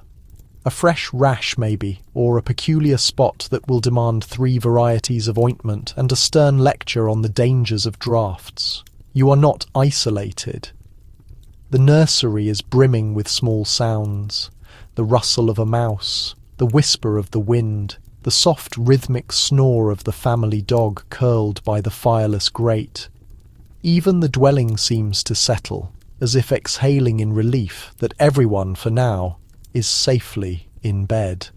A fresh rash maybe, or a peculiar spot that will demand 3 varieties of ointment and a stern lecture on the dangers of drafts. You are not isolated. The nursery is brimming with small sounds, the rustle of a mouse, the whisper of the wind, the soft rhythmic snore of the family dog curled by the fireless grate. Even the dwelling seems to settle, as if exhaling in relief that everyone, for now, is safely in bed.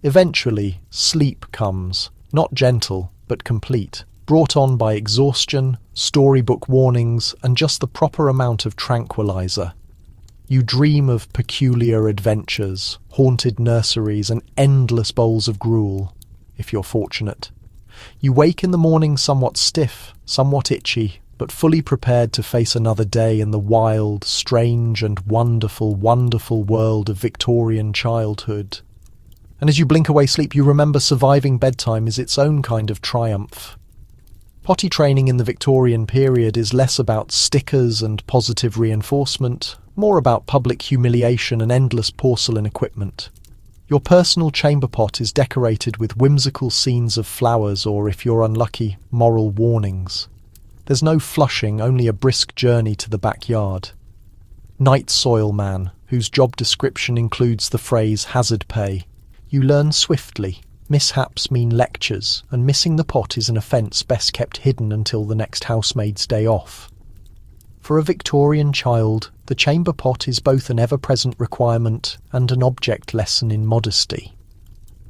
Eventually, sleep comes, not gentle, but complete, brought on by exhaustion, storybook warnings, and just the proper amount of tranquilizer. You dream of peculiar adventures, haunted nurseries, and endless bowls of gruel, if you're fortunate. You wake in the morning somewhat stiff, somewhat itchy, but fully prepared to face another day in the wild, strange, and wonderful, wonderful world of Victorian childhood. And as you blink away sleep, you remember surviving bedtime is its own kind of triumph. Potty training in the Victorian period is less about stickers and positive reinforcement, more about public humiliation and endless porcelain equipment. Your personal chamber pot is decorated with whimsical scenes of flowers or, if you're unlucky, moral warnings. There's no flushing, only a brisk journey to the backyard. Night soil man, whose job description includes the phrase hazard pay. You learn swiftly. Mishaps mean lectures, and missing the pot is an offence best kept hidden until the next housemaid's day off. For a Victorian child, the chamber pot is both an ever-present requirement and an object lesson in modesty.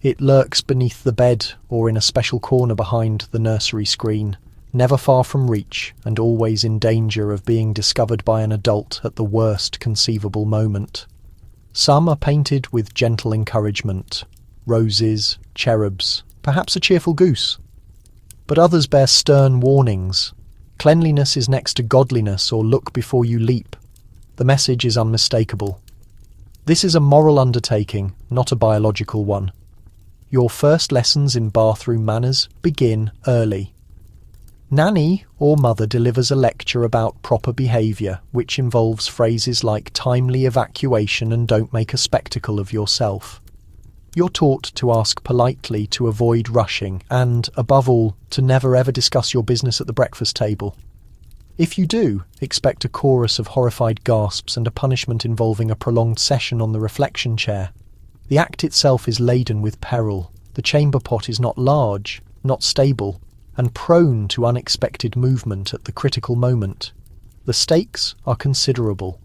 It lurks beneath the bed or in a special corner behind the nursery screen, never far from reach and always in danger of being discovered by an adult at the worst conceivable moment. Some are painted with gentle encouragement, roses, cherubs, perhaps a cheerful goose. But others bear stern warnings. Cleanliness is next to godliness, or look before you leap. The message is unmistakable. This is a moral undertaking, not a biological one. Your first lessons in bathroom manners begin early. Nanny or mother delivers a lecture about proper behaviour, which involves phrases like timely evacuation and don't make a spectacle of yourself. You're taught to ask politely, to avoid rushing, and, above all, to never ever discuss your business at the breakfast table. If you do, expect a chorus of horrified gasps and a punishment involving a prolonged session on the reflection chair. The act itself is laden with peril. The chamber pot is not large, not stable, and prone to unexpected movement at the critical moment. The stakes are considerable.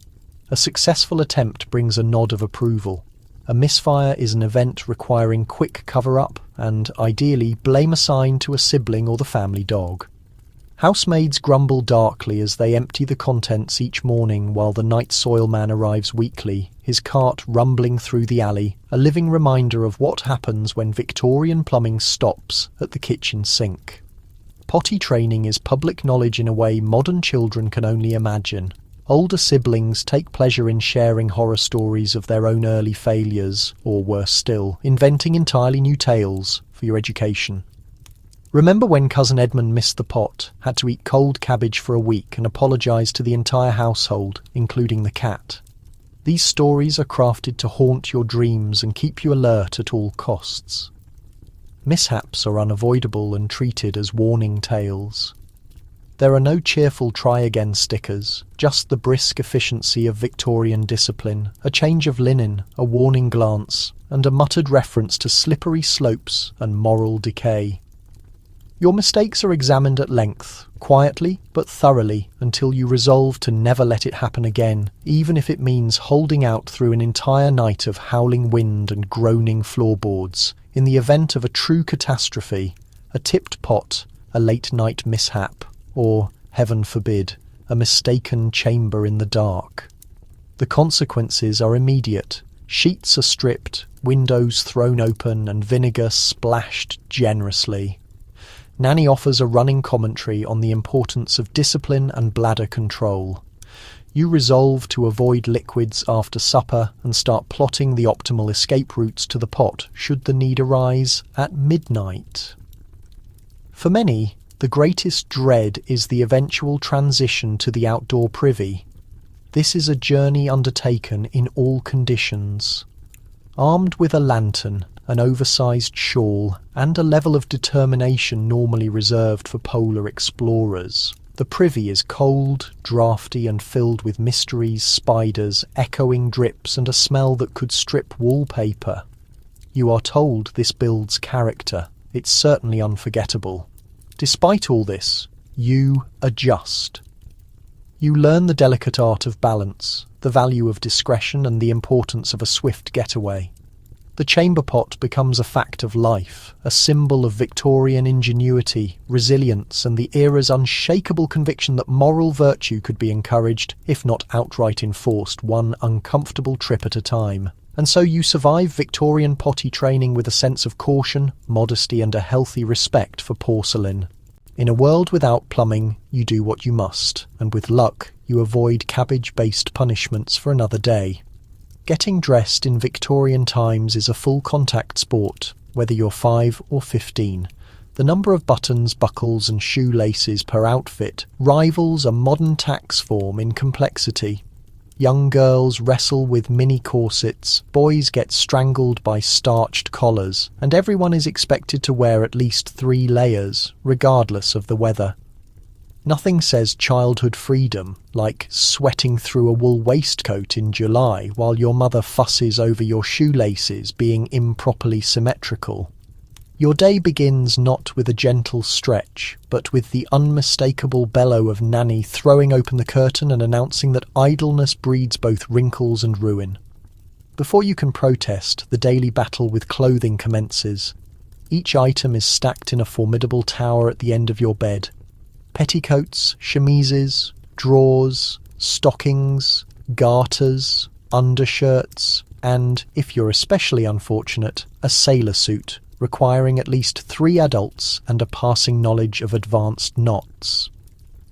A successful attempt brings a nod of approval. A misfire is an event requiring quick cover-up and, ideally, blame assigned to a sibling or the family dog. Housemaids grumble darkly as they empty the contents each morning while the night soil man arrives weekly, his cart rumbling through the alley, a living reminder of what happens when Victorian plumbing stops at the kitchen sink. Potty training is public knowledge in a way modern children can only imagine. Older siblings take pleasure in sharing horror stories of their own early failures, or worse still, inventing entirely new tales for your education. Remember when Cousin Edmund missed the pot, had to eat cold cabbage for a week and apologise to the entire household, including the cat? These stories are crafted to haunt your dreams and keep you alert at all costs. Mishaps are unavoidable and treated as warning tales. There are no cheerful try-again stickers, just the brisk efficiency of Victorian discipline, a change of linen, a warning glance, and a muttered reference to slippery slopes and moral decay. Your mistakes are examined at length, quietly but thoroughly, until you resolve to never let it happen again, even if it means holding out through an entire night of howling wind and groaning floorboards, in the event of a true catastrophe, a tipped pot, a late-night mishap, or, heaven forbid, a mistaken chamber in the dark. The consequences are immediate. Sheets are stripped, windows thrown open, and vinegar splashed generously. Nanny offers a running commentary on the importance of discipline and bladder control. You resolve to avoid liquids after supper and start plotting the optimal escape routes to the pot should the need arise at midnight. For many, the greatest dread is the eventual transition to the outdoor privy. This is a journey undertaken in all conditions. Armed with a lantern, an oversized shawl, and a level of determination normally reserved for polar explorers, the privy is cold, draughty, and filled with mysteries, spiders, echoing drips, and a smell that could strip wallpaper. You are told this builds character. It's certainly unforgettable. Despite all this, you adjust. You learn the delicate art of balance, the value of discretion, and the importance of a swift getaway. The chamber pot becomes a fact of life, a symbol of Victorian ingenuity, resilience, and the era's unshakable conviction that moral virtue could be encouraged, if not outright enforced, one uncomfortable trip at a time. And so you survive Victorian potty training with a sense of caution, modesty, and a healthy respect for porcelain. In a world without plumbing, you do what you must, and with luck, you avoid cabbage-based punishments for another day. Getting dressed in Victorian times is a full-contact sport, whether you're 5 or 15. The number of buttons, buckles, and shoelaces per outfit rivals a modern tax form in complexity. Young girls wrestle with mini corsets, boys get strangled by starched collars, and everyone is expected to wear at least 3 layers, regardless of the weather. Nothing says childhood freedom like sweating through a wool waistcoat in July while your mother fusses over your shoelaces being improperly symmetrical. Your day begins not with a gentle stretch, but with the unmistakable bellow of Nanny throwing open the curtain and announcing that idleness breeds both wrinkles and ruin. Before you can protest, the daily battle with clothing commences. Each item is stacked in a formidable tower at the end of your bed. Petticoats, chemises, drawers, stockings, garters, undershirts, and, if you're especially unfortunate, a sailor suit, requiring at least 3 adults and a passing knowledge of advanced knots.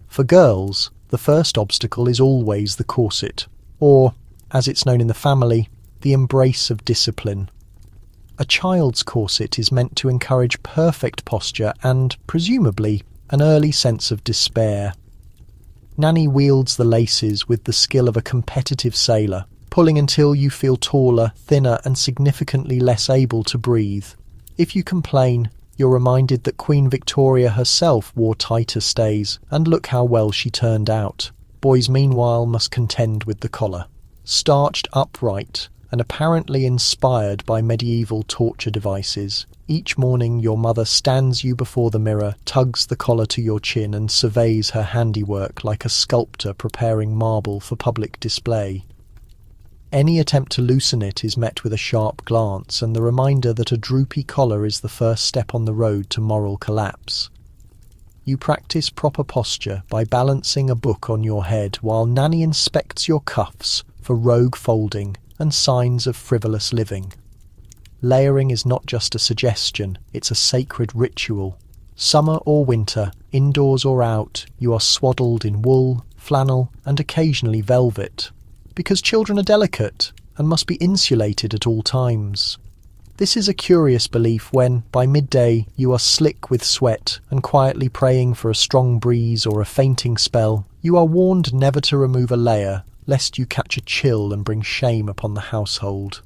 For girls, the first obstacle is always the corset, or, as it's known in the family, the embrace of discipline. A child's corset is meant to encourage perfect posture and, presumably, an early sense of despair. Nanny wields the laces with the skill of a competitive sailor, pulling until you feel taller, thinner, and significantly less able to breathe. If you complain, you're reminded that Queen Victoria herself wore tighter stays, and look how well she turned out. Boys, meanwhile, must contend with the collar. Starched upright, and apparently inspired by medieval torture devices, each morning your mother stands you before the mirror, tugs the collar to your chin, and surveys her handiwork like a sculptor preparing marble for public display. Any attempt to loosen it is met with a sharp glance and the reminder that a droopy collar is the first step on the road to moral collapse. you practice proper posture by balancing a book on your head while Nanny inspects your cuffs for rogue folding and signs of frivolous living. Layering is not just a suggestion, it's a sacred ritual. Summer or winter, indoors or out, you are swaddled in wool, flannel, and occasionally velvet. Because children are delicate and must be insulated at all times. This is a curious belief when, by midday, you are slick with sweat and quietly praying for a strong breeze or a fainting spell. You are warned never to remove a layer, lest you catch a chill and bring shame upon the household.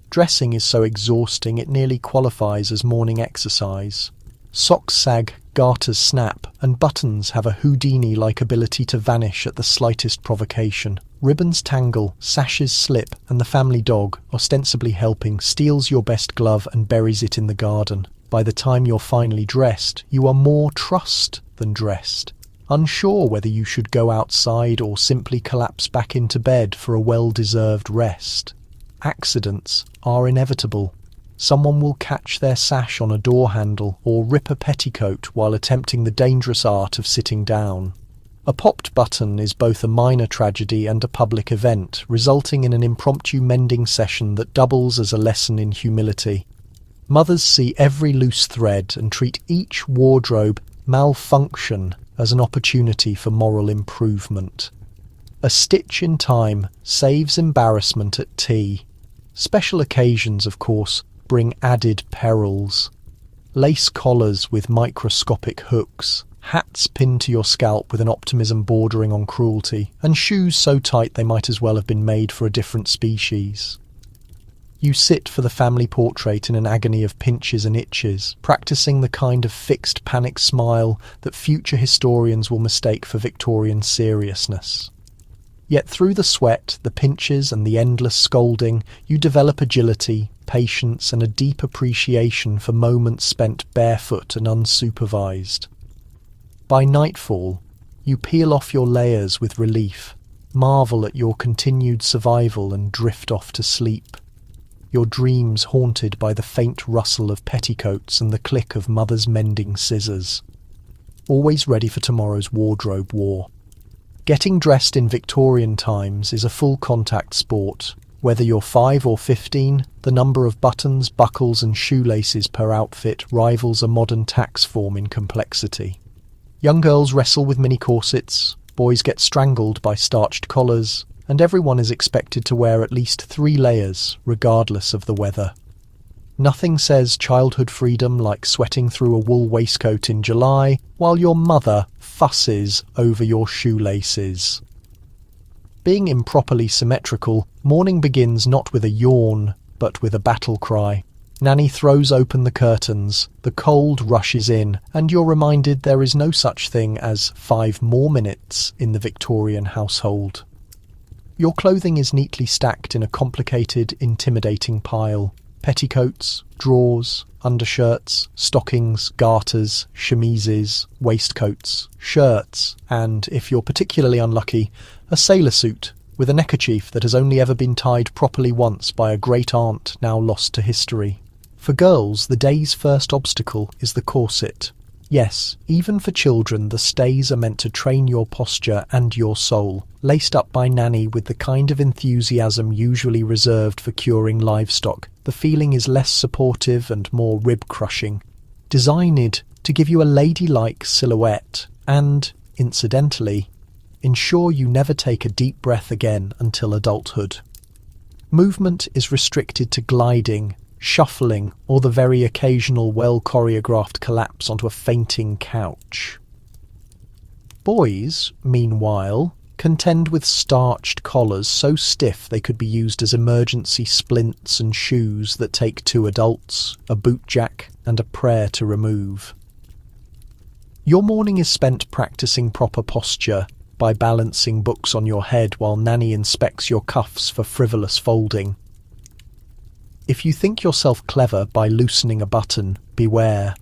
Dressing is so exhausting it nearly qualifies as morning exercise. Socks sag, garters snap, and buttons have a Houdini-like ability to vanish at the slightest provocation. Ribbons tangle, sashes slip, and the family dog, ostensibly helping, steals your best glove and buries it in the garden. By the time you're finally dressed, you are more trussed than dressed, unsure whether you should go outside or simply collapse back into bed for a well-deserved rest. Accidents are inevitable. Someone will catch their sash on a door handle or rip a petticoat while attempting the dangerous art of sitting down. A popped button is both a minor tragedy and a public event, resulting in an impromptu mending session that doubles as a lesson in humility. Mothers see every loose thread and treat each wardrobe malfunction as an opportunity for moral improvement. A stitch in time saves embarrassment at tea. Special occasions, of course, bring added perils. Lace collars with microscopic hooks, hats pinned to your scalp with an optimism bordering on cruelty, and shoes so tight they might as well have been made for a different species. You sit for the family portrait in an agony of pinches and itches, practicing the kind of fixed panic smile that future historians will mistake for Victorian seriousness. Yet through the sweat, the pinches and the endless scolding, you develop agility, patience and a deep appreciation for moments spent barefoot and unsupervised. By nightfall, you peel off your layers with relief, marvel at your continued survival and drift off to sleep. Your dreams haunted by the faint rustle of petticoats and the click of mother's mending scissors. Always ready for tomorrow's wardrobe war. Getting dressed in Victorian times is a full-contact sport. Whether you're 5 or 15, the number of buttons, buckles and shoelaces per outfit rivals a modern tax form in complexity. Young girls wrestle with mini corsets, boys get strangled by starched collars, and everyone is expected to wear at least 3 layers, regardless of the weather. Nothing says childhood freedom like sweating through a wool waistcoat in July while your mother fusses over your shoelaces. Being improperly symmetrical, morning begins not with a yawn, but with a battle cry. Nanny throws open the curtains, the cold rushes in, and you're reminded there is no such thing as 5 more minutes in the Victorian household. Your clothing is neatly stacked in a complicated, intimidating pile. Petticoats, drawers, undershirts, stockings, garters, chemises, waistcoats, shirts, and, if you're particularly unlucky, a sailor suit with a neckerchief that has only ever been tied properly once by a great-aunt now lost to history. For girls, the day's first obstacle is the corset. Yes, even for children, the stays are meant to train your posture and your soul, laced up by Nanny with the kind of enthusiasm usually reserved for curing livestock. The feeling is less supportive and more rib-crushing, designed to give you a ladylike silhouette and, incidentally, ensure you never take a deep breath again until adulthood. Movement is restricted to gliding, shuffling, or the very occasional well-choreographed collapse onto a fainting couch. Boys, meanwhile, contend with starched collars so stiff they could be used as emergency splints and shoes that take 2 adults, a bootjack, and a prayer to remove. Your morning is spent practicing proper posture by balancing books on your head while Nanny inspects your cuffs for frivolous folding. If you think yourself clever by loosening a button, beware.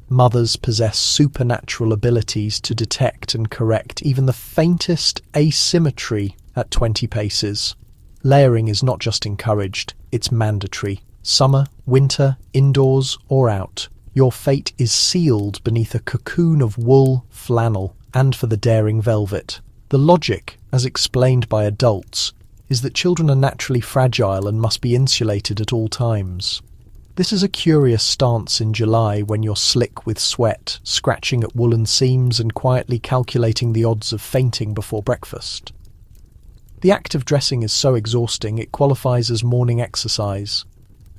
Mothers possess supernatural abilities to detect and correct even the faintest asymmetry at 20 paces. Layering is not just encouraged, it's mandatory. Summer, winter, indoors or out. Your fate is sealed beneath a cocoon of wool, flannel, and for the daring velvet. The logic, as explained by adults, is that children are naturally fragile and must be insulated at all times. This is a curious stance in July when you're slick with sweat, scratching at woolen seams and quietly calculating the odds of fainting before breakfast. The act of dressing is so exhausting it qualifies as morning exercise.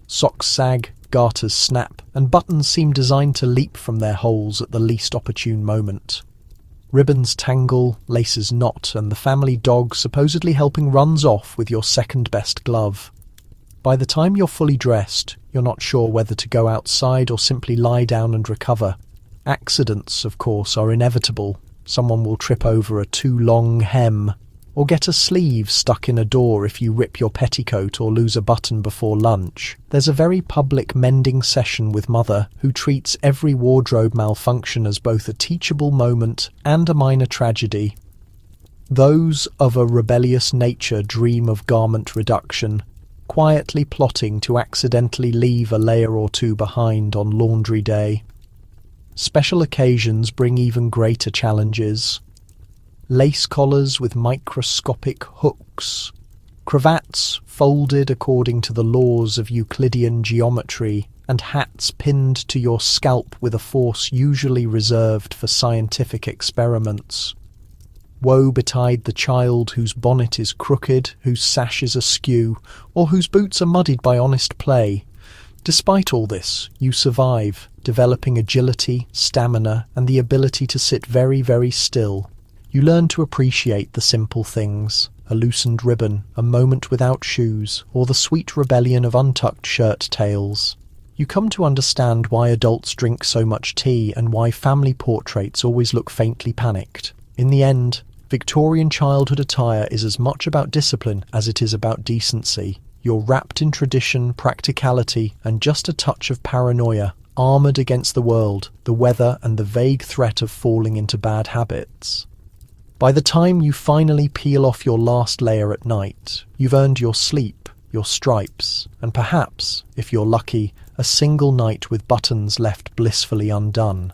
Socks sag, garters snap, and buttons seem designed to leap from their holes at the least opportune moment. Ribbons tangle, laces knot, and the family dog supposedly helping runs off with your second-best glove. By the time you're fully dressed, you're not sure whether to go outside or simply lie down and recover. Accidents, of course, are inevitable. Someone will trip over a too long hem, or get a sleeve stuck in a door if you rip your petticoat or lose a button before lunch. There's a very public mending session with Mother, who treats every wardrobe malfunction as both a teachable moment and a minor tragedy. Those of a rebellious nature dream of garment reduction, quietly plotting to accidentally leave a layer or two behind on laundry day. Special occasions bring even greater challenges. Lace collars with microscopic hooks, cravats folded according to the laws of Euclidean geometry, and hats pinned to your scalp with a force usually reserved for scientific experiments. Woe betide the child whose bonnet is crooked, whose sash is askew, or whose boots are muddied by honest play. Despite all this, you survive, developing agility, stamina, and the ability to sit very, very still. You learn to appreciate the simple things, a loosened ribbon, a moment without shoes, or the sweet rebellion of untucked shirt tails. You come to understand why adults drink so much tea and why family portraits always look faintly panicked. In the end, Victorian childhood attire is as much about discipline as it is about decency. You're wrapped in tradition, practicality, and just a touch of paranoia, armoured against the world, the weather, and the vague threat of falling into bad habits. By the time you finally peel off your last layer at night, you've earned your sleep, your stripes, and perhaps, if you're lucky, a single night with buttons left blissfully undone.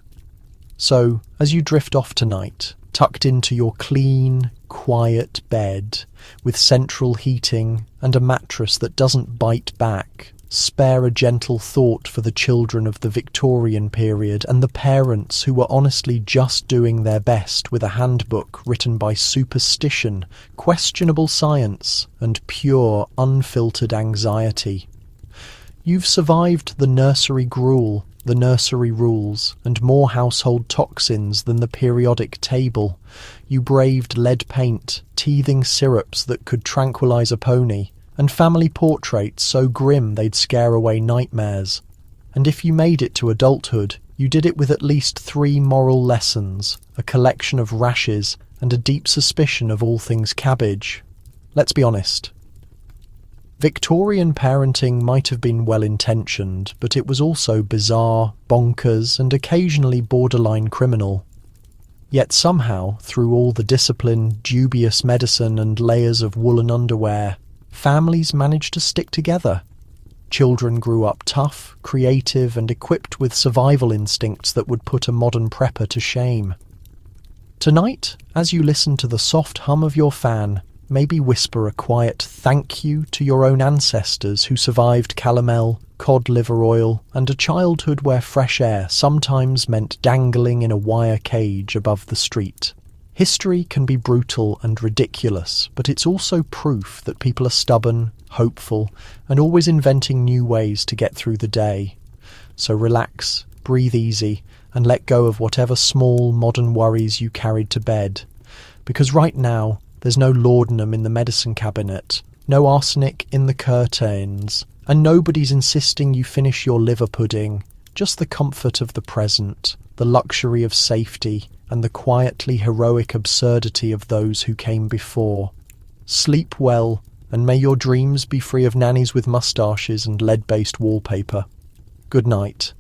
So, as you drift off tonight, tucked into your clean, quiet bed, with central heating and a mattress that doesn't bite back, spare a gentle thought for the children of the Victorian period and the parents who were honestly just doing their best with a handbook written by superstition, questionable science, and pure, unfiltered anxiety. You've survived the nursery gruel, the nursery rules, and more household toxins than the periodic table. You braved lead paint, teething syrups that could tranquilize a pony, and family portraits so grim they'd scare away nightmares. And if you made it to adulthood, you did it with at least 3 moral lessons, a collection of rashes, and a deep suspicion of all things cabbage. Let's be honest. Victorian parenting might have been well-intentioned, but it was also bizarre, bonkers, and occasionally borderline criminal. Yet somehow, through all the discipline, dubious medicine, and layers of woolen underwear, families managed to stick together. Children grew up tough, creative, and equipped with survival instincts that would put a modern prepper to shame. Tonight, as you listen to the soft hum of your fan, maybe whisper a quiet thank you to your own ancestors who survived calomel, cod liver oil, and a childhood where fresh air sometimes meant dangling in a wire cage above the street. History can be brutal and ridiculous, but it's also proof that people are stubborn, hopeful, and always inventing new ways to get through the day. So relax, breathe easy, and let go of whatever small modern worries you carried to bed. Because right now, there's no laudanum in the medicine cabinet, no arsenic in the curtains, and nobody's insisting you finish your liver pudding. Just the comfort of the present, the luxury of safety, and the quietly heroic absurdity of those who came before. Sleep well, and may your dreams be free of nannies with moustaches and lead-based wallpaper. Good night.